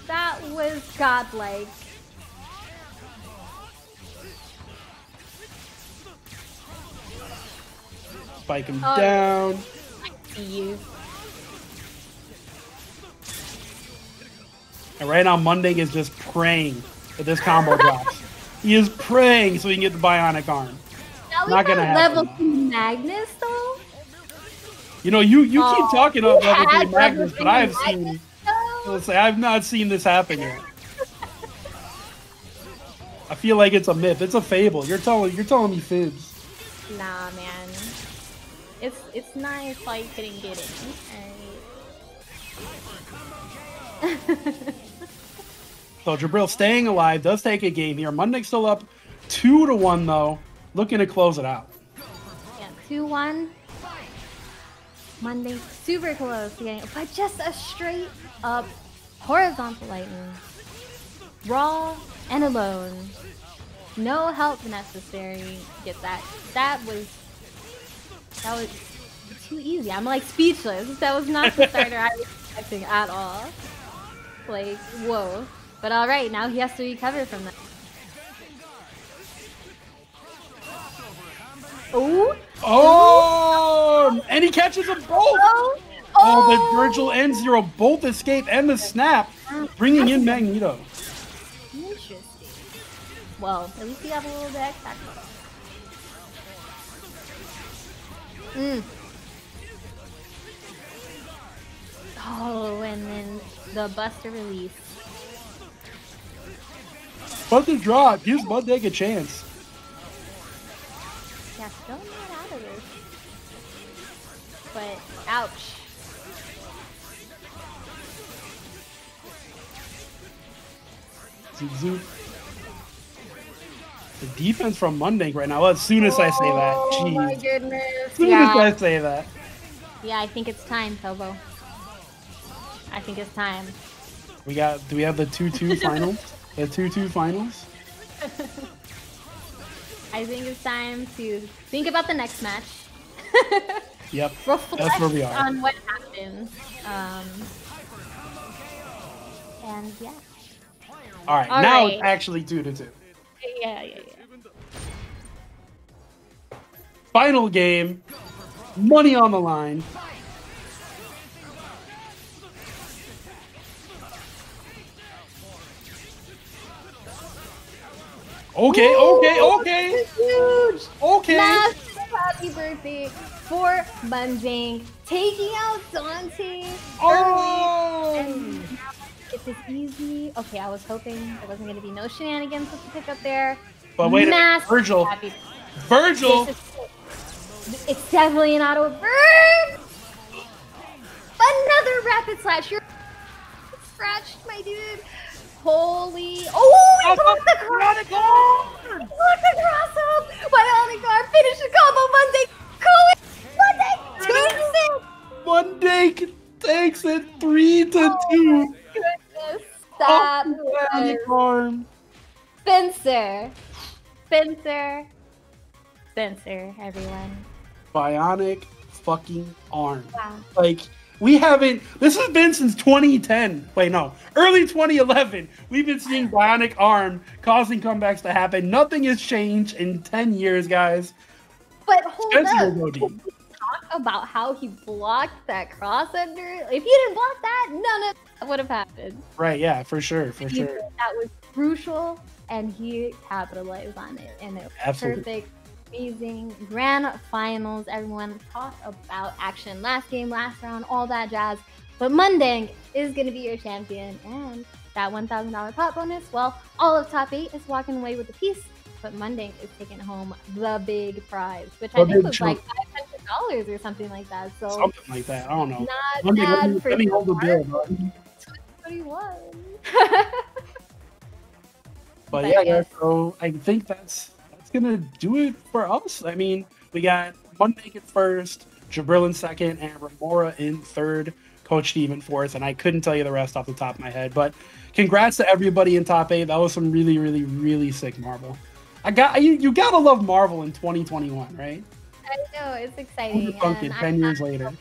That was godlike. Spike him down. See you. And right now, Munding is just praying that this combo drops. He is praying so he can get the bionic arm. Now Not gonna happen. level 3 Magnus though. You know, you keep talking about level 3 had Magnus, but I have level 3 seen. Magnus, though? Let's say I've not seen this happen yet. I feel like it's a myth. It's a fable. You're telling me fibs. Nah, man. It's nice how you couldn't get it. Alright. So Jabril staying alive does take a game here. Munding's still up 2-1 though, looking to close it out. Yeah, 2-1. Monday, super close to getting it, but just a straight up horizontal lightning. Raw and alone. No help necessary. Get that. That was too easy. I'm like speechless. That was not the starter I was expecting at all. Like, whoa. But alright, now he has to recover from that. Oh! Oh! And he catches them both! Oh, the Oh! Virgil and Zero both escape and the snap, bringing in Magneto. Interesting. Well, at least we have a little bit extra. Oh, and then the Buster release. But the drop gives Munding a chance. Yeah, still not out of this. But, ouch. Zoop, zoop. The defense from Munding right now, as soon as I say that, Oh my jeez. goodness. As soon as I say that. Yeah, I think it's time, Tobo. I think it's time. Do we have the 2-2 finals? The 2-2 finals? I think it's time to think about the next match. Yep. Reflect That's where we are. on what happened. And yeah. Alright, All now right. it's actually 2-2. Yeah. Final game. Money on the line. Okay. Huge! Okay. Massive happy birthday for Munding, taking out Dante Oh! and now it's as easy. Okay, I was hoping there wasn't going to be no shenanigans with the pickup there. But wait a minute, Massive Virgil. happy- Virgil. It's definitely an auto burn. Another rapid slash. You're scratched, my dude. Holy! Oh, he blocked the cross. Blocked the cross up. Bionic arm. Finish the combo. Monday. Monday takes it. Munding takes it 3-2. Goodness, that Bionic was arm. Spencer, everyone. Bionic fucking arm. Wow. Like, we haven't, this has been since 2010. Wait, no, early 2011. We've been seeing Bionic arm causing comebacks to happen. Nothing has changed in 10 years, guys. But hold Spencer up. will go deep. Talk about how he blocked that cross under. If you didn't block that, none of that would have happened. Right, yeah, for sure. That was crucial, and he capitalized on it. And it was Absolutely. perfect, amazing. Grand finals, everyone talk about action. Last game, last round, all that jazz. But Munding is going to be your champion, and that $1,000 pot bonus, well, all of top 8 is walking away with the piece, but Munding is taking home the big prize, which I The think big was chunk. like $500 or something like that. So Something like that. I don't know. not Let bad me, for let me hold the bill, Mark. bro. 21. But yeah, guys, so I think that's gonna do it for us. I mean, we got Munding in first, Jabril in second, and Remora in third. Coach Steven fourth, and I couldn't tell you the rest off the top of my head. But congrats to everybody in top 8. That was some really, really, really sick Marvel. You gotta love Marvel in 2021, right? I know, it's exciting. And 10 years later.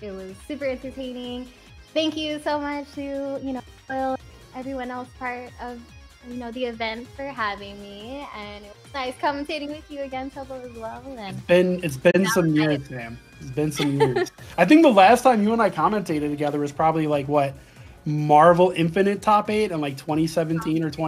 It was super entertaining. Thank you so much to, Will, everyone else part of, the event for having me. And it was nice commentating with you again, Topo, as well. And it's been some years, Sam. It's been some years. I think the last time you and I commentated together was probably like, what, Marvel Infinite top 8 in like 2017 or 20.